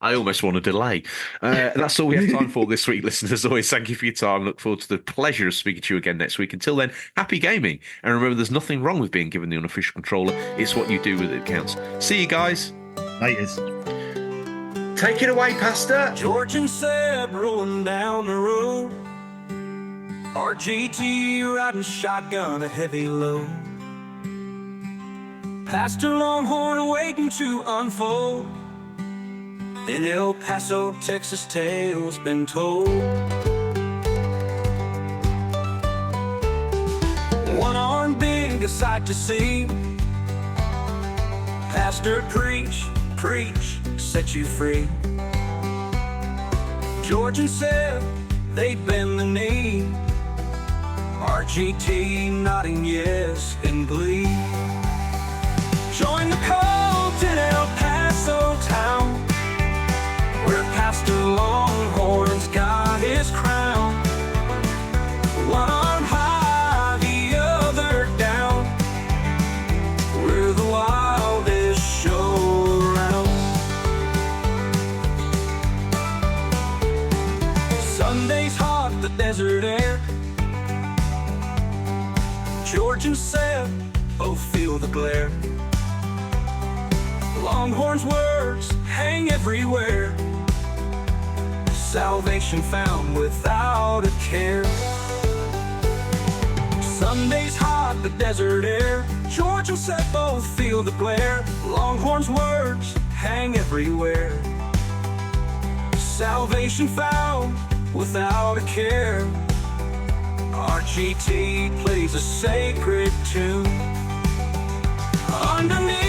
[SPEAKER 7] I almost want to delay. That's all we have time for this week, listeners. As always, thank you for your time. Look forward to the pleasure of speaking to you again next week. Until then, happy gaming. And remember, there's nothing wrong with being given the unofficial controller. It's what you do with it that counts. See you guys.
[SPEAKER 3] Laters.
[SPEAKER 7] Take it away, Pastor.
[SPEAKER 1] George and Seb rolling down the road. RGT riding shotgun, a heavy load. Pastor Longhorn waiting to unfold. In El Paso, Texas, tales been told. One arm big, a sight to see. Pastor preach, set you free. George and Seb, they bend the knee. RGT nodding yes in glee. Join the cult in El Paso town, where Pastor Longhorn's got his crown. One arm high, the other down. We're the wildest show around. Sunday's hot, the desert air. George and Seb both feel the glare. Longhorn's words hang everywhere. Salvation found without a care. Sunday's hot, the desert air. George and Seth both feel the glare. Longhorn's words hang everywhere. Salvation found without a care. RGT plays a sacred tune underneath